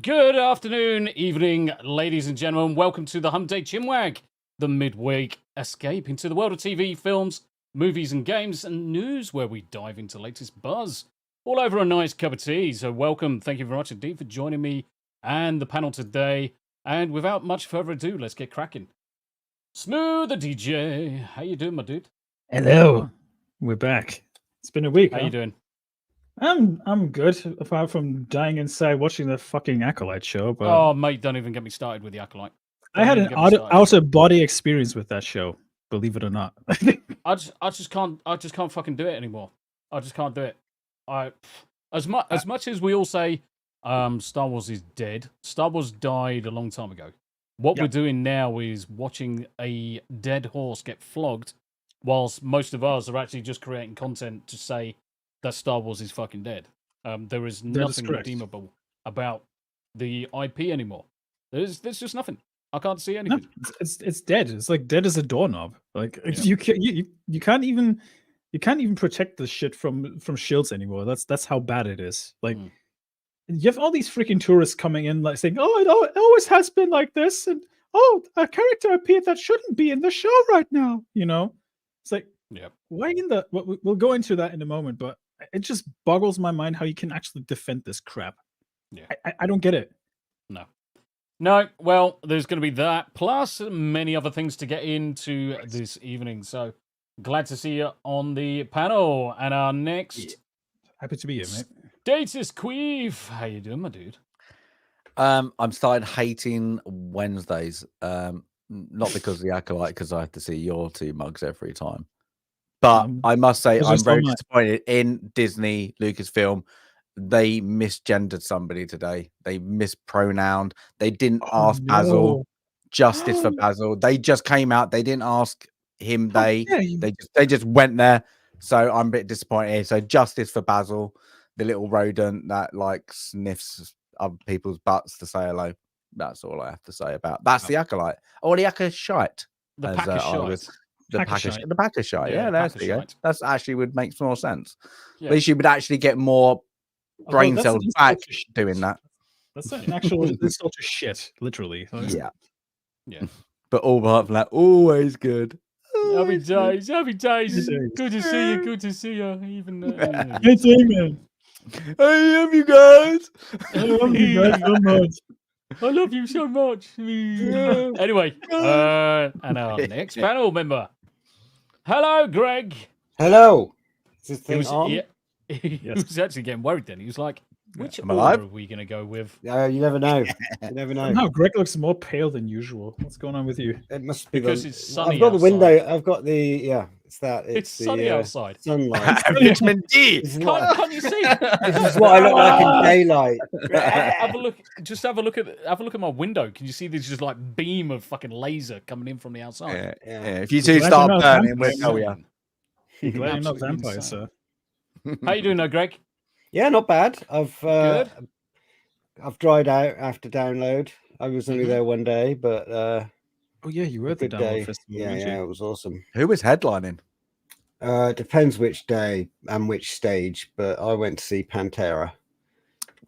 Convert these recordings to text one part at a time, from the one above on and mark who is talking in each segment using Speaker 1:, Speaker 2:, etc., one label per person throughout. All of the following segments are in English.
Speaker 1: Good afternoon, evening, ladies and gentlemen. Welcome to the Hump Day Chinwag, the midweek escape into the world of TV, films, movies, and games, and news where we dive into the latest buzz all over a nice cup of tea. So welcome. Thank you very much indeed for joining me and the panel today. And without much further ado, let's get cracking. Smooth the DJ. How you doing, my dude?
Speaker 2: Hello. We're back. It's been a week.
Speaker 1: How you doing?
Speaker 2: I'm good, apart from dying inside watching the fucking Acolyte show. But
Speaker 1: Oh, mate, don't even get me started with the Acolyte.
Speaker 2: I had an out-of-body experience with that show. Believe it or not.
Speaker 1: I just can't fucking do it anymore. I just can't do it. As much as we all say Star Wars is dead, Star Wars died a long time ago. What we're doing now is watching a dead horse get flogged, whilst most of us are actually just creating content to say that Star Wars is fucking dead. There is nothing redeemable about the IP anymore. There's just nothing. I can't see anything.
Speaker 2: No, it's dead. It's like dead as a doorknob. Like you can't even protect the shit from shields anymore. That's how bad it is. Like you have all these freaking tourists coming in, like saying, "Oh, it always has been like this," and "Oh, a character appeared that shouldn't be in the show right now." You know, it's like, why in the? We'll go into that in a moment, but it just boggles my mind how you can actually defend this crap.
Speaker 1: Yeah,
Speaker 2: I don't get it.
Speaker 1: No, well, there's going to be that, plus many other things to get into this evening. So, glad to see you on the panel. And our next...
Speaker 2: Happy to be here, mate.
Speaker 1: Status Queef. How you doing, my dude?
Speaker 3: I'm starting hating Wednesdays. Not because of the Acolyte, because I have to see your two mugs every time. But I must say, I'm very disappointed in Disney, Lucasfilm. They misgendered somebody today. They mispronounced. They didn't ask Basil. Justice for Basil. They just came out. They didn't ask him. They just went there. So I'm a bit disappointed. So justice for Basil, the little rodent that like sniffs other people's butts to say hello. That's all I have to say about. That's the Acolyte. Or the Acolyte.
Speaker 1: The Packer-shite.
Speaker 3: The Packer-shite. Yeah, that's the go. That's actually would make more sense. At least you would actually get more brain cells back doing that.
Speaker 2: That's an actual insult to shit, literally.
Speaker 3: Yeah. But all apart from that, always good.
Speaker 1: Happy days. Good to see you. Good to see you. Even
Speaker 2: good seeing you.
Speaker 3: I love you guys.
Speaker 2: I love you guys so much.
Speaker 1: I love you so much. Anyway, and our next panel member. Hello, Greg.
Speaker 4: Hello. Is this thing on?
Speaker 1: He was actually getting worried then. He was like, which order are we going to go with?
Speaker 4: You never know. You never know.
Speaker 2: No, Greg looks more pase than usual. What's going on with you?
Speaker 4: It must be
Speaker 1: because it's sunny.
Speaker 4: I've got
Speaker 1: outside.
Speaker 4: the window. I've got the it's that.
Speaker 1: It's sunny outside.
Speaker 4: Sunlight.
Speaker 3: Vitamin D.
Speaker 1: Can't you see?
Speaker 4: This is what I look like in daylight.
Speaker 1: Have a look. Just have a look at my window. Can you see this just like beam of fucking laser coming in from the outside?
Speaker 3: Yeah. If you two start burning, we'll tell you.
Speaker 2: Glad you're not vampires, sir.
Speaker 1: How you doing, though, Greg?
Speaker 4: Yeah, not bad. I've dried out after download. I was only there one day, but
Speaker 2: oh yeah, you were at the download festival.
Speaker 4: Yeah, it was awesome.
Speaker 3: Who was headlining?
Speaker 4: Depends which day and which stage, but I went to see Pantera.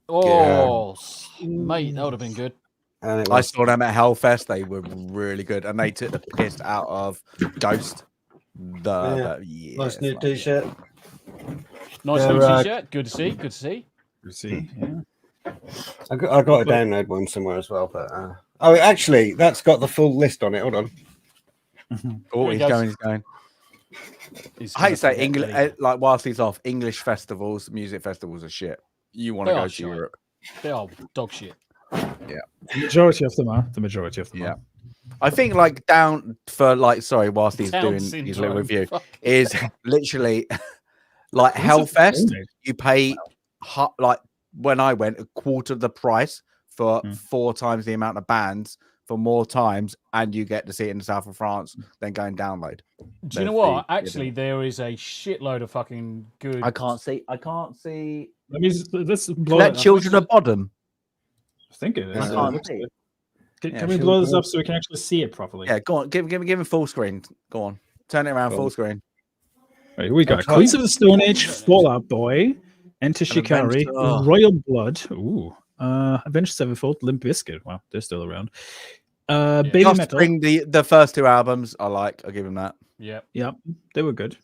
Speaker 1: Oh, mate, that would have been good.
Speaker 4: And
Speaker 3: I saw them at Hellfest. They were really good, and they took the piss out of Ghost.
Speaker 4: Nice new t-shirt.
Speaker 1: Nice new t-shirt. Good to see. Good to see.
Speaker 4: Yeah. I got to download one somewhere as well, but actually, that's got the full list on it. Hold on.
Speaker 3: Oh, he's going. I hate to say English. Like whilst he's off, English festivals, music festivals are shit. You want to go to Europe?
Speaker 1: They are dog shit.
Speaker 3: Yeah,
Speaker 2: the majority of them are.
Speaker 3: Yeah. I think like down for like whilst he's doing his little review is literally like Hellfest. You pay like when I went a quarter of the price for 4 times the amount of bands for more times, and you get to see it in the south of France. Then go and download.
Speaker 1: Do you know what? Actually, there is a shitload of fucking good.
Speaker 3: I can't see.
Speaker 2: Let's blow
Speaker 3: Let Children of Bodom.
Speaker 2: I think it is.
Speaker 3: I can't see.
Speaker 2: Can we blow this up so we can actually see it properly?
Speaker 3: Yeah, go on. Give him full screen. Go on. Turn it around full screen.
Speaker 2: Right, here we go. Queens of the Stone Age, Fallout Boy, Enter Shikari, Royal Blood. Ooh. Avenged Sevenfold, Limp Bizkit. Wow, they're still around. Baby
Speaker 3: Just
Speaker 2: Metal.
Speaker 3: bring the first 2 albums. I like. I'll give him that.
Speaker 1: Yeah.
Speaker 2: Yeah, they were good.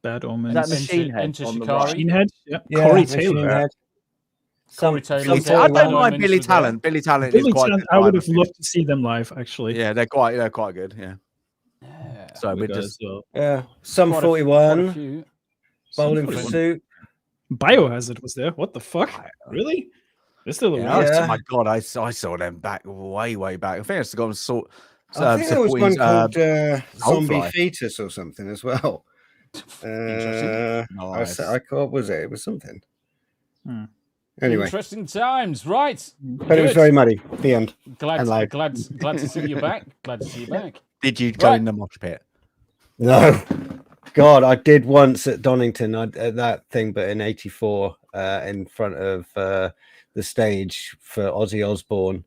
Speaker 2: Bad Omens.
Speaker 3: Is that Machine Head
Speaker 1: Enter
Speaker 3: on the
Speaker 1: Shikari.
Speaker 3: right?
Speaker 2: Machine Head. Yeah.
Speaker 4: Yeah,
Speaker 2: Corey
Speaker 4: Machine
Speaker 2: Taylor.
Speaker 4: Head.
Speaker 1: Corey Taylor.
Speaker 3: Billy
Speaker 1: Taylor,
Speaker 3: I don't
Speaker 1: Diamonds
Speaker 3: mind Billy
Speaker 1: was there.
Speaker 3: Talent. Billy Talent
Speaker 2: Billy
Speaker 3: is quite
Speaker 2: Talent,
Speaker 3: good.
Speaker 2: I would have loved to see them live, actually.
Speaker 3: Yeah, they're quite good. Yeah.
Speaker 1: Yeah.
Speaker 3: So we
Speaker 2: Good
Speaker 3: just
Speaker 2: as well.
Speaker 4: Yeah, Sum
Speaker 1: Quite a
Speaker 4: 41,
Speaker 1: few.
Speaker 4: Bowling
Speaker 2: Some
Speaker 4: for
Speaker 2: 41.
Speaker 4: Soup.
Speaker 2: Biohazard was there. What the fuck? Really? They're still
Speaker 3: yeah,
Speaker 2: around.
Speaker 4: Yeah.
Speaker 3: my God, I saw them back way back. I think it's gone sort.
Speaker 4: I think there was one called Zombie
Speaker 3: Soulfly.
Speaker 4: Fetus or something as well.
Speaker 1: Interesting.
Speaker 3: Nice.
Speaker 4: I what was it? It was something.
Speaker 2: Hmm.
Speaker 4: Anyway,
Speaker 1: Interesting times, right?
Speaker 4: but it was
Speaker 1: Good.
Speaker 4: very muddy. The end.
Speaker 1: glad
Speaker 4: and loud.
Speaker 1: glad to see you back. Glad to see you back.
Speaker 3: Did you go
Speaker 1: Right.
Speaker 3: in the mosh pit?
Speaker 4: No, God, I did once at Donington. At that thing, but in '84, in front of the stage for Ozzy Osbourne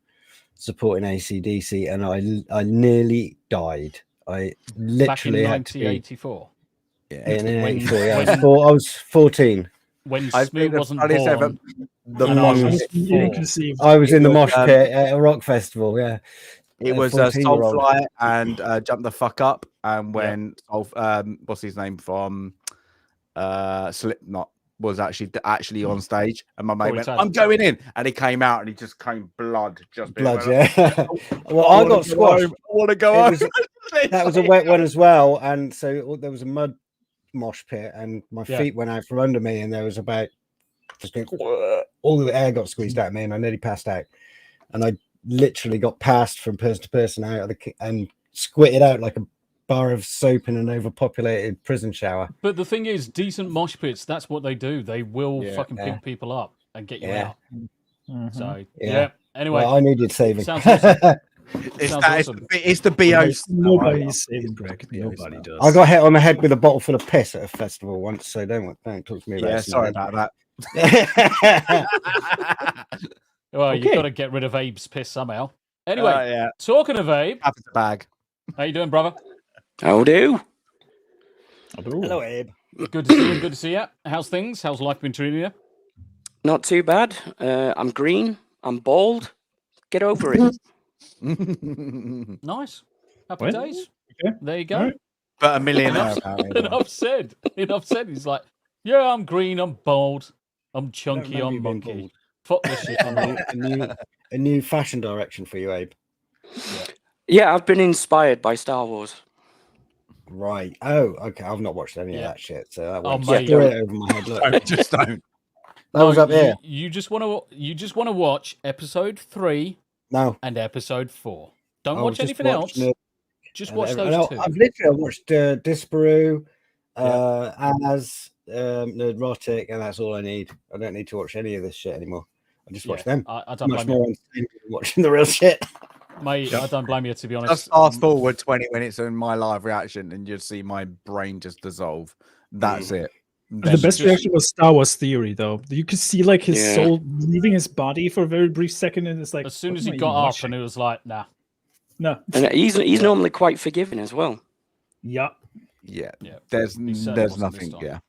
Speaker 4: supporting AC/DC, and I nearly died. I literally
Speaker 1: Back in
Speaker 4: had to be
Speaker 1: 1984,
Speaker 3: Yeah.
Speaker 4: in
Speaker 1: When-
Speaker 4: '84. Yeah,
Speaker 1: when-
Speaker 4: I was 14.
Speaker 1: when
Speaker 3: I
Speaker 1: Smoot
Speaker 3: think the
Speaker 1: wasn't
Speaker 3: funniest ever.
Speaker 1: born.
Speaker 3: The
Speaker 1: And I
Speaker 3: mosh
Speaker 1: was
Speaker 3: pit.
Speaker 2: You
Speaker 1: 4.
Speaker 2: conceived.
Speaker 4: I was in the mosh
Speaker 3: Um,
Speaker 4: pit at a rock festival. Yeah,
Speaker 3: It
Speaker 4: a
Speaker 3: was
Speaker 4: 14-year-old.
Speaker 3: Soulfly and Jump the Fuck Up, and when what's his name from Slipknot was actually on stage, and my mate
Speaker 1: Corey
Speaker 3: went,
Speaker 1: Taylor.
Speaker 3: "I'm going in," and he came out and he just came blood, just
Speaker 4: Blood.
Speaker 3: went,
Speaker 4: Yeah. Well, I got squashed.
Speaker 3: I want to go
Speaker 4: It
Speaker 3: home.
Speaker 4: was- That was a wet one as well, and so there was a mud mosh pit, and my
Speaker 1: Yeah.
Speaker 4: feet went out from under me, and there was about just going, all the air got squeezed out of me, and I nearly passed out, and I literally got passed from person to person out of and squirted out like a bar of soap in an overpopulated prison shower.
Speaker 1: But the thing is, decent mosh pits, that's what they do. They will
Speaker 3: Yeah.
Speaker 1: fucking
Speaker 4: Yeah.
Speaker 1: pick people up and get you
Speaker 4: Yeah.
Speaker 1: out.
Speaker 2: Mhm.
Speaker 1: So,
Speaker 4: Yeah.
Speaker 1: yeah. Anyway,
Speaker 4: Well, I needed saving.
Speaker 1: Sounds awesome.
Speaker 3: It's
Speaker 1: Sounds
Speaker 3: that.
Speaker 1: awesome.
Speaker 3: It's the BOs.
Speaker 2: Nobody's saving Greg.
Speaker 3: Yeah,
Speaker 2: Nobody
Speaker 3: it's
Speaker 2: does.
Speaker 4: I got hit on the head with a bottle full of piss at a festival once, so don't talk to me about
Speaker 3: Yeah,
Speaker 4: it.
Speaker 3: sorry about that.
Speaker 1: well, you've
Speaker 2: Okay.
Speaker 1: got to get rid of Abe's piss somehow. Anyway,
Speaker 3: Yeah,
Speaker 1: talking of Abe,
Speaker 3: half the bag.
Speaker 1: how you doing, brother?
Speaker 5: How do?
Speaker 4: Hello, Abe.
Speaker 1: Good to see you. Good to see you. How's things? How's life been treating you?
Speaker 5: Not too bad. I'm green. I'm bald. Get over it.
Speaker 1: Nice. Happy
Speaker 2: What?
Speaker 1: days.
Speaker 2: Okay.
Speaker 1: There you go.
Speaker 2: Alright.
Speaker 3: But a millionaire apparently.
Speaker 1: Enough said. Enough said. He's like, yeah, I'm green. I'm bald. I'm chunky.
Speaker 4: remember
Speaker 1: I'm
Speaker 4: you being
Speaker 1: monkey.
Speaker 4: bald.
Speaker 1: Fuck this shit. I'm not.
Speaker 4: a new fashion direction for you, Abe.
Speaker 5: Yeah, I've been inspired by Star Wars.
Speaker 4: Right. Oh, okay. I've not watched any of
Speaker 1: Yeah.
Speaker 4: that shit, so that
Speaker 1: Oh,
Speaker 4: went
Speaker 1: mate.
Speaker 4: straight over my head. Look,
Speaker 3: Just don't.
Speaker 4: that was up here.
Speaker 1: You just want to watch episode 3
Speaker 4: No,
Speaker 1: and episode 4. Don't
Speaker 4: I'll
Speaker 1: watch
Speaker 4: just
Speaker 1: anything else.
Speaker 4: watch
Speaker 1: Just
Speaker 4: and
Speaker 1: watch
Speaker 4: every-
Speaker 1: those
Speaker 4: and
Speaker 1: two.
Speaker 4: I've literally watched Disparu, as Neurotic, and that's all I need. I don't need to watch any of this shit anymore. I just watch them.
Speaker 1: I don't
Speaker 4: Much
Speaker 1: blame you.
Speaker 4: more entertaining than watching the real shit.
Speaker 1: Mate, I don't blame you, to be honest.
Speaker 3: Just fast forward 20 minutes in my live reaction, and you'll see my brain just dissolve. That's it.
Speaker 2: The
Speaker 3: Then
Speaker 2: best
Speaker 3: just-
Speaker 2: reaction was Star Wars Theory, though. You could see like his
Speaker 5: Yeah.
Speaker 2: soul leaving his body for a very brief second, and it's like
Speaker 1: As soon
Speaker 2: what
Speaker 1: as
Speaker 2: am
Speaker 1: he
Speaker 2: I
Speaker 1: got
Speaker 2: even
Speaker 1: up,
Speaker 2: watching?
Speaker 1: and it was like, nah.
Speaker 2: No,
Speaker 5: And he's normally quite forgiving as well.
Speaker 2: yeah,
Speaker 3: Yeah,
Speaker 1: Yeah.
Speaker 3: there's
Speaker 1: He certainly
Speaker 3: there's
Speaker 1: wasn't this
Speaker 3: nothing.
Speaker 1: time.
Speaker 3: Yeah,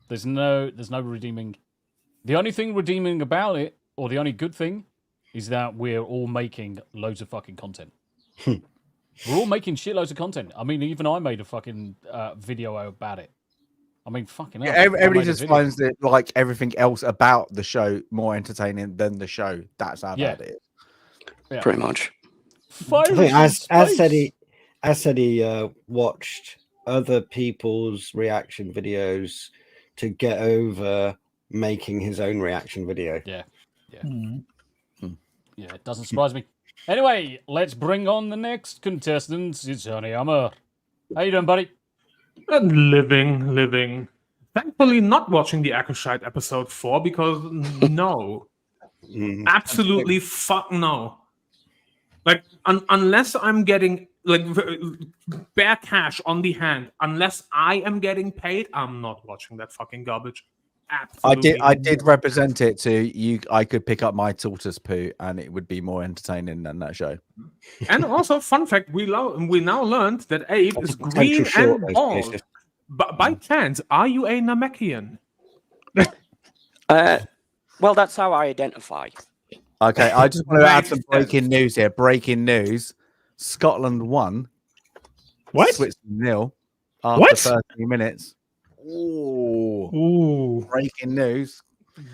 Speaker 1: There's no redeeming. The only thing redeeming about it, or the only good thing, is that we're all making loads of fucking content. We're all making shitloads of content. I mean, even I made a fucking video about it. I mean, fucking hell. I
Speaker 3: everybody
Speaker 1: made a
Speaker 3: just
Speaker 1: video.
Speaker 3: finds it like everything else about the show more entertaining than the show. That's how
Speaker 1: Yeah.
Speaker 3: bad it is.
Speaker 1: Yeah.
Speaker 5: Pretty much.
Speaker 1: Fire
Speaker 4: I think
Speaker 1: is in
Speaker 4: as said
Speaker 1: space.
Speaker 4: he watched other people's reaction videos to get over making his own reaction video.
Speaker 1: Yeah.
Speaker 2: Mhm.
Speaker 1: Yeah, it doesn't surprise me. Anyway, let's bring on the next contestant. It's Hanayama. How you doing, buddy?
Speaker 6: Living. Thankfully, not watching the Akoshite episode 4 because no,
Speaker 4: Mm.
Speaker 6: absolutely fuck no. Like unless I'm getting like bare cash on the hand, unless I am getting paid, I'm not watching that fucking garbage. Absolutely.
Speaker 3: I did represent it to you. I could pick up my tortoise poo, and it would be more entertaining than that show.
Speaker 6: And also, fun fact: we now learned that Abe is green
Speaker 4: Potential
Speaker 6: and
Speaker 4: short,
Speaker 6: bald.
Speaker 4: basically.
Speaker 6: But by chance, are you a Namekian?
Speaker 5: Well, that's how I identify.
Speaker 3: Okay, I just want to add some
Speaker 6: Makes
Speaker 3: breaking
Speaker 6: sense.
Speaker 3: news here. Breaking news: Scotland won.
Speaker 2: What?
Speaker 3: Switzerland 0 after
Speaker 2: What?
Speaker 3: 30 minutes. Ooh,
Speaker 2: Ooh.
Speaker 3: breaking news.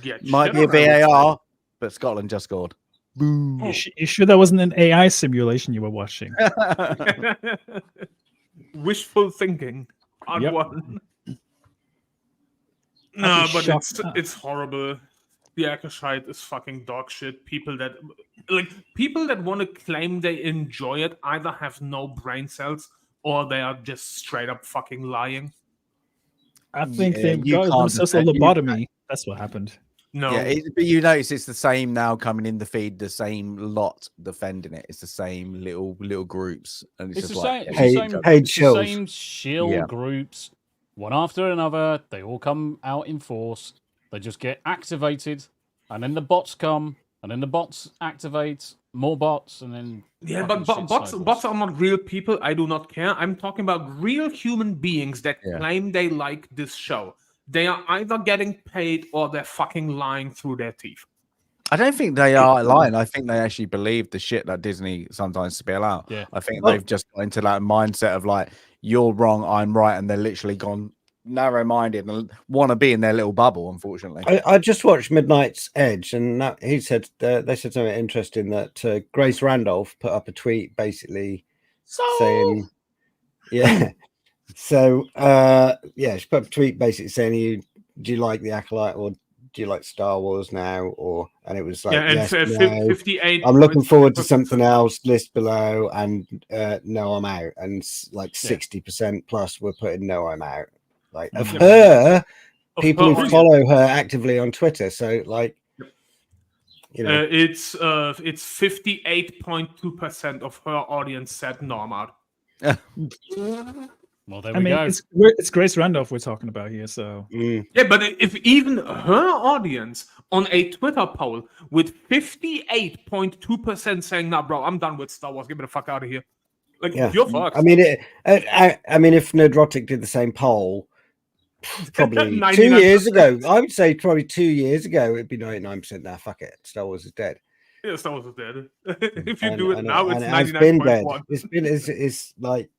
Speaker 6: Get
Speaker 3: Might
Speaker 6: shit
Speaker 3: be a
Speaker 6: on, I would
Speaker 3: VAR, but Scotland just scored. Boom.
Speaker 2: You sure that wasn't an AI simulation you were watching?
Speaker 6: say. Wishful thinking on
Speaker 2: Yep.
Speaker 6: one.
Speaker 2: I'd
Speaker 6: No,
Speaker 2: be
Speaker 6: but
Speaker 2: shocked.
Speaker 6: it's horrible. The Akershite is fucking dog shit. People that want to claim they enjoy it either have no brain cells or they are just straight up fucking lying.
Speaker 2: I think
Speaker 3: Yeah,
Speaker 2: they
Speaker 3: you
Speaker 2: got
Speaker 3: can't
Speaker 2: themselves a
Speaker 3: defend- you-
Speaker 2: lobotomy. That's what happened.
Speaker 6: No,
Speaker 3: Yeah, but you notice it's the same now coming in the feed, the same lot defending it. It's the same little groups, and it's
Speaker 1: It's
Speaker 3: just
Speaker 1: the
Speaker 3: like
Speaker 1: same. It's
Speaker 4: Paid-
Speaker 1: the same.
Speaker 4: paid
Speaker 1: It's the
Speaker 4: shills.
Speaker 1: same shill
Speaker 3: Yeah.
Speaker 1: groups, one after another. They all come out in force. They just get activated, and then the bots come, and then the bots activate more bots, and then
Speaker 6: yeah,
Speaker 1: fucking
Speaker 6: but
Speaker 1: shit
Speaker 6: bots
Speaker 1: snowballs.
Speaker 6: are not real people. I do not care. I'm talking about real human beings that
Speaker 3: Yeah.
Speaker 6: claim they like this show. They are either getting paid or they're fucking lying through their teeth.
Speaker 3: I don't think they are lying. I think they actually believe the shit that Disney sometimes spill out.
Speaker 1: Yeah.
Speaker 3: I think
Speaker 2: Well-
Speaker 3: they've just got into that mindset of like, you're wrong, I'm right, and they're literally gone narrow-minded and want to be in their little bubble. Unfortunately,
Speaker 4: I just watched Midnight's Edge, and they said something interesting that Grace Randolph put up a tweet basically saying, yeah. So she put up a tweet basically saying, do you like the Acolyte or do you like Star Wars now? And it was like,
Speaker 6: Yeah, and
Speaker 4: yes, no.
Speaker 6: 58.
Speaker 4: I'm looking forward to something else. List below, and no, I'm out. And like 60% plus were putting no, I'm out. Like of
Speaker 2: Mhm.
Speaker 4: her,
Speaker 6: Of
Speaker 4: people
Speaker 6: her
Speaker 4: who
Speaker 6: audience.
Speaker 4: follow her actively on Twitter. So like, you know,
Speaker 6: It's 58.2% of her audience said no, I'm out.
Speaker 1: Well, there
Speaker 2: I
Speaker 1: we
Speaker 2: mean,
Speaker 1: go.
Speaker 2: it's Grace Randolph we're talking about here, so
Speaker 6: Yeah, but if even her audience on a Twitter poll with 58.2% saying, nah, bro, I'm done with Star Wars, get me the fuck out of here. Like,
Speaker 4: Yeah.
Speaker 6: you're fucked.
Speaker 4: I mean, I mean, if Nerdrotic did the same poll, probably 2 years
Speaker 6: 99%.
Speaker 4: ago, I would say probably 2 years ago, it'd be 99%. Nah, fuck it, Star Wars is dead.
Speaker 6: Yeah, Star Wars is dead. If you
Speaker 4: And-
Speaker 6: do it
Speaker 4: and-
Speaker 6: now,
Speaker 4: and
Speaker 6: it's
Speaker 4: it has been dead.
Speaker 6: 99.1.
Speaker 4: It's like.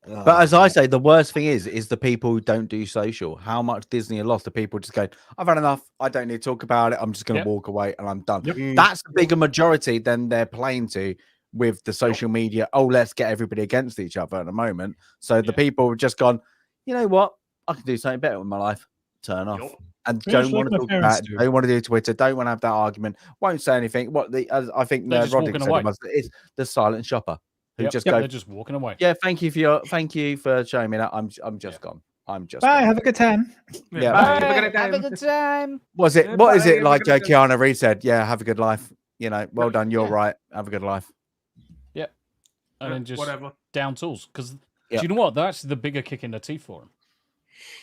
Speaker 3: but as I say, the worst thing is the people who don't do social. How much Disney are lost? The people just go, I've had enough. I don't need to talk about it. I'm just going to
Speaker 1: Yep.
Speaker 3: walk away and I'm done.
Speaker 2: Yep.
Speaker 3: That's a bigger majority than they're playing to with the social media. Oh, let's get everybody against each other at the moment. So the
Speaker 1: Yeah.
Speaker 3: people have just gone, you know what? I can do something better with my life. Turn off.
Speaker 6: Yup.
Speaker 3: And
Speaker 2: Pretty
Speaker 3: don't
Speaker 2: much
Speaker 3: want to
Speaker 2: like my
Speaker 3: talk
Speaker 2: parents
Speaker 3: about it.
Speaker 2: do.
Speaker 3: Don't want to do Twitter. Don't want to have that argument. Won't say anything. As I think
Speaker 1: They're just
Speaker 3: Roddick
Speaker 1: walking
Speaker 3: said
Speaker 1: away.
Speaker 3: it was, it's the silent shopper who
Speaker 1: Yep.
Speaker 3: just
Speaker 1: Yep,
Speaker 3: go,
Speaker 1: they're just walking away.
Speaker 3: yeah, thank you for showing me that. I'm just gone. I'm just
Speaker 2: bye.
Speaker 3: gone.
Speaker 2: Have a good time.
Speaker 3: Yeah,
Speaker 6: bye.
Speaker 3: bye.
Speaker 6: Have a good
Speaker 1: Have a
Speaker 6: time.
Speaker 1: good time.
Speaker 3: Was it?
Speaker 6: Yeah,
Speaker 3: What is
Speaker 6: bye,
Speaker 3: it
Speaker 6: have a
Speaker 3: like?
Speaker 6: good day.
Speaker 3: Keanu Reeves said, "Yeah, have a good life." You know, well done. You're
Speaker 1: Yeah.
Speaker 3: right. Have a good life.
Speaker 1: And then just
Speaker 6: Whatever.
Speaker 1: down tools. Because
Speaker 3: Yep.
Speaker 1: do you know what? That's the bigger kick in the teeth for them.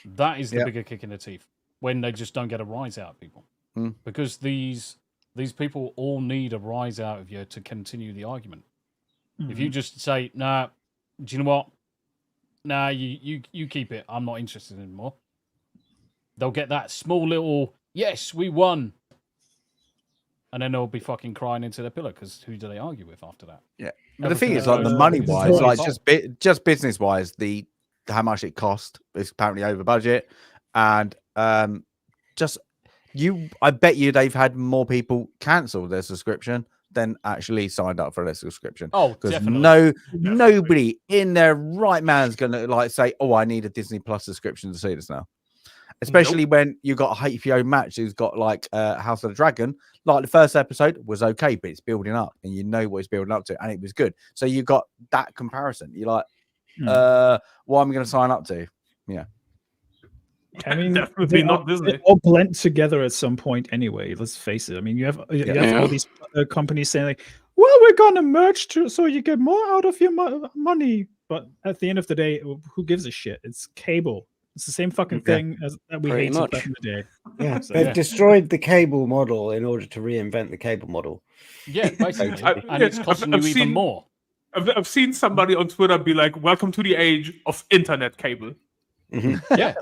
Speaker 1: That is the
Speaker 3: Yep.
Speaker 1: bigger kick in the teeth when they just don't get a rise out of people.
Speaker 3: Mm.
Speaker 1: Because these people all need a rise out of you to continue the argument. If you just say, nah, do you know what? Nah, you keep it. I'm not interested anymore. They'll get that small little, yes, we won. And then they'll be fucking crying into their pillow because who do they argue with after that?
Speaker 3: Yeah, but the thing
Speaker 1: Everything
Speaker 3: is, like the
Speaker 1: goes-
Speaker 3: money
Speaker 1: it's
Speaker 3: wise,
Speaker 1: already
Speaker 3: like
Speaker 1: solved.
Speaker 3: just business wise, how much it cost is apparently over budget, and just I bet you they've had more people cancel their subscription than actually signed up for their subscription.
Speaker 1: Oh,
Speaker 3: Because
Speaker 1: definitely.
Speaker 3: nobody in their right man is gonna like say, "Oh, I need a Disney Plus subscription to see this now." Especially when you got a HBO Max who's got like House of the Dragon. Like the first episode was okay, but it's building up, and you know what it's building up to, and it was good. So you got that comparison. You're like, what am I going to sign up to? Yeah.
Speaker 2: I mean,
Speaker 6: Definitely
Speaker 2: they
Speaker 6: not
Speaker 2: all,
Speaker 6: Disney.
Speaker 2: they all blend together at some point anyway. Let's face it. I mean, you have all these companies saying like, "Well, we're gonna merge so you get more out of your money." But at the end of the day, who gives a shit? It's cable. It's the same fucking thing as that we
Speaker 5: Pretty
Speaker 2: hated
Speaker 5: much.
Speaker 2: back in the day.
Speaker 4: Yeah,
Speaker 2: So,
Speaker 4: they've
Speaker 1: yeah.
Speaker 4: destroyed the cable model in order to reinvent the cable model.
Speaker 1: Yeah, basically.
Speaker 6: I-
Speaker 1: And it's costing
Speaker 6: I've
Speaker 1: you even
Speaker 6: seen-
Speaker 1: more.
Speaker 6: I've seen somebody on Twitter be like, welcome to the age of internet cable.
Speaker 1: Yeah.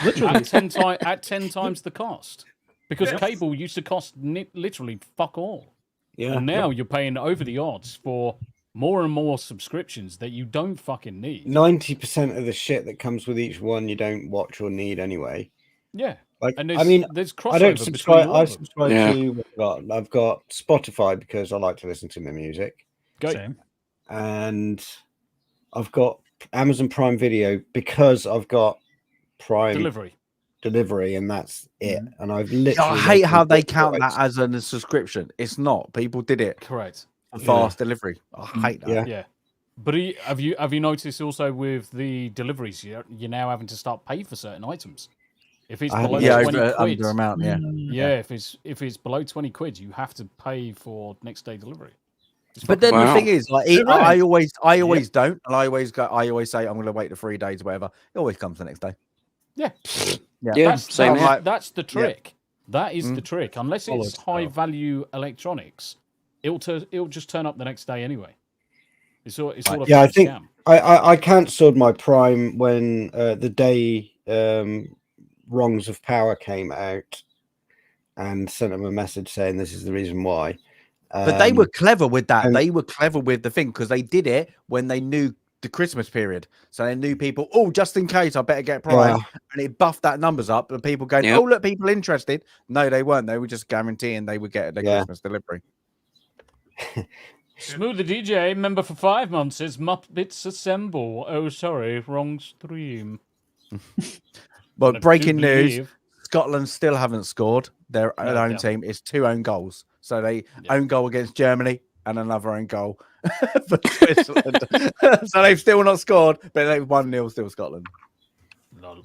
Speaker 2: literally.
Speaker 1: At 10 times the cost. Because
Speaker 6: Yes.
Speaker 1: cable used to cost literally fuck all.
Speaker 4: Yeah.
Speaker 1: And now you're paying over the odds for more and more subscriptions that you don't fucking need.
Speaker 4: 90% of the shit that comes with each one you don't watch or need anyway.
Speaker 1: Yeah.
Speaker 4: Like,
Speaker 1: And
Speaker 4: I mean,
Speaker 1: there's crossover
Speaker 4: I don't
Speaker 1: between
Speaker 4: subscribe.
Speaker 1: all
Speaker 4: I
Speaker 1: of them.
Speaker 4: subscribe
Speaker 5: Yeah.
Speaker 4: to. I've got Spotify because I like to listen to my music,
Speaker 1: Go.
Speaker 2: Same.
Speaker 4: and I've got Amazon Prime Video because I've got Prime
Speaker 1: Delivery.
Speaker 4: and that's it.
Speaker 2: Mhm.
Speaker 4: And I've
Speaker 3: I
Speaker 4: literally
Speaker 3: hate how they
Speaker 4: went
Speaker 3: count
Speaker 4: through
Speaker 3: that as a subscription. It's not. People did it
Speaker 1: Correct.
Speaker 3: for fast delivery. I hate that.
Speaker 4: Yeah.
Speaker 1: Yeah. But have you noticed also with the deliveries, you're now having to start paying for certain items. If it's
Speaker 4: I
Speaker 1: below
Speaker 4: haven't-
Speaker 1: 20
Speaker 3: over
Speaker 1: quid,
Speaker 3: under amount. Yeah.
Speaker 1: yeah, if it's below 20 quid, you have to pay for next day delivery. It's
Speaker 3: But
Speaker 1: fucking-
Speaker 3: then the
Speaker 5: Wow.
Speaker 3: thing is, like,
Speaker 2: You're right.
Speaker 3: I always don't, and I always say I'm going to wait the 3 days, whatever. It always comes the next day.
Speaker 1: yeah,
Speaker 5: Yeah, same
Speaker 3: I'm
Speaker 5: here.
Speaker 3: like,
Speaker 1: that's the trick. That is the
Speaker 3: Mm.
Speaker 1: trick. Unless
Speaker 2: Follow
Speaker 1: it's
Speaker 2: it,
Speaker 1: high
Speaker 2: oh.
Speaker 1: value electronics, it'll just turn up the next day anyway. It's all a
Speaker 4: Yeah, I
Speaker 1: fucking
Speaker 4: think-
Speaker 1: scam.
Speaker 4: I cancelled my Prime when the day Wrongs of Power came out, and sent them a message saying this is the reason why.
Speaker 3: But they were clever with that.
Speaker 4: and-
Speaker 3: They were clever with the thing because they did it when they knew the Christmas period. So they knew people, oh, just in case, I better get Prime.
Speaker 4: Yeah.
Speaker 3: And it buffed that numbers up. And people going,
Speaker 5: Yep.
Speaker 3: oh, look, people interested. No, they weren't. They were just guaranteeing they would get their
Speaker 4: Yeah.
Speaker 3: Christmas delivery.
Speaker 1: Smooth the DJ, member for 5 months, says Muppets Assemble. Oh, sorry, wrong stream.
Speaker 3: But
Speaker 1: I do
Speaker 3: breaking news,
Speaker 1: believe-
Speaker 3: Scotland still haven't scored their
Speaker 1: No,
Speaker 3: own
Speaker 1: yeah.
Speaker 3: team. It's 2 own goals. So they
Speaker 1: Yeah.
Speaker 3: own goal against Germany and another own goal for Switzerland. So they've still not scored, but they've 1-0 still Scotland.
Speaker 1: Lol.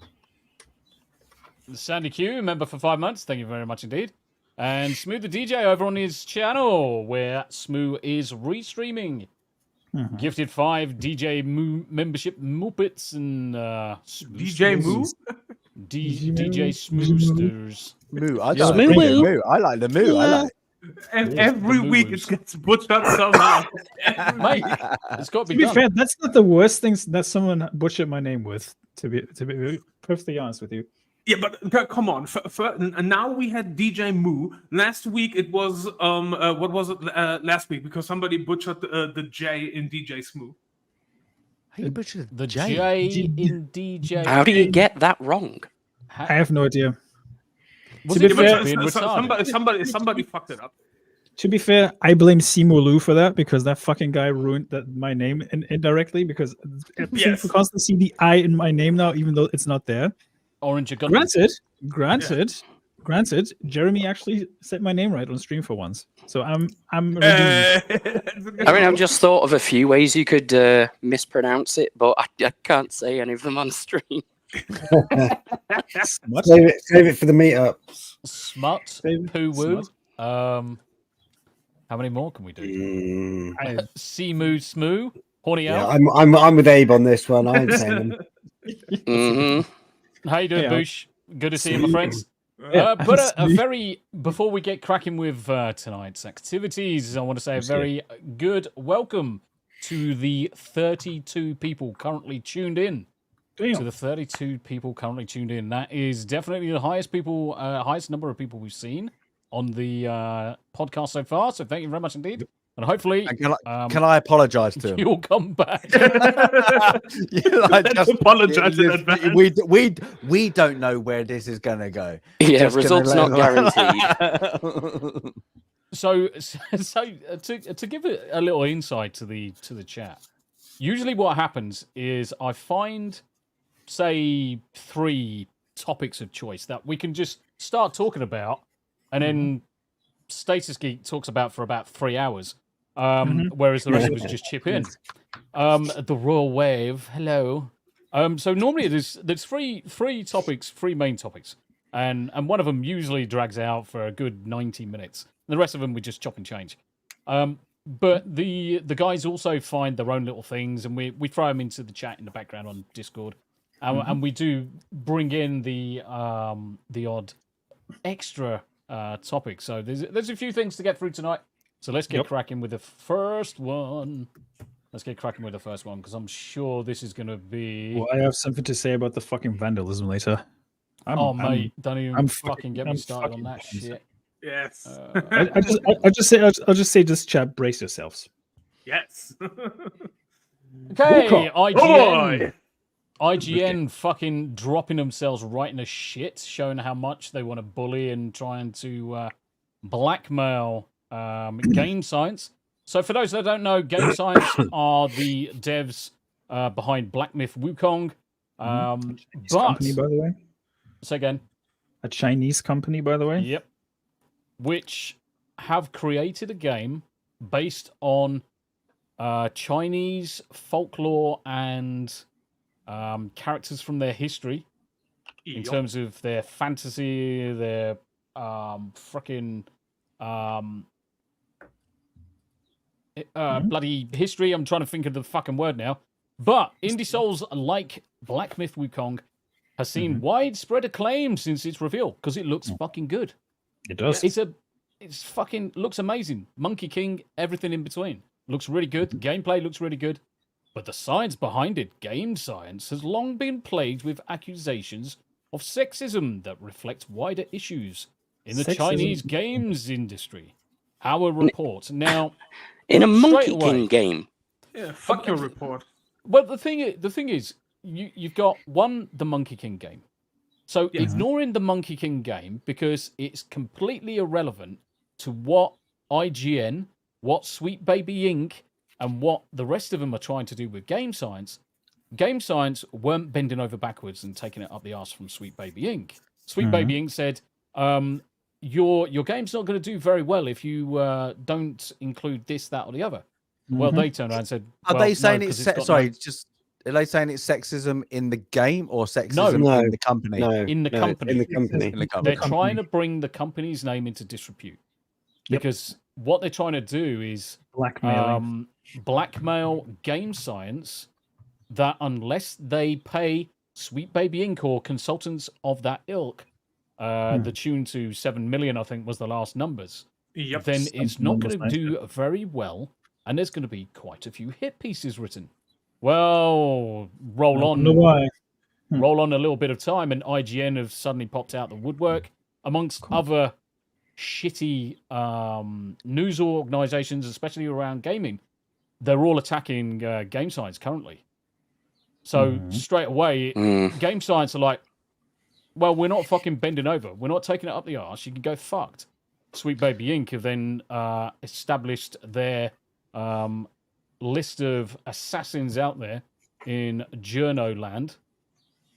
Speaker 1: Sandy Q, member for 5 months. Thank you very much indeed. And Smooth the DJ over on his channel, where Smooth is restreaming.
Speaker 2: Mhm.
Speaker 1: Gifted 5 DJ membership Muppets and
Speaker 6: DJ Moo?
Speaker 1: DJ Smoothsters.
Speaker 3: Moo. I
Speaker 2: Yeah,
Speaker 3: don't
Speaker 2: moo
Speaker 3: like the
Speaker 2: moo.
Speaker 3: moo. I like the moo. I like
Speaker 6: And
Speaker 1: Yes,
Speaker 6: every
Speaker 1: the
Speaker 6: week
Speaker 1: moves.
Speaker 6: it gets butchered somehow.
Speaker 1: Mate, it's got to
Speaker 2: To
Speaker 1: be
Speaker 2: be
Speaker 1: done.
Speaker 2: fair, that's not the worst things that someone butchered my name with. To be perfectly honest with you.
Speaker 6: Yeah, but come on. And now we had DJ Moo. Last week it was what was it last week? Because somebody butchered the J in DJ Smooth.
Speaker 3: Hey, butchered
Speaker 1: The
Speaker 3: J.
Speaker 1: J in DJ.
Speaker 5: How do you get that wrong?
Speaker 2: I have no idea.
Speaker 1: Was
Speaker 2: to
Speaker 1: it
Speaker 2: be
Speaker 1: just
Speaker 2: fair-
Speaker 1: being retarded?
Speaker 6: Somebody fucked it up.
Speaker 2: To be fair, I blame Simo Lu for that because that fucking guy ruined my name indirectly because people
Speaker 6: Yes.
Speaker 2: constantly see the I in my name now, even though it's not there.
Speaker 1: Orange or Gunman?
Speaker 2: Granted, Jeremy actually said my name right on stream for once, so I'm redeemed.
Speaker 5: I mean, I've just thought of a few ways you could mispronounce it, but I can't say any of them on stream.
Speaker 2: Smut?
Speaker 4: Save it for the meetups.
Speaker 1: Smut,
Speaker 2: Save-
Speaker 1: poo woo.
Speaker 2: Smut.
Speaker 1: How many more can we do?
Speaker 4: Mm,
Speaker 2: I-
Speaker 1: Seamoo Smoo, Horny
Speaker 4: yeah,
Speaker 1: Out.
Speaker 4: I'm with Abe on this one. I ain't saying them.
Speaker 5: hmm
Speaker 1: How you doing,
Speaker 2: Hey,
Speaker 1: Boosh? Good to see you, my friends.
Speaker 2: Yeah,
Speaker 1: But a
Speaker 2: see.
Speaker 1: very, before we get cracking with tonight's activities, I want to say a very good welcome to the 32 people currently tuned in.
Speaker 2: Damn.
Speaker 1: To the 32 people currently tuned in. That is definitely the highest number of people we've seen on the podcast so far. So thank you very much indeed. And hopefully,
Speaker 3: And can I apologize to him?
Speaker 1: you'll come back.
Speaker 6: Let's apologize in advance.
Speaker 3: We don't know where this is gonna go.
Speaker 5: Yeah,
Speaker 3: Just gonna
Speaker 5: results
Speaker 3: let
Speaker 5: not
Speaker 3: him-
Speaker 5: guaranteed.
Speaker 1: So to give it a little insight to the chat, usually what happens is I find, say, 3 topics of choice that we can just start talking about, and then Status Geek talks about for about 3 hours, whereas the rest of us just chip in. The Royal Wave, hello. So normally there's 3 topics, 3 main topics, and one of them usually drags out for a good 90 minutes. The rest of them we just chop and change. But the guys also find their own little things, and we throw them into the chat in the background on Discord, and we do bring in the odd extra topic. So there's a few things to get through tonight. So let's get cracking with the first one. Because I'm sure this is going to be.
Speaker 2: Well, I have something to say about the fucking vandalism later.
Speaker 1: Mate, don't even fucking get me started on that shit.
Speaker 6: Yes.
Speaker 2: I'll just say this, chat. Brace yourselves.
Speaker 6: Yes.
Speaker 1: Okay,
Speaker 6: Oh,
Speaker 1: IGN. IGN fucking dropping themselves right in the shit, showing how much they want to bully and trying to blackmail Game Science. So for those that don't know, Game Science are the devs behind Myth Wukong.
Speaker 2: Company, by the way.
Speaker 1: Say again.
Speaker 2: A Chinese company, by the way.
Speaker 1: Yep. Which have created a game based on Chinese folklore and characters from their history in terms of their fantasy, their bloody history. I'm trying to think of the fucking word now. But indie souls like Myth Wukong has seen widespread acclaim since its reveal because it looks fucking good.
Speaker 2: It does.
Speaker 1: It's fucking looks amazing. Monkey King, everything in between. Looks really good. The gameplay looks really good. But the science behind it, Game Science, has long been plagued with accusations of sexism that reflect wider issues in the Chinese games industry. Our report. Now,
Speaker 5: in a Monkey King game.
Speaker 6: Yeah, fuck your report.
Speaker 1: Well, the thing is, you've got the Monkey King game. So ignoring the Monkey King game because it's completely irrelevant to what IGN, what Sweet Baby Inc., and what the rest of them are trying to do with Game Science. Game Science weren't bending over backwards and taking it up the arse from Sweet Baby Inc. Sweet Baby Inc. said, your game's not going to do very well if you don't include this, that, or the other. Well, they turned around and said,
Speaker 3: "Are they saying it's are they saying it's sexism in the game or sexism in the company?
Speaker 1: No, in the company.
Speaker 4: In the company.
Speaker 1: They're trying to bring the company's name into disrepute because what they're trying to do is blackmail Game Science that unless they pay Sweet Baby Inc. or consultants of that ilk the tune to 7 million, I think was the last numbers, then it's not going to do very well, and there's going to be quite a few hit pieces written. Well, roll on a little bit of time, and IGN have suddenly popped out the woodwork, amongst other shitty news organizations, especially around gaming. They're all attacking Game Science currently. So straight away, Game Science are like, well, we're not fucking bending over. We're not taking it up the arse. You can go fucked. Sweet Baby Inc. have then established their list of assassins out there in Journo land.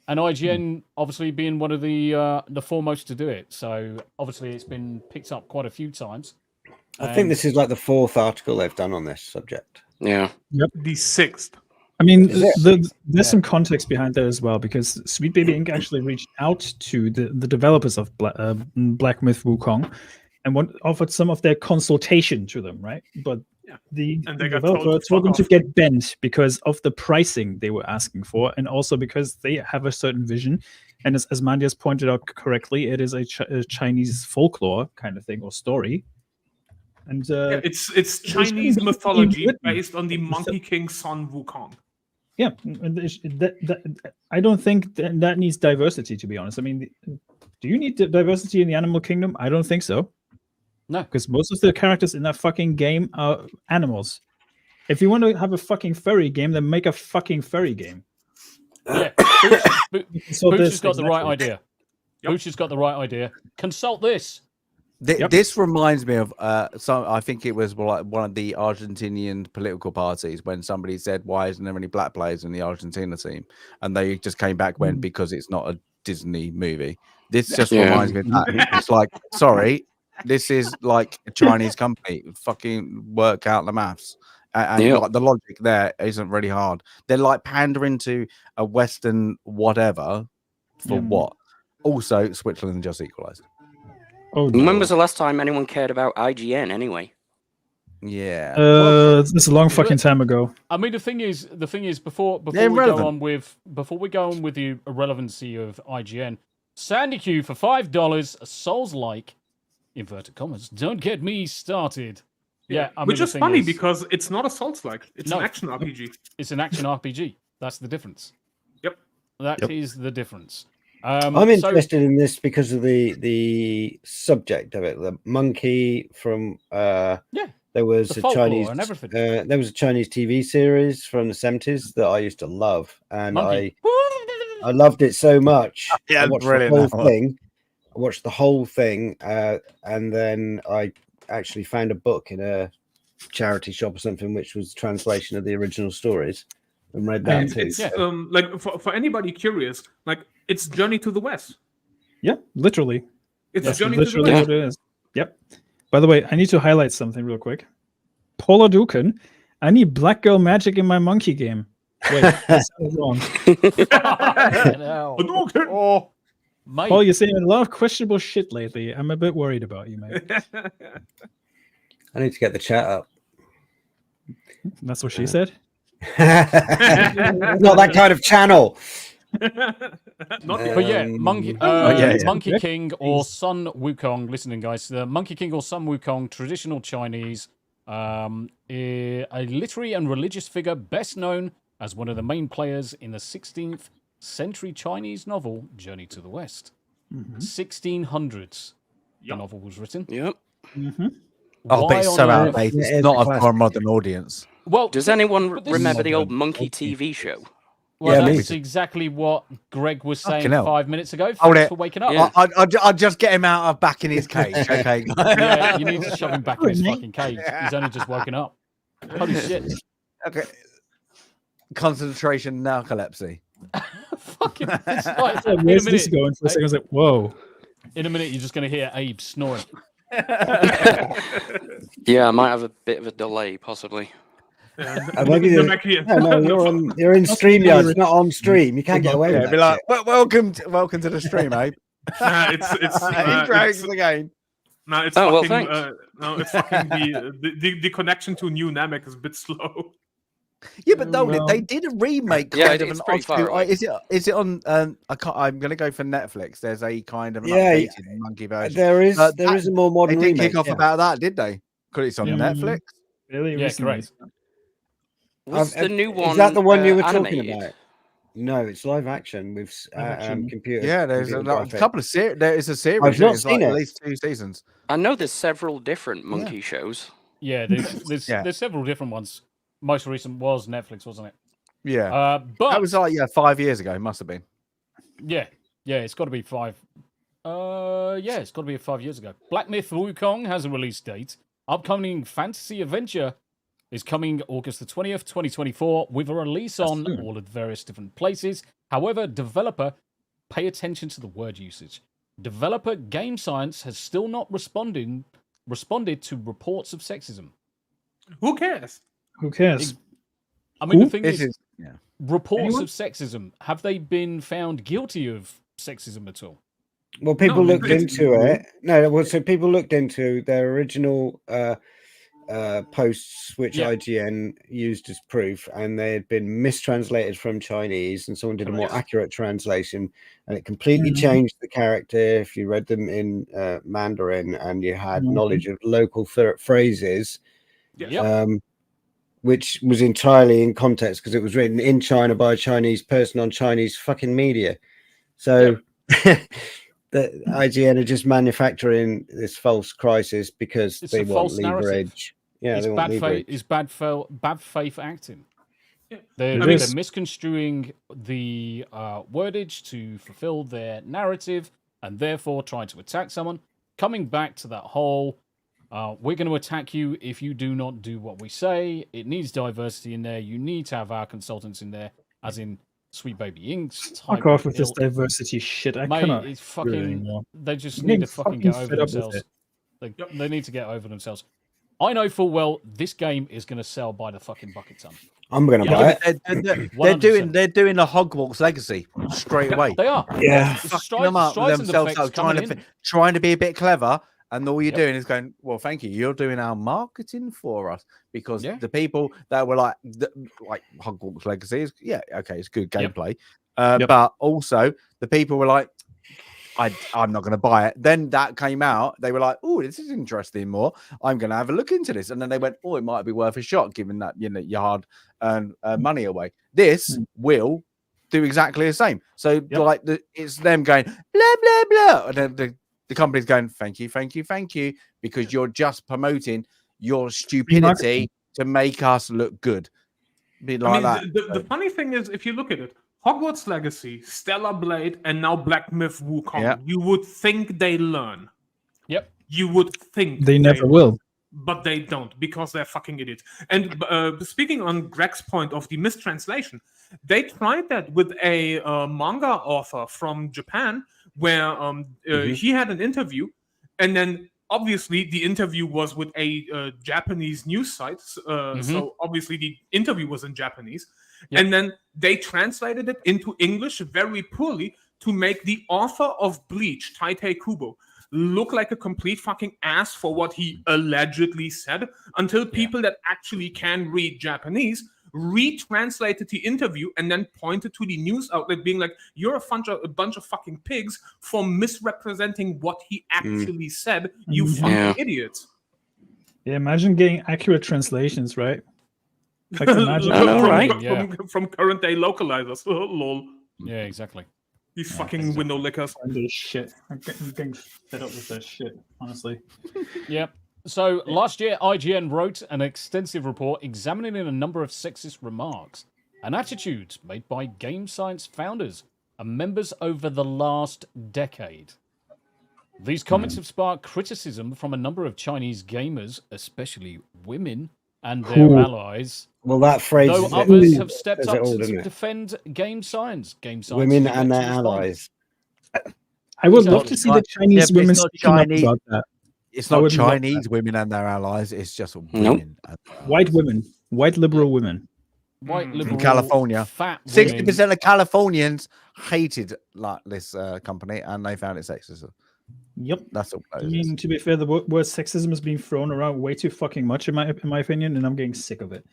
Speaker 1: And IGN obviously being one of the foremost to do it. So obviously it's been picked up quite a few times.
Speaker 4: I think this is like the 4th article they've done on this subject.
Speaker 5: Yeah.
Speaker 2: Yep.
Speaker 6: The 6th.
Speaker 2: I mean, there's some context behind that as well, because Sweet Baby Inc. actually reached out to the developers of Myth Wukong and offered some of their consultation to them, right? But the developer told them to get bent because of the pricing they were asking for, and also because they have a certain vision. And as Mandias pointed out correctly, it is a Chinese folklore kind of thing or story. And
Speaker 6: it's Chinese mythology based on the Monkey King son Wukong.
Speaker 2: Yeah, I don't think that needs diversity, to be honest. I mean, do you need diversity in the animal kingdom? I don't think so.
Speaker 1: No,
Speaker 2: because most of the characters in that fucking game are animals. If you want to have a fucking furry game, then make a fucking furry game.
Speaker 1: Yeah, Booch has got the right idea. Booch has got the right idea. Consult this.
Speaker 3: This reminds me of I think it was like one of the Argentinian political parties when somebody said, "Why isn't there any black players in the Argentina team?" And they just came back because it's not a Disney movie. This just reminds me of that. It's like, sorry, this is like a Chinese company. Fucking work out the maths. And like, the logic there isn't really hard. They're like pandering to a Western whatever for what? Also, Switzerland just equalized.
Speaker 5: Oh, no. When was the last time anyone cared about IGN anyway?
Speaker 3: Yeah.
Speaker 2: It's a long fucking time ago.
Speaker 1: I mean, the thing is, before we go on with the irrelevancy of IGN, Sandy Q for $5, Souls-like, inverted commas, don't get me started. Yeah, I mean,
Speaker 6: which is funny because it's not a Souls-like. It's an action RPG.
Speaker 1: It's an action RPG. That's the difference.
Speaker 6: Yep.
Speaker 1: That is the difference.
Speaker 4: I'm interested in this because of the subject of it. The monkey from there was
Speaker 1: the
Speaker 4: a Chinese
Speaker 1: and everything.
Speaker 4: there was a Chinese TV series from the 70s that I used to love, and
Speaker 1: Monkey.
Speaker 4: I loved it so much.
Speaker 3: Yeah,
Speaker 4: I watched
Speaker 3: brilliant,
Speaker 4: the
Speaker 3: that
Speaker 4: whole
Speaker 3: one.
Speaker 4: thing. I watched the whole thing, and then I actually found a book in a charity shop or something, which was a translation of the original stories, and read that too.
Speaker 6: It's like for anybody curious, like it's Journey to the West.
Speaker 2: Yeah, literally.
Speaker 6: It's
Speaker 2: That's
Speaker 6: Journey to the
Speaker 2: literally
Speaker 6: West.
Speaker 2: what it is. Yep. By the way, I need to highlight something real quick. Paula Dukin, I need Black Girl Magic in my monkey game. Wait, that sounded wrong.
Speaker 1: Oh, mate.
Speaker 2: Paul, you're saying a lot of questionable shit lately. I'm a bit worried about you, mate.
Speaker 4: I need to get the chat up.
Speaker 2: That's what she said.
Speaker 4: Not that kind of channel.
Speaker 6: Not
Speaker 1: But Monkey
Speaker 2: Yeah.
Speaker 1: King or Sun Wukong. Listening, guys, the Monkey King or Sun Wukong, traditional Chinese, a literary and religious figure, best known as one of the main players in the 16th century Chinese novel Journey to the West. 1600s. The novel was written.
Speaker 5: Yep.
Speaker 3: Oh, but it's so
Speaker 1: on earth-
Speaker 3: outdated.
Speaker 4: It
Speaker 3: It's
Speaker 4: is
Speaker 3: not
Speaker 4: a
Speaker 3: a
Speaker 4: classic.
Speaker 3: for a modern audience.
Speaker 1: Well,
Speaker 5: Does anyone
Speaker 1: but this
Speaker 5: remember
Speaker 1: is-
Speaker 5: the old Monkey TV show?
Speaker 1: Well,
Speaker 2: Yeah,
Speaker 1: that's exactly what Greg was saying
Speaker 3: Fucking hell.
Speaker 1: 5 minutes ago.
Speaker 3: Hold
Speaker 1: Thanks
Speaker 3: it.
Speaker 1: for waking up.
Speaker 5: Yeah.
Speaker 3: I'll just get him out of back in his cage. Okay.
Speaker 1: Yeah, you need to shove him back in his fucking cage. He's only just woken up. Holy shit.
Speaker 3: Okay. Concentration narcolepsy.
Speaker 1: Fucking, it's like,
Speaker 2: Yeah,
Speaker 1: in a
Speaker 2: where's this
Speaker 1: minute,
Speaker 2: going? For a second, I was like, whoa.
Speaker 1: in a minute, you're just going to hear Abe snoring.
Speaker 5: Yeah, I might have a bit of a delay, possibly.
Speaker 4: Maybe you're in StreamYard. It's not on stream. You can't get away
Speaker 3: Yeah,
Speaker 4: with
Speaker 3: be
Speaker 4: that.
Speaker 3: like, welcome to the stream, Abe. He drags again.
Speaker 6: No, it's
Speaker 5: Oh, well,
Speaker 6: fucking.
Speaker 5: thanks.
Speaker 6: No, it's fucking the connection to New Namek is a bit slow.
Speaker 3: Yeah, but no,
Speaker 2: Well-
Speaker 3: they did a remake.
Speaker 5: Yeah,
Speaker 3: Kind of
Speaker 5: it's
Speaker 3: an
Speaker 5: pretty far
Speaker 3: offshoot.
Speaker 5: away.
Speaker 3: Is it on? I can't. I'm going to go for Netflix. There's a kind of an
Speaker 4: Yeah,
Speaker 3: updated monkey version.
Speaker 4: There is
Speaker 3: that-
Speaker 4: a more
Speaker 3: They
Speaker 4: modern
Speaker 3: did
Speaker 4: remake.
Speaker 3: kick off
Speaker 4: yeah.
Speaker 3: about that, did they? Because it's on
Speaker 2: Yeah.
Speaker 3: Netflix.
Speaker 2: Really?
Speaker 1: Yeah,
Speaker 2: recently.
Speaker 1: correct.
Speaker 5: Was the new one?
Speaker 4: Is that the one you were
Speaker 5: animated?
Speaker 4: talking about? No, it's live action with
Speaker 2: action.
Speaker 4: computer.
Speaker 3: Yeah, there's a
Speaker 4: computer graphics.
Speaker 3: couple of series. There is a series.
Speaker 4: I've not
Speaker 3: it's like
Speaker 4: seen
Speaker 3: at
Speaker 4: it.
Speaker 3: least 2 seasons.
Speaker 5: I know there's several different monkey shows.
Speaker 1: Yeah, there's
Speaker 3: Yeah.
Speaker 1: there's several different ones. Most recent was Netflix, wasn't it?
Speaker 3: Yeah,
Speaker 1: But
Speaker 3: that was like 5 years ago. It must have been.
Speaker 1: yeah, it's got to be 5. Yeah, it's got to be 5 years ago. Black Myth Wukong has a release date. Upcoming fantasy adventure is coming August the 20th, 2024, with a release on
Speaker 2: soon.
Speaker 1: all of the various different places. However, developer, pay attention to the word usage. Developer Game Science has still not responded to reports of sexism.
Speaker 6: Who cares?
Speaker 2: Who cares?
Speaker 1: I mean,
Speaker 2: Who?
Speaker 1: the thing
Speaker 3: This
Speaker 1: is,
Speaker 3: is yeah.
Speaker 1: reports
Speaker 2: Anyone?
Speaker 1: of sexism, have they been found guilty of sexism at all?
Speaker 4: Well, people
Speaker 6: No,
Speaker 4: looked
Speaker 6: it's-
Speaker 4: into it. No, well, so people looked into their original posts, which
Speaker 1: Yeah.
Speaker 4: IGN used as proof, and they had been mistranslated from Chinese, and someone did a more
Speaker 6: Correct.
Speaker 4: accurate translation, and it completely
Speaker 2: Mhm.
Speaker 4: changed the character if you read them in Mandarin and you had
Speaker 2: Mhm.
Speaker 4: knowledge of local phrases.
Speaker 6: Yes.
Speaker 1: Yep.
Speaker 4: Which was entirely in context because it was written in China by a Chinese person on Chinese fucking media. So the IGN are just manufacturing this false crisis because
Speaker 1: It's
Speaker 4: they
Speaker 1: a
Speaker 4: want
Speaker 1: false narrative.
Speaker 4: leverage. Yeah,
Speaker 1: It's
Speaker 4: they want
Speaker 1: bad faith.
Speaker 4: leverage.
Speaker 1: It's bad faith acting.
Speaker 6: Yeah.
Speaker 1: They're,
Speaker 2: It
Speaker 1: they're
Speaker 2: is.
Speaker 1: misconstruing the wordage to fulfill their narrative, and therefore trying to attack someone. Coming back to that whole, we're going to attack you if you do not do what we say. It needs diversity in there. You need to have our consultants in there, as in Sweet Baby Inks. type
Speaker 2: Fuck off
Speaker 1: of
Speaker 2: with this
Speaker 1: ilk.
Speaker 2: diversity shit. I
Speaker 1: Mate,
Speaker 2: cannot.
Speaker 1: it's
Speaker 2: do it
Speaker 1: fucking.
Speaker 2: anymore.
Speaker 1: They just
Speaker 2: I'm
Speaker 1: need
Speaker 2: getting
Speaker 1: to fucking get
Speaker 2: fucking
Speaker 1: over
Speaker 2: fed up with
Speaker 1: themselves.
Speaker 2: it.
Speaker 1: They need to get over themselves. I know full well this game is going to sell by the fucking bucket ton.
Speaker 4: I'm going to
Speaker 1: Yeah,
Speaker 4: buy it.
Speaker 3: They're doing a Hogwarts Legacy straight away.
Speaker 1: They are.
Speaker 4: Yeah.
Speaker 3: Fucking them up with themselves, trying to be a bit clever, and all you're
Speaker 1: Yep.
Speaker 3: doing is going, well, thank you. You're doing our marketing for us because
Speaker 1: Yeah.
Speaker 3: the people that were like Hogwarts Legacy is okay, it's good
Speaker 1: Yep.
Speaker 3: gameplay,
Speaker 2: Yep.
Speaker 3: but also the people were like, I'm not going to buy it. Then that came out. They were like, oh, this is interesting more. I'm going to have a look into this. And then they went, oh, it might be worth a shot, given that, you hard money away. This will do exactly the same. So like it's them going blah blah blah, and then the company's going thank you, because you're just promoting your stupidity to make us look good.
Speaker 6: The funny thing is, if you look at it, Hogwarts Legacy, Stellar Blade, and now Black Myth Wukong, you would think they learn.
Speaker 1: Yep.
Speaker 6: You would think
Speaker 2: they never will.
Speaker 6: But they don't, because they're fucking idiots. And speaking on Greg's point of the mistranslation, they tried that with a manga author from Japan, where he had an interview, and then obviously the interview was with a Japanese news site, so obviously the interview was in Japanese, and then they translated it into English very poorly to make the author of Bleach, Tite Kubo, look like a complete fucking ass for what he allegedly said, until people that actually can read Japanese retranslated the interview and then pointed to the news outlet being like, you're a bunch of fucking pigs for misrepresenting what he actually said, you fucking idiots.
Speaker 2: Yeah, imagine getting accurate translations, right? Like, imagine
Speaker 6: from current day localizers. Lol.
Speaker 1: Yeah, exactly.
Speaker 6: These fucking window lickers.
Speaker 2: This shit. I'm getting fed up with that shit, honestly.
Speaker 1: Yep. So last year, IGN wrote an extensive report examining a number of sexist remarks and attitudes made by game science founders and members over the last decade. These comments have sparked criticism from a number of Chinese gamers, especially women and their allies.
Speaker 4: Well, that phrase.
Speaker 1: Though others have stepped up to defend game science.
Speaker 4: Women and their allies.
Speaker 2: I would love to see the Chinese women speaking up about that.
Speaker 3: It's not Chinese women and their allies. It's just women.
Speaker 2: White women. White liberal women.
Speaker 1: White liberal
Speaker 3: in California. 60% of Californians hated like this company, and they found it sexist.
Speaker 2: Yep,
Speaker 3: that's all.
Speaker 2: I mean, to be fair, the word sexism is being thrown around way too fucking much in my opinion, and I'm getting sick of it.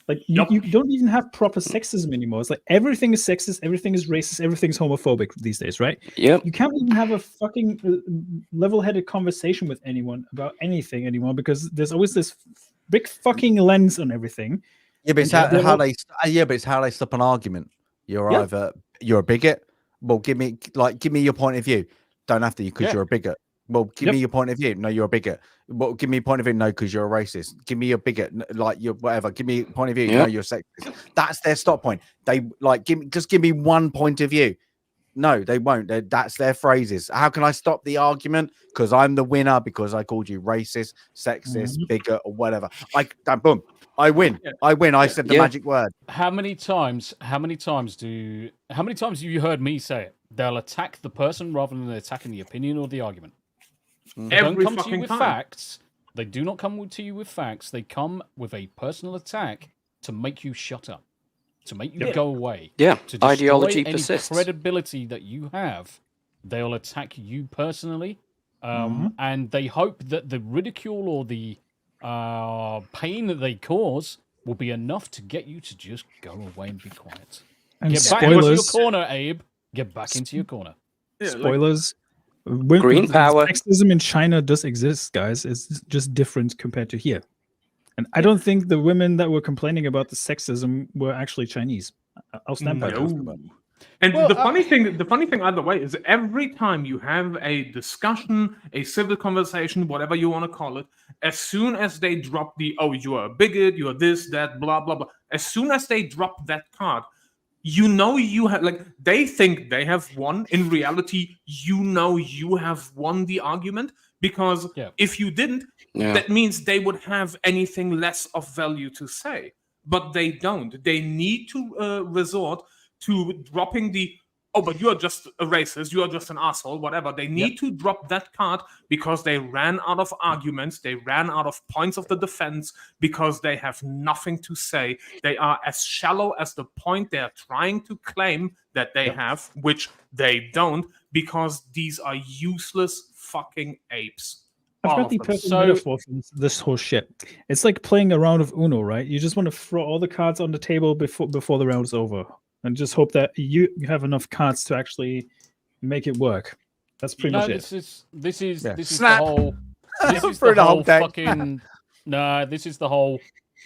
Speaker 2: Like you don't even have proper sexism anymore. It's like everything is sexist, everything is racist, everything's homophobic these days, right?
Speaker 5: Yep.
Speaker 2: You can't even have a fucking level-headed conversation with anyone about anything anymore because there's always this big fucking lens on everything.
Speaker 3: Yeah, but it's how they stop an argument. You're either you're a bigot. Well, give me your point of view. Don't have to because you're a bigot. Well, give me your point of view. No, you're a bigot. Well, give me a point of view. No, because you're a racist. Give me your bigot. Like you're whatever. Give me a point of view. No, you're sexist. That's their stop point. They give me one point of view. No, they won't. That's their phrases. How can I stop the argument? Because I'm the winner. Because I called you racist, sexist, bigot, or whatever. Boom. I win. I win. I said the magic word.
Speaker 1: How many times have you heard me say it? They'll attack the person rather than attacking the opinion or the argument. They don't come to you with facts. They do not come to you with facts. They come with a personal attack to make you shut up, to make you go away.
Speaker 5: Yeah,
Speaker 1: to
Speaker 5: ideology
Speaker 1: any
Speaker 5: persists.
Speaker 1: Credibility that you have, they'll attack you personally, and they hope that the ridicule or the pain that they cause will be enough to get you to just go away and be quiet.
Speaker 2: And
Speaker 1: get back into your corner, Abe. Get back into your corner.
Speaker 2: Yeah, spoilers.
Speaker 5: Green power.
Speaker 2: Sexism in China does exist, guys. It's just different compared to here. And I don't think the women that were complaining about the sexism were actually Chinese. I'll stand by that.
Speaker 6: And the funny thing either way is every time you have a discussion, a civil conversation, whatever you want to call it, as soon as they drop the, oh, you are a bigot, you are this, that, blah, blah, blah. As soon as they drop that card, you know you have, like, they think they have won. In reality, you know you have won the argument because if you didn't, that means they would have anything less of value to say. But they don't. They need to resort to dropping the, oh, but you're just a racist, you're just an asshole, whatever. They need to drop that card because they ran out of arguments, they ran out of points of the defense because they have nothing to say. They are as shallow as the point they're trying to claim that they have, which they don't, because these are useless fucking apes.
Speaker 2: I've got the perfect metaphor for this whole shit. It's like playing a round of Uno, right? You just want to throw all the cards on the table before the round's over. And just hope that you have enough cards to actually make it work. That's pretty much it.
Speaker 1: This is the whole. This is the whole fucking. This is the whole.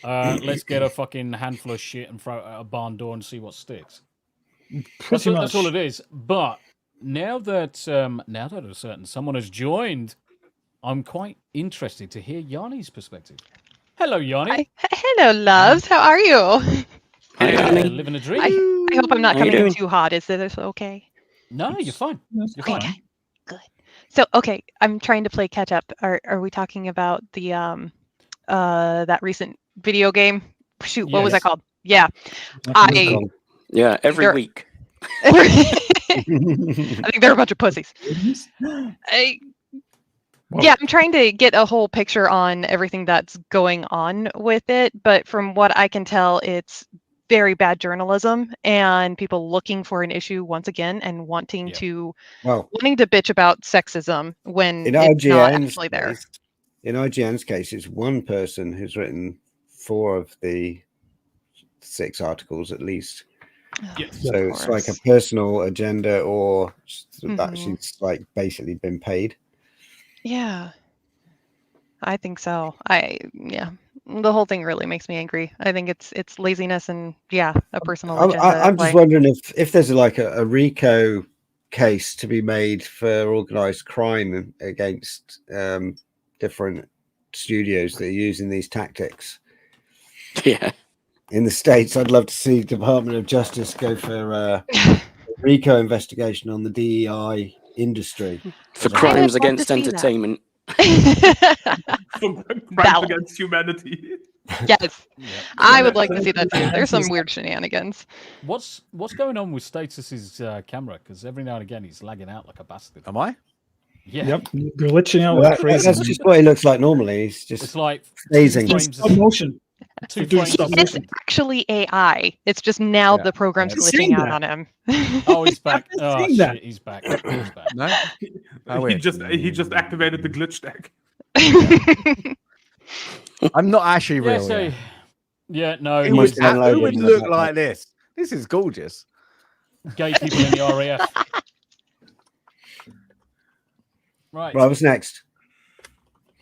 Speaker 1: Let's get a fucking handful of shit and throw it at a barn door and see what sticks.
Speaker 2: Pretty much.
Speaker 1: That's all it is. But now that a certain someone has joined, I'm quite interested to hear Yarnie's perspective. Hello, Yarnie.
Speaker 7: Hello, loves. How are you?
Speaker 5: Hi, Annie.
Speaker 1: Living a dream.
Speaker 7: I hope I'm not
Speaker 5: How you
Speaker 7: coming in
Speaker 5: doing?
Speaker 7: too hot. Is this okay?
Speaker 1: No, you're fine.
Speaker 2: That's
Speaker 1: You're
Speaker 2: fine.
Speaker 1: fine.
Speaker 7: Good. So, okay, I'm trying to play catch up. Are we talking about the that recent video game? Shoot, what was that
Speaker 1: Yes.
Speaker 7: called? Yeah,
Speaker 5: Yeah, every
Speaker 7: You're-
Speaker 5: week.
Speaker 7: I think they're a bunch of pussies.
Speaker 2: Whoa.
Speaker 7: Yeah, I'm trying to get a whole picture on everything that's going on with it, but from what I can tell, it's very bad journalism and people looking for an issue once again and wanting
Speaker 1: Yeah.
Speaker 7: to
Speaker 4: Well,
Speaker 7: bitch about sexism when
Speaker 4: in
Speaker 7: it's not
Speaker 4: IGN's
Speaker 7: actually there.
Speaker 4: case, in IGN's case, it's one person who's written 4 of the 6 articles at least.
Speaker 6: Yes.
Speaker 4: So it's like a personal agenda, or that
Speaker 7: Mhm.
Speaker 4: she's like basically been paid.
Speaker 7: Yeah, I think so. The whole thing really makes me angry. I think it's laziness and a personal agenda.
Speaker 4: I'm just wondering if there's like a RICO case to be made for organized crime against different studios that are using these tactics.
Speaker 5: Yeah.
Speaker 4: In the States, I'd love to see Department of Justice go for a RICO investigation on the DEI industry.
Speaker 5: For
Speaker 4: I'd
Speaker 5: crimes
Speaker 7: love to
Speaker 5: against
Speaker 7: see that.
Speaker 5: entertainment.
Speaker 6: For crimes
Speaker 7: Val.
Speaker 6: against humanity.
Speaker 7: Yes,
Speaker 1: Yeah.
Speaker 7: I would like to see that too. There's some weird shenanigans.
Speaker 1: What's going on with Status's camera? Because every now and again he's lagging out like a bastard.
Speaker 3: Am I?
Speaker 1: Yeah.
Speaker 2: Yep, glitching out
Speaker 4: Well,
Speaker 2: like crazy.
Speaker 4: that's just what he looks like normally. He's just
Speaker 1: It's like
Speaker 4: phasing.
Speaker 1: frames
Speaker 2: Stop motion.
Speaker 1: 2
Speaker 2: doing
Speaker 1: frames.
Speaker 2: stop
Speaker 7: It's
Speaker 2: motion.
Speaker 7: actually AI. It's just now
Speaker 3: Yeah.
Speaker 7: the program's
Speaker 2: I've
Speaker 7: glitching
Speaker 2: seen
Speaker 7: out
Speaker 2: that.
Speaker 7: on him.
Speaker 1: Oh, he's back.
Speaker 2: been
Speaker 1: Oh
Speaker 2: seeing that.
Speaker 1: shit, he's back. He's back.
Speaker 3: No. Oh,
Speaker 6: he
Speaker 3: wait.
Speaker 6: just activated the glitch deck.
Speaker 3: I'm not actually
Speaker 1: Yeah,
Speaker 3: real.
Speaker 1: so,
Speaker 3: yet.
Speaker 1: yeah, no,
Speaker 3: Who
Speaker 4: must
Speaker 3: would,
Speaker 1: he's
Speaker 4: download
Speaker 3: who
Speaker 4: it
Speaker 3: would
Speaker 4: and
Speaker 3: look
Speaker 4: have
Speaker 3: like this? This is gorgeous.
Speaker 1: gay people in the RAF. Right.
Speaker 4: Right, what's next?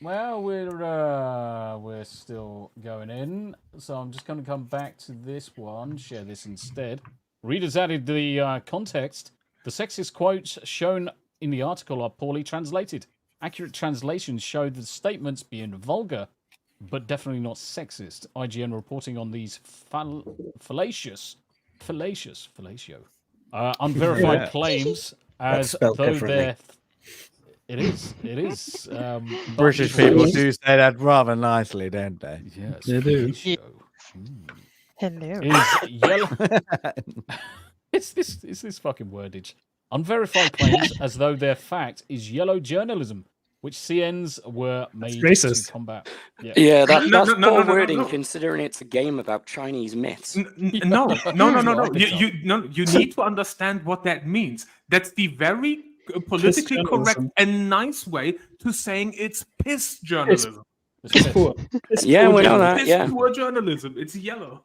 Speaker 1: Well, we're still going in, so I'm just going to come back to this one. Share this instead. Readers added the context. The sexist quotes shown in the article are poorly translated. Accurate translations show the statements being vulgar, but definitely not sexist. IGN reporting on these unverified
Speaker 3: Yeah.
Speaker 1: claims
Speaker 4: That's
Speaker 1: as
Speaker 4: spelled
Speaker 1: though
Speaker 4: differently.
Speaker 1: they're. It is.
Speaker 3: British people do say that rather nicely, don't they?
Speaker 1: Yes,
Speaker 2: They do.
Speaker 1: fellatio.
Speaker 7: Hello.
Speaker 1: Is yellow. It's this fucking wordage. Unverified claims as though their fact is yellow journalism, which CNs were made
Speaker 2: racist.
Speaker 1: to combat. Yeah.
Speaker 5: Yeah,
Speaker 6: No,
Speaker 5: that's
Speaker 6: no,
Speaker 5: poor
Speaker 6: no,
Speaker 5: wording
Speaker 6: no.
Speaker 5: considering it's a game about Chinese myths.
Speaker 6: No.
Speaker 1: Yeah.
Speaker 6: You need to understand what that means. That's the very politically correct
Speaker 2: journalism.
Speaker 6: and nice way to saying it's piss journalism.
Speaker 1: It's
Speaker 2: Piss poor. Piss
Speaker 5: Yeah,
Speaker 2: poor
Speaker 5: we know
Speaker 2: journalism.
Speaker 5: that.
Speaker 6: Piss
Speaker 5: Yeah.
Speaker 6: poor journalism. It's yellow.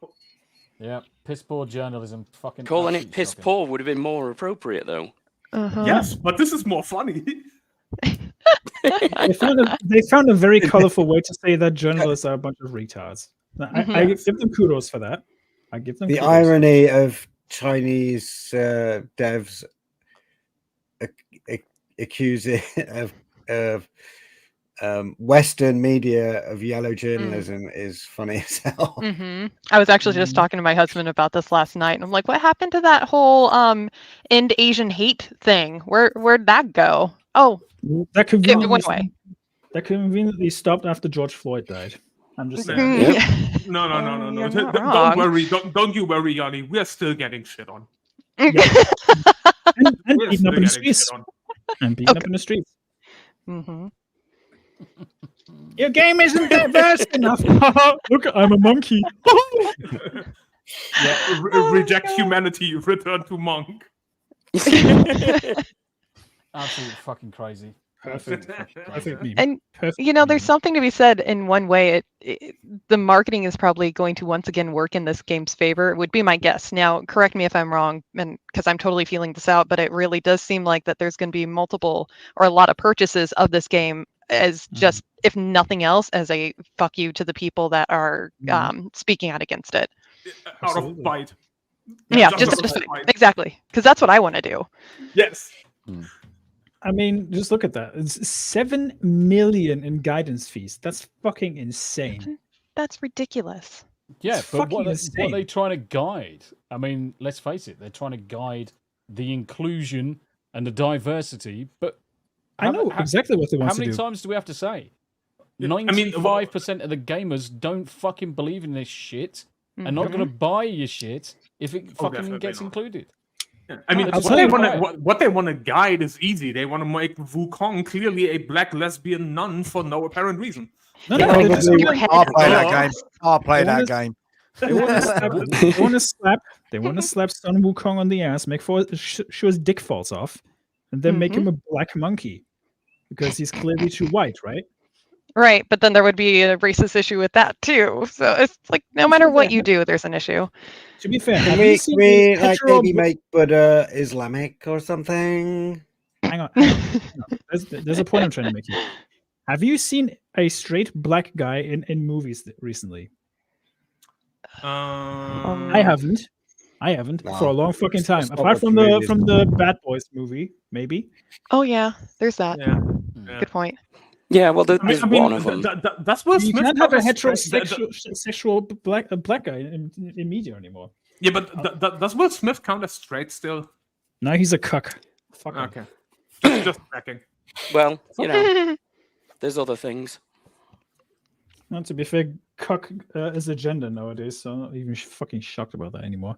Speaker 1: Yeah, piss poor journalism. Fucking
Speaker 5: Calling it
Speaker 1: absolutely
Speaker 5: piss
Speaker 1: shocking.
Speaker 5: poor would have been more appropriate, though.
Speaker 7: Uh-huh.
Speaker 6: Yes, but this is more funny.
Speaker 2: They found a very colorful way to say that journalists are a bunch of retards. I give them kudos for that. I give them
Speaker 4: The
Speaker 2: kudos.
Speaker 4: irony of Chinese devs accusing of Western media of yellow journalism is funny as hell.
Speaker 7: I was actually just talking to my husband about this last night, and I'm like, "What happened to that whole end Asian hate thing? Where'd that go? Oh,
Speaker 2: That
Speaker 7: it
Speaker 2: conveniently,
Speaker 7: went away."
Speaker 2: that conveniently stopped after George Floyd died. I'm just saying.
Speaker 7: Mm,
Speaker 6: No.
Speaker 7: You're not
Speaker 6: Don't
Speaker 7: wrong.
Speaker 6: worry. Don't you worry, Yanni. We are still getting shit on.
Speaker 2: And
Speaker 6: We're
Speaker 2: beaten
Speaker 6: still
Speaker 2: up in the
Speaker 6: getting
Speaker 2: streets.
Speaker 6: shit on.
Speaker 2: And beaten up in the streets.
Speaker 7: Mhm.
Speaker 2: Your game isn't diverse enough. Look, I'm a monkey.
Speaker 6: Yeah, reject humanity, return to monk.
Speaker 1: Absolutely fucking crazy.
Speaker 2: Perfect. Perfect meme.
Speaker 7: And
Speaker 2: Perfect
Speaker 7: there's
Speaker 2: meme.
Speaker 7: something to be said in one way. The marketing is probably going to once again work in this game's favor. It would be my guess. Now, correct me if I'm wrong, and because I'm totally feeling this out, but it really does seem like that there's going to be multiple or a lot of purchases of this game as just, if nothing else, as a fuck you to the people that are speaking out against it.
Speaker 6: Out of
Speaker 2: Absolutely.
Speaker 6: bite.
Speaker 7: Yeah,
Speaker 6: just
Speaker 7: just
Speaker 6: the
Speaker 7: satisfying.
Speaker 6: fight.
Speaker 7: Exactly, because that's what I want to do.
Speaker 6: Yes.
Speaker 2: I mean, just look at that. It's 7 million in guidance fees. That's fucking insane.
Speaker 7: That's ridiculous.
Speaker 1: Yeah,
Speaker 2: It's
Speaker 1: but
Speaker 2: fucking
Speaker 1: what are
Speaker 2: insane.
Speaker 1: they trying to guide? I mean, let's face it, they're trying to guide the inclusion and the diversity. But
Speaker 2: I know exactly what they want
Speaker 1: how
Speaker 2: to
Speaker 1: many
Speaker 2: do.
Speaker 1: times do we have to say?
Speaker 6: Yeah, I mean,
Speaker 1: 95% of the gamers don't fucking believe in this shit and not
Speaker 7: Mhm.
Speaker 1: going to buy your shit if it fucking
Speaker 6: definitely
Speaker 1: gets
Speaker 6: not.
Speaker 1: included.
Speaker 6: Yeah. I mean,
Speaker 1: I'll
Speaker 6: what
Speaker 1: tell
Speaker 6: they
Speaker 1: you
Speaker 6: want
Speaker 1: why.
Speaker 6: to what they want to guide is easy. They want to make Wukong clearly a black lesbian nun for no apparent reason.
Speaker 2: No,
Speaker 7: They
Speaker 2: no,
Speaker 7: wanna
Speaker 2: they-
Speaker 7: go
Speaker 2: they-
Speaker 7: your head
Speaker 3: I'll play that
Speaker 1: Oh.
Speaker 3: game. I'll play
Speaker 2: They
Speaker 3: that
Speaker 2: wanna-
Speaker 3: game.
Speaker 2: They want to slap. They want to slap Sun Wukong on the ass, make sure his dick falls off, and then make him a black monkey because he's clearly too white, right?
Speaker 7: Right, but then there would be a racist issue with that too. So it's like no matter what you do, there's an issue.
Speaker 2: To be fair,
Speaker 4: Can
Speaker 2: have you
Speaker 4: we,
Speaker 2: seen
Speaker 4: can we
Speaker 2: a
Speaker 4: like
Speaker 2: hetero-
Speaker 4: maybe make Buddha Islamic or something?
Speaker 2: Hang on. There's a point I'm trying to make here. Have you seen a straight black guy in movies recently? I haven't. For a long fucking time.
Speaker 4: It's not
Speaker 2: Apart
Speaker 4: what
Speaker 2: from
Speaker 4: the
Speaker 2: the
Speaker 4: movies
Speaker 2: from the Bad Boys movie, maybe.
Speaker 7: Oh yeah, there's that.
Speaker 6: Yeah.
Speaker 7: Good point.
Speaker 5: Yeah, well,
Speaker 6: I
Speaker 5: there's
Speaker 6: mean,
Speaker 5: one of them.
Speaker 6: that's what
Speaker 2: You
Speaker 6: Smith
Speaker 2: can't have a
Speaker 6: covers-
Speaker 2: heterosexual black guy in media anymore.
Speaker 6: Yeah, but does Will Smith count as straight still?
Speaker 2: No, he's a cuck. Fuck him.
Speaker 6: Okay. Just checking.
Speaker 5: Well, you know, there's other things.
Speaker 2: Not to be fair, cuck is a gender nowadays, so I'm not even fucking shocked about that anymore.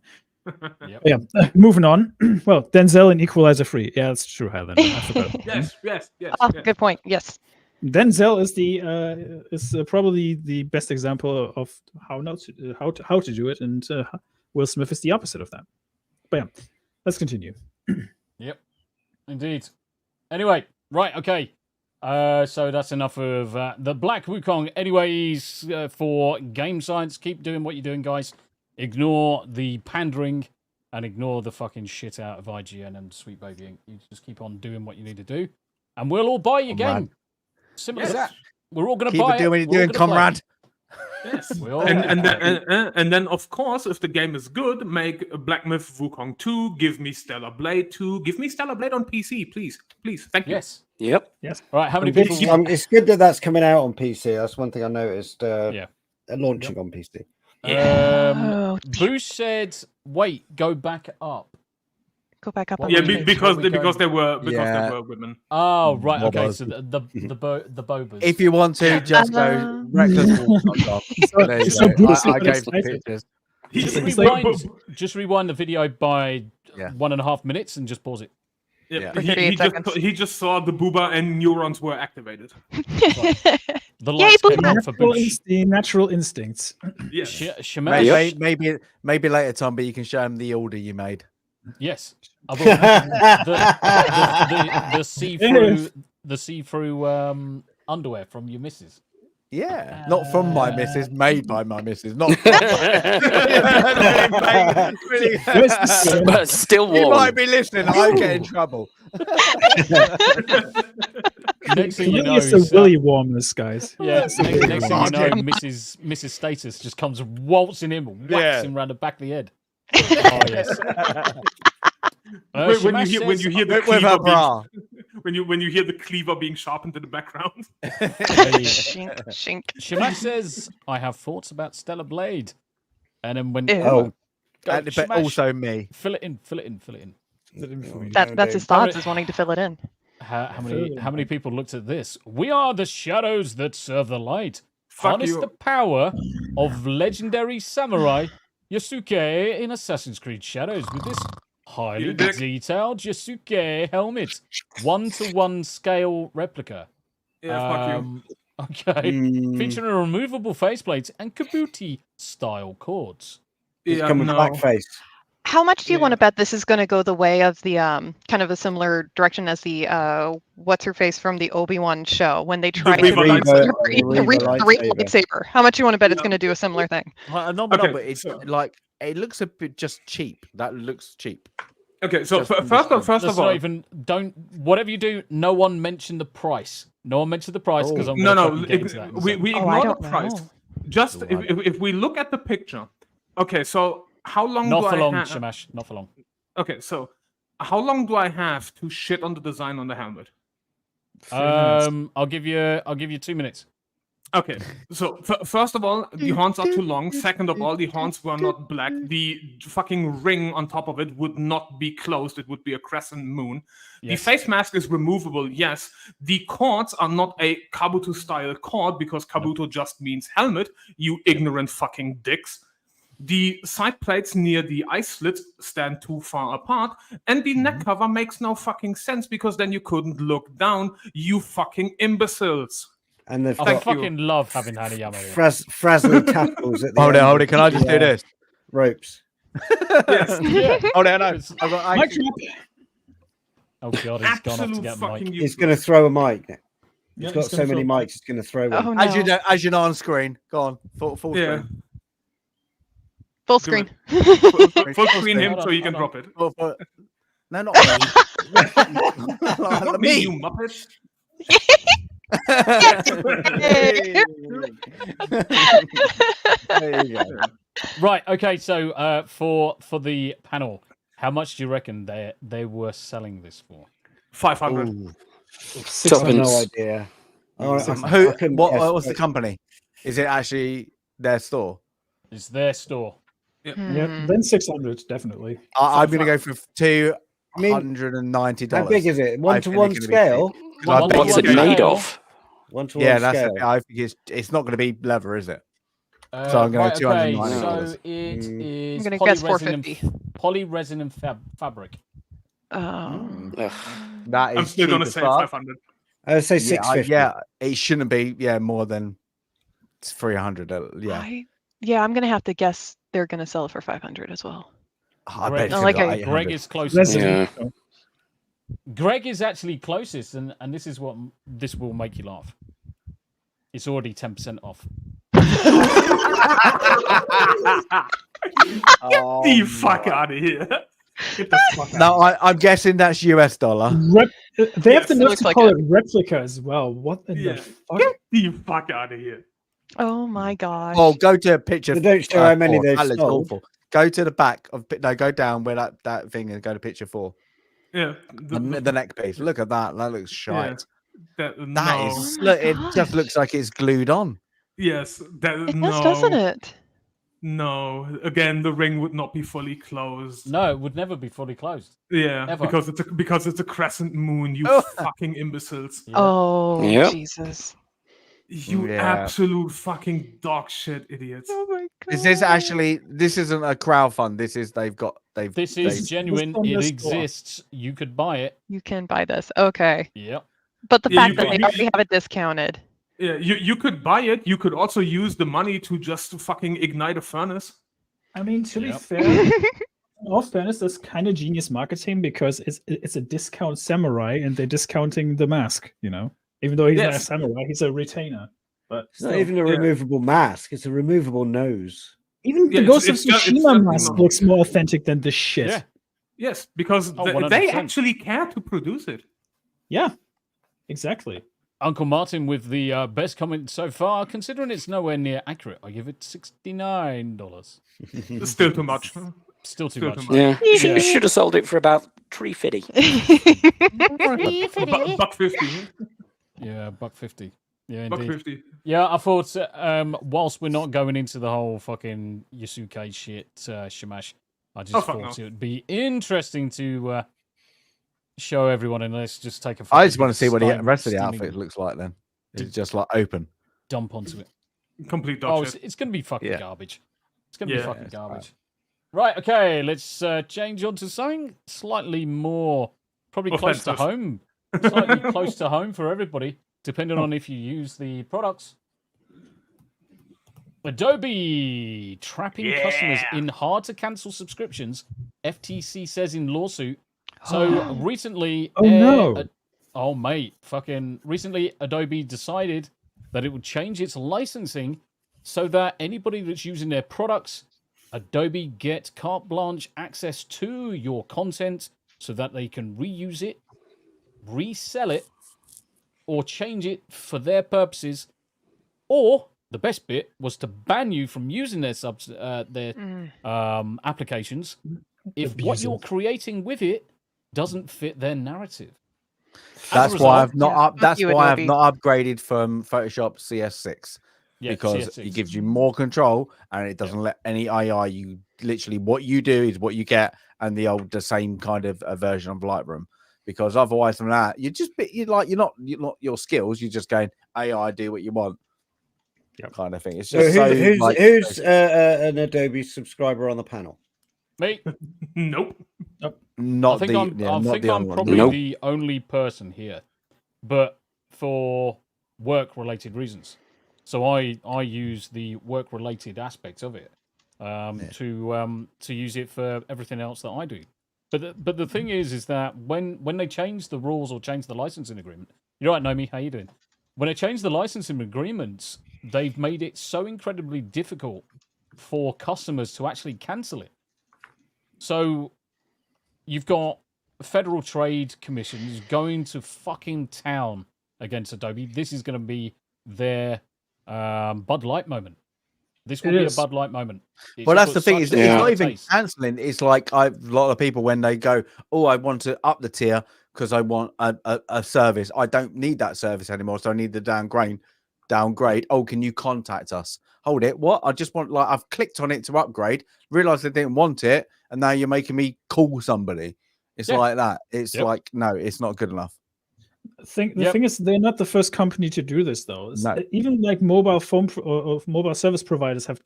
Speaker 1: Yep.
Speaker 2: Yeah, moving on. Well, Denzel in Equalizer 3. Yeah, that's true, Helen. I forgot.
Speaker 6: Yes.
Speaker 7: Oh, good point. Yes.
Speaker 2: Denzel is probably the best example of how to do it, and Will Smith is the opposite of that. But yeah, let's continue.
Speaker 1: Yep, indeed. Anyway, right, okay. So that's enough of the Black Wukong. Anyways, for game science, keep doing what you're doing, guys. Ignore the pandering and ignore the fucking shit out of IGN and Sweet Baby Inc. You just keep on doing what you need to do, and we'll all buy your game. Simple as that. We're all going to
Speaker 3: Keep
Speaker 1: buy
Speaker 3: it doing what
Speaker 1: it.
Speaker 3: you're doing, comrade.
Speaker 6: Yes.
Speaker 1: We all
Speaker 6: And then of course, if the game is good, make Black Myth Wukong 2, give me Stellar Blade 2, give me Stellar Blade on PC, please. Thank you.
Speaker 1: Yes.
Speaker 5: Yep.
Speaker 2: Yes.
Speaker 1: All right. How many people?
Speaker 4: It's good that that's coming out on PC. That's one thing I noticed.
Speaker 1: Yeah.
Speaker 4: Launching on PC.
Speaker 7: Oh,
Speaker 1: Boosh said, "Wait, go back up."
Speaker 7: go back up.
Speaker 1: What
Speaker 7: on
Speaker 6: Yeah,
Speaker 1: were
Speaker 7: the
Speaker 1: you-
Speaker 7: page.
Speaker 6: because
Speaker 1: what we
Speaker 6: they were
Speaker 3: Yeah.
Speaker 6: they were women.
Speaker 1: Oh, right.
Speaker 3: What
Speaker 1: Okay.
Speaker 3: was-
Speaker 1: So the bobas.
Speaker 3: If you want to, just go
Speaker 7: Um,
Speaker 3: recklesswalk.com. There you
Speaker 2: so
Speaker 3: go.
Speaker 2: Bruce
Speaker 3: I
Speaker 2: is
Speaker 3: gave
Speaker 2: excited.
Speaker 3: pictures.
Speaker 1: Just
Speaker 2: It's like-
Speaker 1: rewind the video by
Speaker 3: Yeah.
Speaker 1: 1.5 minutes and just pause it.
Speaker 3: Yeah.
Speaker 7: For 38 seconds.
Speaker 6: He just saw the booba and neurons were activated.
Speaker 1: The
Speaker 7: Yay,
Speaker 1: lights came
Speaker 7: Booba!
Speaker 1: on for Boosh.
Speaker 2: The natural instincts.
Speaker 6: Yes.
Speaker 1: Shemesh,
Speaker 3: Maybe later, Tom, but you can show him the order you made.
Speaker 1: yes. I will. the see-through underwear from your missus.
Speaker 3: Yeah, not from my missus, made by my missus, not. Really,
Speaker 5: But still
Speaker 3: you
Speaker 5: warm.
Speaker 3: might be listening. I get in trouble.
Speaker 1: Next thing you know,
Speaker 2: It's a willy warmness, guys.
Speaker 1: yeah. Next thing you know,
Speaker 3: warm.
Speaker 1: Mrs. Status just comes waltzing in, whacks
Speaker 3: Yeah.
Speaker 1: him round the back of the head. Oh yes.
Speaker 6: When you
Speaker 1: Shemesh
Speaker 6: hear when
Speaker 1: says-
Speaker 6: you hear the
Speaker 3: With her
Speaker 6: cleaver
Speaker 3: bra.
Speaker 6: when you hear the cleaver being sharpened in the background.
Speaker 7: Shink, shink.
Speaker 1: Shemash says, I have thoughts about Stellar Blade. And then when
Speaker 7: Ew.
Speaker 4: Oh.
Speaker 1: go,
Speaker 3: But
Speaker 1: Shemash,
Speaker 3: also me.
Speaker 1: fill it in.
Speaker 7: That's his
Speaker 1: How
Speaker 7: thoughts,
Speaker 1: many-
Speaker 7: is wanting to fill it in.
Speaker 1: How many people looked at this? We are the shadows that serve the light.
Speaker 6: Fuck
Speaker 1: Harness
Speaker 6: you.
Speaker 1: the power of legendary samurai Yasuke in Assassin's Creed Shadows with this highly
Speaker 6: You dick.
Speaker 1: detailed Yasuke helmet, 1-to-1 scale replica.
Speaker 6: Yeah, fuck
Speaker 1: Okay.
Speaker 4: Mm,
Speaker 1: Featuring a removable faceplate and Kabuki style cords.
Speaker 6: you.
Speaker 4: it's
Speaker 6: Yeah,
Speaker 4: coming
Speaker 6: no.
Speaker 4: blackface.
Speaker 7: How much do you
Speaker 6: Yeah.
Speaker 7: want to bet this is going to go the way of the kind of a similar direction as the what's her face from the Obi-Wan show when they tried to
Speaker 6: Reva
Speaker 7: bring
Speaker 6: lightsaber.
Speaker 7: the Reva lightsaber? How much do you want to bet it's going to do a similar thing?
Speaker 3: But it's
Speaker 6: so-
Speaker 3: like it looks a bit just cheap. That looks cheap.
Speaker 6: Okay, so
Speaker 3: Just from
Speaker 6: first
Speaker 3: the
Speaker 6: of
Speaker 1: Let's
Speaker 6: all,
Speaker 1: not even whatever you do, no one mention the price. No one mention the price because I'm
Speaker 6: no,
Speaker 1: gonna
Speaker 6: no,
Speaker 1: fucking get into that. in a
Speaker 6: we
Speaker 1: second.
Speaker 7: Oh, I
Speaker 6: ignore
Speaker 7: don't
Speaker 6: the price.
Speaker 7: know.
Speaker 6: Just
Speaker 1: Oh, I
Speaker 6: if we look at the picture, okay, so how long
Speaker 1: Not
Speaker 6: do
Speaker 1: for
Speaker 6: I
Speaker 1: long,
Speaker 6: have?
Speaker 1: Shamash. Not for long.
Speaker 6: Okay, so how long do I have to shit on the design on the helmet?
Speaker 2: 3 minutes.
Speaker 1: I'll give you 2 minutes.
Speaker 6: Okay, so first of all, the horns are too long. Second of all, the horns were not black. The fucking ring on top of it would not be closed. It would be a crescent moon.
Speaker 1: Yes.
Speaker 6: The face mask is removable, yes. The cords are not a Kabuto-style cord because Kabuto just means helmet, you ignorant fucking dicks. The side plates near the eye slits stand too far apart, and the neck cover makes no fucking sense because then you couldn't look down, you fucking imbeciles.
Speaker 4: And they've
Speaker 1: I
Speaker 4: got
Speaker 1: fucking love having Hanayama here.
Speaker 4: frazzly tackles at the
Speaker 3: Hold
Speaker 4: end
Speaker 3: it.
Speaker 4: of
Speaker 3: Can I just
Speaker 4: the,
Speaker 3: do this?
Speaker 4: ropes.
Speaker 6: Yes.
Speaker 1: Yeah.
Speaker 3: Hold it. No.
Speaker 1: It's-
Speaker 3: I've got,
Speaker 2: Mic drop.
Speaker 1: Oh god, he's gone off to
Speaker 6: Absolute
Speaker 1: get a
Speaker 6: fucking
Speaker 1: mic.
Speaker 4: He's
Speaker 6: useless.
Speaker 4: going to throw a mic.
Speaker 2: Yeah,
Speaker 4: He's got
Speaker 2: he's
Speaker 4: so
Speaker 2: gonna
Speaker 4: many
Speaker 2: throw-
Speaker 4: mics, he's going to throw one.
Speaker 7: Oh no.
Speaker 3: as you know on screen. Go on. Full
Speaker 6: Yeah.
Speaker 3: screen.
Speaker 7: Full
Speaker 6: Do
Speaker 7: screen.
Speaker 6: Full screen him
Speaker 1: Hold
Speaker 6: so
Speaker 1: on,
Speaker 6: you can
Speaker 1: hold
Speaker 6: drop it.
Speaker 3: No, not me.
Speaker 6: Not me, you muppet.
Speaker 3: There you go.
Speaker 1: Right. Okay. So for the panel, how much do you reckon they were selling this for?
Speaker 6: 500.
Speaker 4: Ooh,
Speaker 5: Tuppence.
Speaker 4: I've no idea. I couldn't guess,
Speaker 3: What's the
Speaker 4: but
Speaker 3: company? Is it actually their store?
Speaker 1: It's their store.
Speaker 2: Yeah,
Speaker 7: Hmm.
Speaker 2: then 600 definitely.
Speaker 3: I'm going to go for
Speaker 4: I mean,
Speaker 3: $290.
Speaker 4: how big is it? One-to-one
Speaker 3: it's gonna be
Speaker 4: scale?
Speaker 3: Because I think
Speaker 5: What's it
Speaker 3: it's-
Speaker 5: made of?
Speaker 4: One-to-one
Speaker 3: Yeah, that's
Speaker 4: scale.
Speaker 3: it. I think it's not going to be leather, is it? So I'm going
Speaker 1: right,
Speaker 3: to
Speaker 1: okay,
Speaker 3: $290.
Speaker 1: so it is
Speaker 7: I'm gonna guess
Speaker 1: polyresin and
Speaker 7: 450.
Speaker 1: polyresin and fabric.
Speaker 7: Oh.
Speaker 5: Ugh.
Speaker 3: That is
Speaker 6: I'm still
Speaker 3: cheap
Speaker 6: going to
Speaker 3: as
Speaker 6: say
Speaker 3: fuck.
Speaker 6: 500.
Speaker 4: I would say
Speaker 3: Yeah,
Speaker 4: 650.
Speaker 3: yeah, it shouldn't be more than 300. Yeah,
Speaker 7: I'm gonna have to guess they're gonna sell it for 500 as well.
Speaker 3: I
Speaker 1: Greg,
Speaker 3: bet it's
Speaker 7: Oh,
Speaker 3: gonna be
Speaker 7: like
Speaker 3: like
Speaker 7: a-
Speaker 1: Greg
Speaker 3: 800.
Speaker 1: is closest.
Speaker 2: Resident.
Speaker 5: Yeah.
Speaker 1: Greg is actually closest, and this is what this will make you laugh. It's already 10% off.
Speaker 3: Oh,
Speaker 6: Get the fuck out of here. Get the fuck out.
Speaker 3: No, I'm guessing that's US dollar.
Speaker 2: They have
Speaker 6: Yes,
Speaker 2: the
Speaker 6: it
Speaker 2: nerve
Speaker 7: looks
Speaker 2: to
Speaker 7: like
Speaker 2: call
Speaker 7: it.
Speaker 2: it replica as well. What in
Speaker 6: Yeah.
Speaker 2: the fuck?
Speaker 6: Get the fuck out of here.
Speaker 7: Oh my gosh.
Speaker 3: Oh, go to a picture.
Speaker 4: They don't show how many
Speaker 3: 4.
Speaker 4: they've
Speaker 3: That looks
Speaker 4: sold.
Speaker 3: awful. Go to the back of go down where that thing and go to picture 4.
Speaker 6: Yeah.
Speaker 3: The neck piece. Look at that. That looks shite.
Speaker 6: That,
Speaker 3: That
Speaker 6: no.
Speaker 3: is.
Speaker 7: Oh my
Speaker 3: Look, it just looks
Speaker 7: gosh.
Speaker 3: like it's glued on.
Speaker 6: Yes. That,
Speaker 7: It
Speaker 6: no.
Speaker 7: does, doesn't it?
Speaker 6: No. Again, the ring would not be fully closed.
Speaker 1: No, it would never be fully closed.
Speaker 6: Yeah.
Speaker 1: Ever.
Speaker 6: Because it's a crescent moon, you
Speaker 3: Oh.
Speaker 6: fucking imbeciles.
Speaker 1: Yeah.
Speaker 7: Oh
Speaker 5: Yep.
Speaker 7: Jesus.
Speaker 6: You
Speaker 3: Yeah.
Speaker 6: absolute fucking dog shit idiots.
Speaker 7: Oh my god.
Speaker 3: Is this actually? This isn't a crowdfund. This is they've.
Speaker 1: This is
Speaker 2: This
Speaker 1: genuine.
Speaker 2: from
Speaker 1: It
Speaker 2: the store.
Speaker 1: exists. You could buy it.
Speaker 7: You can buy this. Okay.
Speaker 1: Yep.
Speaker 7: But the
Speaker 6: Yeah,
Speaker 7: fact
Speaker 6: you
Speaker 7: that
Speaker 6: could-
Speaker 7: they
Speaker 6: you-
Speaker 7: already have it discounted.
Speaker 6: Yeah, you could buy it. You could also use the money to just fucking ignite a furnace.
Speaker 2: I mean, to be
Speaker 1: Yep.
Speaker 2: fair, in all fairness, that's kind of genius marketing because it's a discount samurai and they're discounting the mask. You know, even though he's not a
Speaker 6: Yes.
Speaker 2: samurai, he's a retainer. But
Speaker 4: It's not
Speaker 2: still.
Speaker 4: even a
Speaker 6: yeah.
Speaker 4: removable mask. It's a removable nose.
Speaker 2: Even
Speaker 6: Yeah,
Speaker 2: the Ghost of
Speaker 6: it's just
Speaker 2: Tsushima mask
Speaker 6: not-
Speaker 2: looks more authentic than this shit.
Speaker 1: Yeah.
Speaker 6: Yes, because
Speaker 1: Oh,
Speaker 6: they
Speaker 1: 100%.
Speaker 6: actually care to produce it.
Speaker 2: Yeah, exactly.
Speaker 1: Uncle Martin with the best comment so far. Considering it's nowhere near accurate, I give it $69.
Speaker 6: It's still too much.
Speaker 1: Still too
Speaker 6: Still
Speaker 1: much.
Speaker 6: too much.
Speaker 5: Yeah.
Speaker 1: Yeah.
Speaker 5: You should have sold it for about $350.
Speaker 6: Buck 50.
Speaker 1: Yeah, $1.50. Yeah,
Speaker 6: Buck
Speaker 1: indeed.
Speaker 6: 50.
Speaker 1: Yeah, I thought whilst we're not going into the whole fucking Yasuke shit, Shamash, I just
Speaker 6: Oh, fuck
Speaker 1: thought
Speaker 6: no.
Speaker 1: it would be interesting to show everyone, and let's just take a.
Speaker 3: I just
Speaker 1: fucking
Speaker 3: want to see what the
Speaker 1: steam-
Speaker 3: rest of the
Speaker 1: steaming
Speaker 3: outfit looks like. Then it's just like open.
Speaker 1: dump onto it.
Speaker 6: Complete
Speaker 1: Oh,
Speaker 6: dog
Speaker 1: it's,
Speaker 6: shit.
Speaker 1: it's gonna be fucking
Speaker 3: Yeah.
Speaker 1: garbage. It's gonna be
Speaker 6: Yeah.
Speaker 1: fucking
Speaker 3: It's
Speaker 1: garbage. Right, okay, let's change on to something slightly more, probably close to
Speaker 6: Offensive.
Speaker 1: home, slightly close to home for everybody, depending on if you use the products. Adobe trapping customers in hard to cancel subscriptions, FTC says in lawsuit. So recently,
Speaker 2: Oh, no.
Speaker 1: oh mate, fucking recently, Adobe decided that it would change its licensing so that anybody that's using their products, Adobe get carte blanche access to your content so that they can reuse it, resell it, or change it for their purposes, or The best bit was to ban you from using their applications if what you're creating with it doesn't fit their narrative.
Speaker 3: That's why I've not
Speaker 7: Yeah.
Speaker 3: up. That's
Speaker 7: you,
Speaker 3: why I've
Speaker 7: Adobe.
Speaker 3: not upgraded from Photoshop CS6
Speaker 1: Yeah,
Speaker 3: because
Speaker 1: CS6.
Speaker 3: it gives you more control and it doesn't let any AI. You literally what you do is what you get, and the same kind of version of Lightroom. Because otherwise, from that, you're not your skills. You're just going AI, do what you want, kind of thing. It's
Speaker 4: So
Speaker 3: just
Speaker 4: who's an Adobe subscriber on the panel?
Speaker 1: Me?
Speaker 6: Nope.
Speaker 3: Not
Speaker 1: I think I'm probably
Speaker 5: Nope.
Speaker 1: the only person here, but for work-related reasons. So I use the work-related aspect of it to use it for everything else that I do. But the thing is that when they change the rules or change the licensing agreement, you're right, Nomi, how you doing? When they change the licensing agreements, they've made it so incredibly difficult for customers to actually cancel it. So you've got Federal Trade Commissions going to fucking town against Adobe. This is going to be their Bud Light moment. This will be a Bud Light moment.
Speaker 3: Well, that's the thing. It's not even
Speaker 1: taste.
Speaker 3: cancelling. It's like a lot of people when they go, "Oh, I want to up the tier because I want a service. I don't need that service anymore, so I need the downgrade. Oh, can you contact us? Hold it. What? I just want I've clicked on it to upgrade, realized I didn't want it, and now you're making me call somebody. It's like that. It's like no, it's not good enough.
Speaker 2: The thing is, they're not the first company to do this, though.
Speaker 3: No.
Speaker 2: Even like mobile phone or mobile service providers have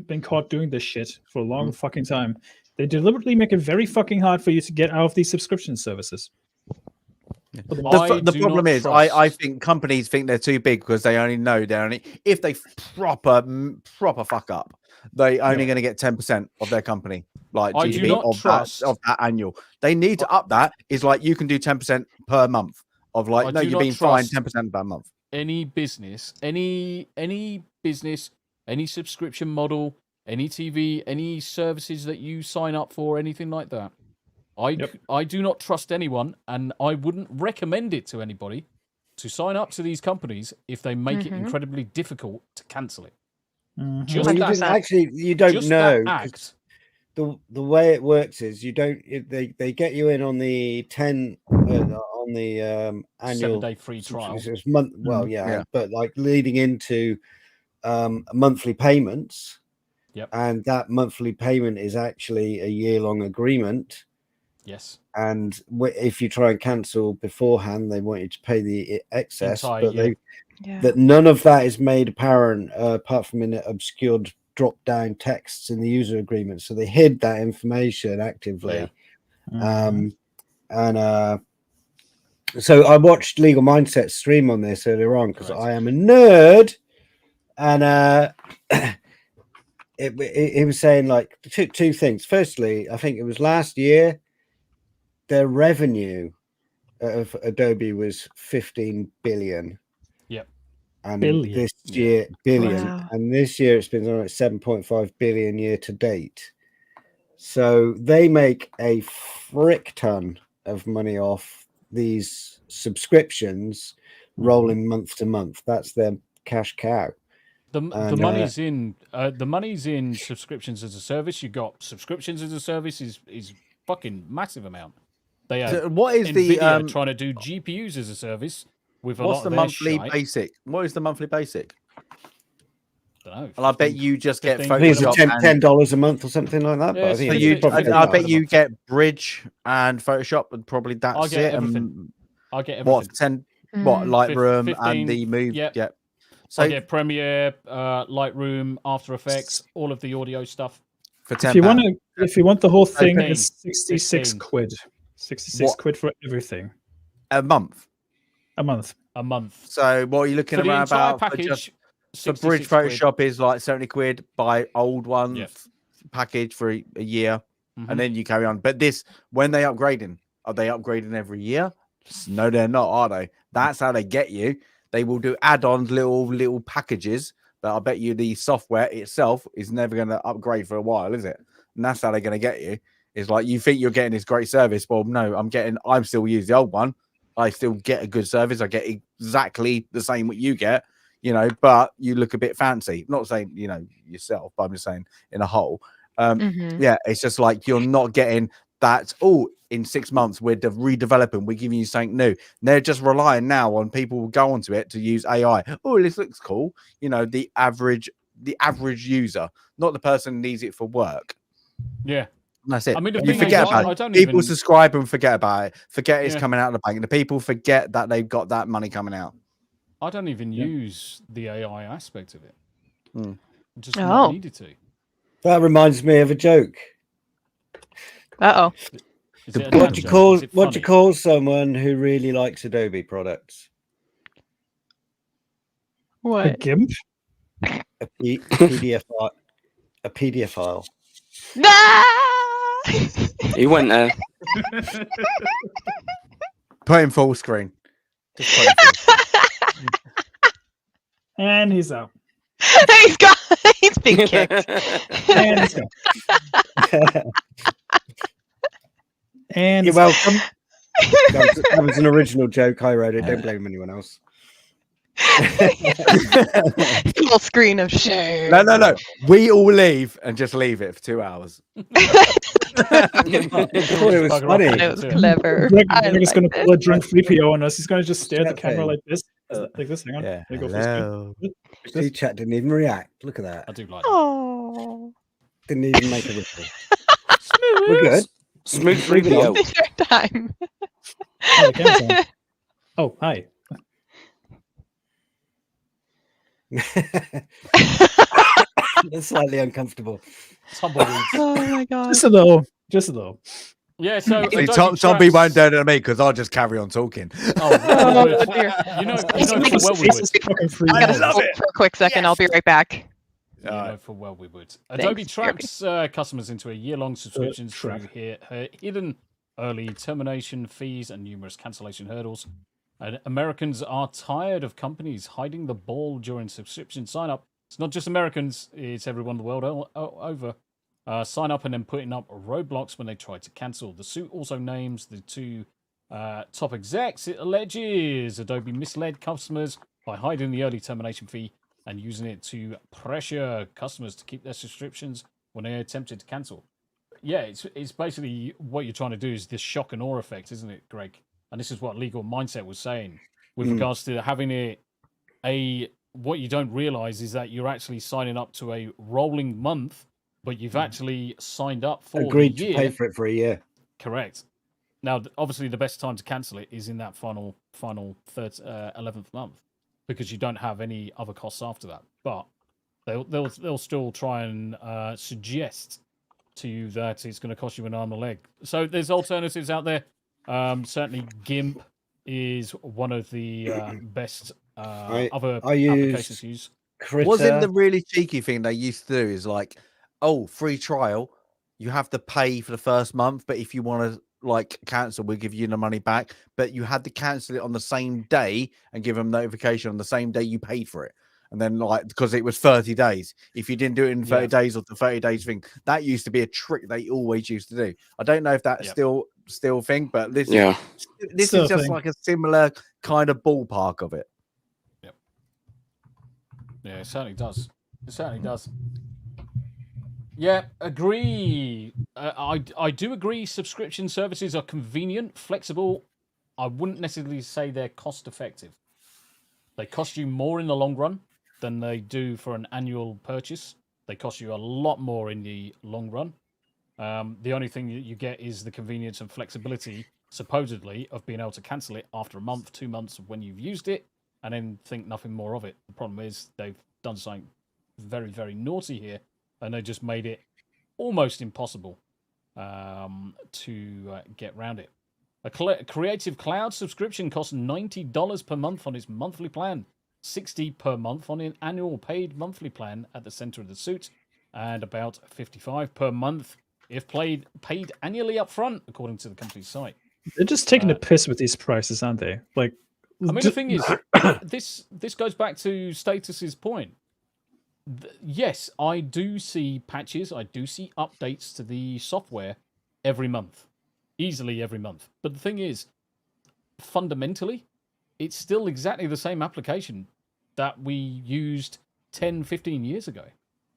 Speaker 2: been caught doing this shit for a long fucking time. They deliberately make it very fucking hard for you to get out of these subscription services.
Speaker 3: The problem is, I think companies think they're too big because they only know if they proper fuck up, they only going to get 10% of their company, like GB of that annual. They need to up that. Is like you can do 10% per month of like you're being fined 10% per month.
Speaker 1: Any business, any business, any subscription model, any TV, any services that you sign up for, anything like that. I do not trust anyone, and I wouldn't recommend it to anybody to sign up to these companies if they make it incredibly difficult to cancel it.
Speaker 4: You don't know. The way it works is they get you in on the 10 on the annual
Speaker 1: 7-day free trial.
Speaker 4: Month, but like leading into monthly payments.
Speaker 1: Yep.
Speaker 4: And that monthly payment is actually a year-long agreement.
Speaker 1: Yes.
Speaker 4: And if you try and cancel beforehand, they want you to pay the excess. That none of that is made apparent apart from in obscured drop-down texts in the user agreement. So they hid that information actively. So I watched Legal Mindset stream on this earlier on because I am a nerd. And it was saying like two things. Firstly, I think it was last year, their revenue of Adobe was 15 billion.
Speaker 1: Yep.
Speaker 4: And this year, billion.
Speaker 7: Wow.
Speaker 4: And this year it's been like 7.5 billion year to date. So they make a frick ton of money off these subscriptions rolling month to month. That's their cash cow.
Speaker 1: The money's in subscriptions as a service. You got subscriptions as a service is fucking massive amount. They have
Speaker 3: what is
Speaker 1: NVIDIA trying to do GPUs as a service with a lot of
Speaker 3: monthly
Speaker 1: shite.
Speaker 3: basic? What is the monthly basic?
Speaker 1: Don't know.
Speaker 3: And I bet you just get
Speaker 4: Photoshop $10 a month or something like that.
Speaker 1: Yeah,
Speaker 4: but I think
Speaker 3: I bet you get Bridge and Photoshop, and probably that's
Speaker 1: I get
Speaker 3: it.
Speaker 1: Everything. I get everything.
Speaker 3: What Lightroom
Speaker 1: 15,
Speaker 3: and the Move?
Speaker 1: Yep. So I get Premiere, Lightroom, After Effects, all of the audio stuff.
Speaker 3: For 10.
Speaker 2: If you want the whole thing,
Speaker 1: 15,
Speaker 2: it's 66
Speaker 1: 15.
Speaker 2: quid. 66 quid for everything.
Speaker 3: A month.
Speaker 2: A month.
Speaker 1: A month.
Speaker 3: So what are you looking
Speaker 1: for the
Speaker 3: around
Speaker 1: entire
Speaker 3: about?
Speaker 1: package,
Speaker 3: for Bridge Photoshop is like 70 quid. Buy old one package for a year, and then you carry on. But this, when they upgrading, are they upgrading every year? No, they're not, are they? That's how they get you. They will do add-ons, little packages, but I bet you the software itself is never going to upgrade for a while, is it? And that's how they're going to get you. It's like you think you're getting this great service. Well, no, I'm still using the old one. I still get a good service. I get exactly the same what you get. but you look a bit fancy. Not saying, yourself, but I'm just saying in a whole. Yeah, it's just like you're not getting that. Oh, in 6 months we're redeveloping, we're giving you something new. They're just relying now on people who go onto it to use AI. Oh, this looks cool. The average user, not the person who needs it for work.
Speaker 1: Yeah.
Speaker 3: And that's it.
Speaker 1: I mean,
Speaker 3: you forget about it. People subscribe and forget about it. Forget it's coming out of the bank. The people forget that they've got that money coming out.
Speaker 1: I don't even use the AI aspect of it. Just
Speaker 7: Oh.
Speaker 1: not needed to.
Speaker 4: That reminds me of a joke.
Speaker 7: Uh-oh.
Speaker 4: What do you call someone who really likes Adobe products?
Speaker 7: What?
Speaker 2: A GIMP?
Speaker 4: A PDF a PDF file.
Speaker 5: He went there.
Speaker 3: Put him full screen. Just put him full.
Speaker 2: And he's out.
Speaker 7: He's gone. He's been kicked.
Speaker 2: And he's gone. And
Speaker 4: You're welcome. That was an original joke. I wrote it. Don't blame anyone else.
Speaker 7: Full screen of shame.
Speaker 3: No. We all leave and just leave it for 2 hours.
Speaker 4: I thought it was funny.
Speaker 7: It was clever.
Speaker 2: Greg is going to pull a drunk 3PO on us. He's going to just stare at the camera like this. Like this. Hang on.
Speaker 3: Yeah.
Speaker 2: There you go,
Speaker 3: Hello.
Speaker 4: The chat didn't even react. Look at that.
Speaker 1: I do like that.
Speaker 7: Oh.
Speaker 4: Didn't even make a ripple.
Speaker 1: Smooth.
Speaker 4: We're good.
Speaker 5: Smooth 3PO.
Speaker 7: It's your time.
Speaker 2: Oh, the camera's on. Oh, hi.
Speaker 4: It's slightly uncomfortable.
Speaker 1: Tumbleweeds.
Speaker 7: Oh my god.
Speaker 2: Just a little. Just a little.
Speaker 1: Yeah, so
Speaker 3: See, Tommy won't do it to me because I'll just carry on talking.
Speaker 7: Oh, dear.
Speaker 1: you know for well we would.
Speaker 7: I gotta stop for a quick second. I'll be right back.
Speaker 1: You know for well we would. Adobe traps customers into a year-long subscription through hidden early termination fees and numerous cancellation hurdles. And Americans are tired of companies hiding the ball during subscription sign-up. It's not just Americans; it's everyone the world over. Sign up and then putting up roadblocks when they try to cancel. The suit also names the two top execs. It alleges Adobe misled customers by hiding the early termination fee and using it to pressure customers to keep their subscriptions when they attempted to cancel. Yeah, it's basically what you're trying to do is this shock and awe effect, isn't it, Greg? And this is what Legal Mindset was saying with regards to having it what you don't realize is that you're actually signing up to a rolling month, but you've actually signed up for
Speaker 4: agreed
Speaker 1: the year.
Speaker 4: To pay for it for a year.
Speaker 1: Correct. Now, obviously, the best time to cancel it is in that final 11th month because you don't have any other costs after that. But they'll still try and suggest to you that it's going to cost you an arm and a leg. So there's alternatives out there. Certainly, GIMP is one of the best other applications to use.
Speaker 3: Wasn't the really cheeky thing they used to do is like, oh, free trial, you have to pay for the first month, but if you want to cancel, we'll give you the money back. But you had to cancel it on the same day and give them notification on the same day you paid for it. And then because it was 30 days. If you didn't do it in 30 days or the 30 days thing, that used to be a trick they always used to do. I don't know if that's still a thing, but this is just like a similar kind of ballpark of it.
Speaker 1: Yep. Yeah, it certainly does. It certainly does. Yeah, agree. I do agree subscription services are convenient, flexible. I wouldn't necessarily say they're cost effective. They cost you more in the long run than they do for an annual purchase. They cost you a lot more in the long run. The only thing that you get is the convenience and flexibility, supposedly, of being able to cancel it after a month, 2 months of when you've used it, and then think nothing more of it. The problem is they've done something very, very naughty here, and they just made it almost impossible to get around it. A Creative Cloud subscription costs $90 per month on its monthly plan, $60 per month on an annual paid monthly plan at the center of the suit, and about $55 per month if paid annually up front, according to the company's site.
Speaker 2: They're just taking a piss with these prices, aren't they? Like,
Speaker 1: I mean, the thing is, this goes back to Status's point. Yes, I do see patches, I do see updates to the software every month. Easily every month. But the thing is, fundamentally, it's still exactly the same application that we used 10, 15 years ago.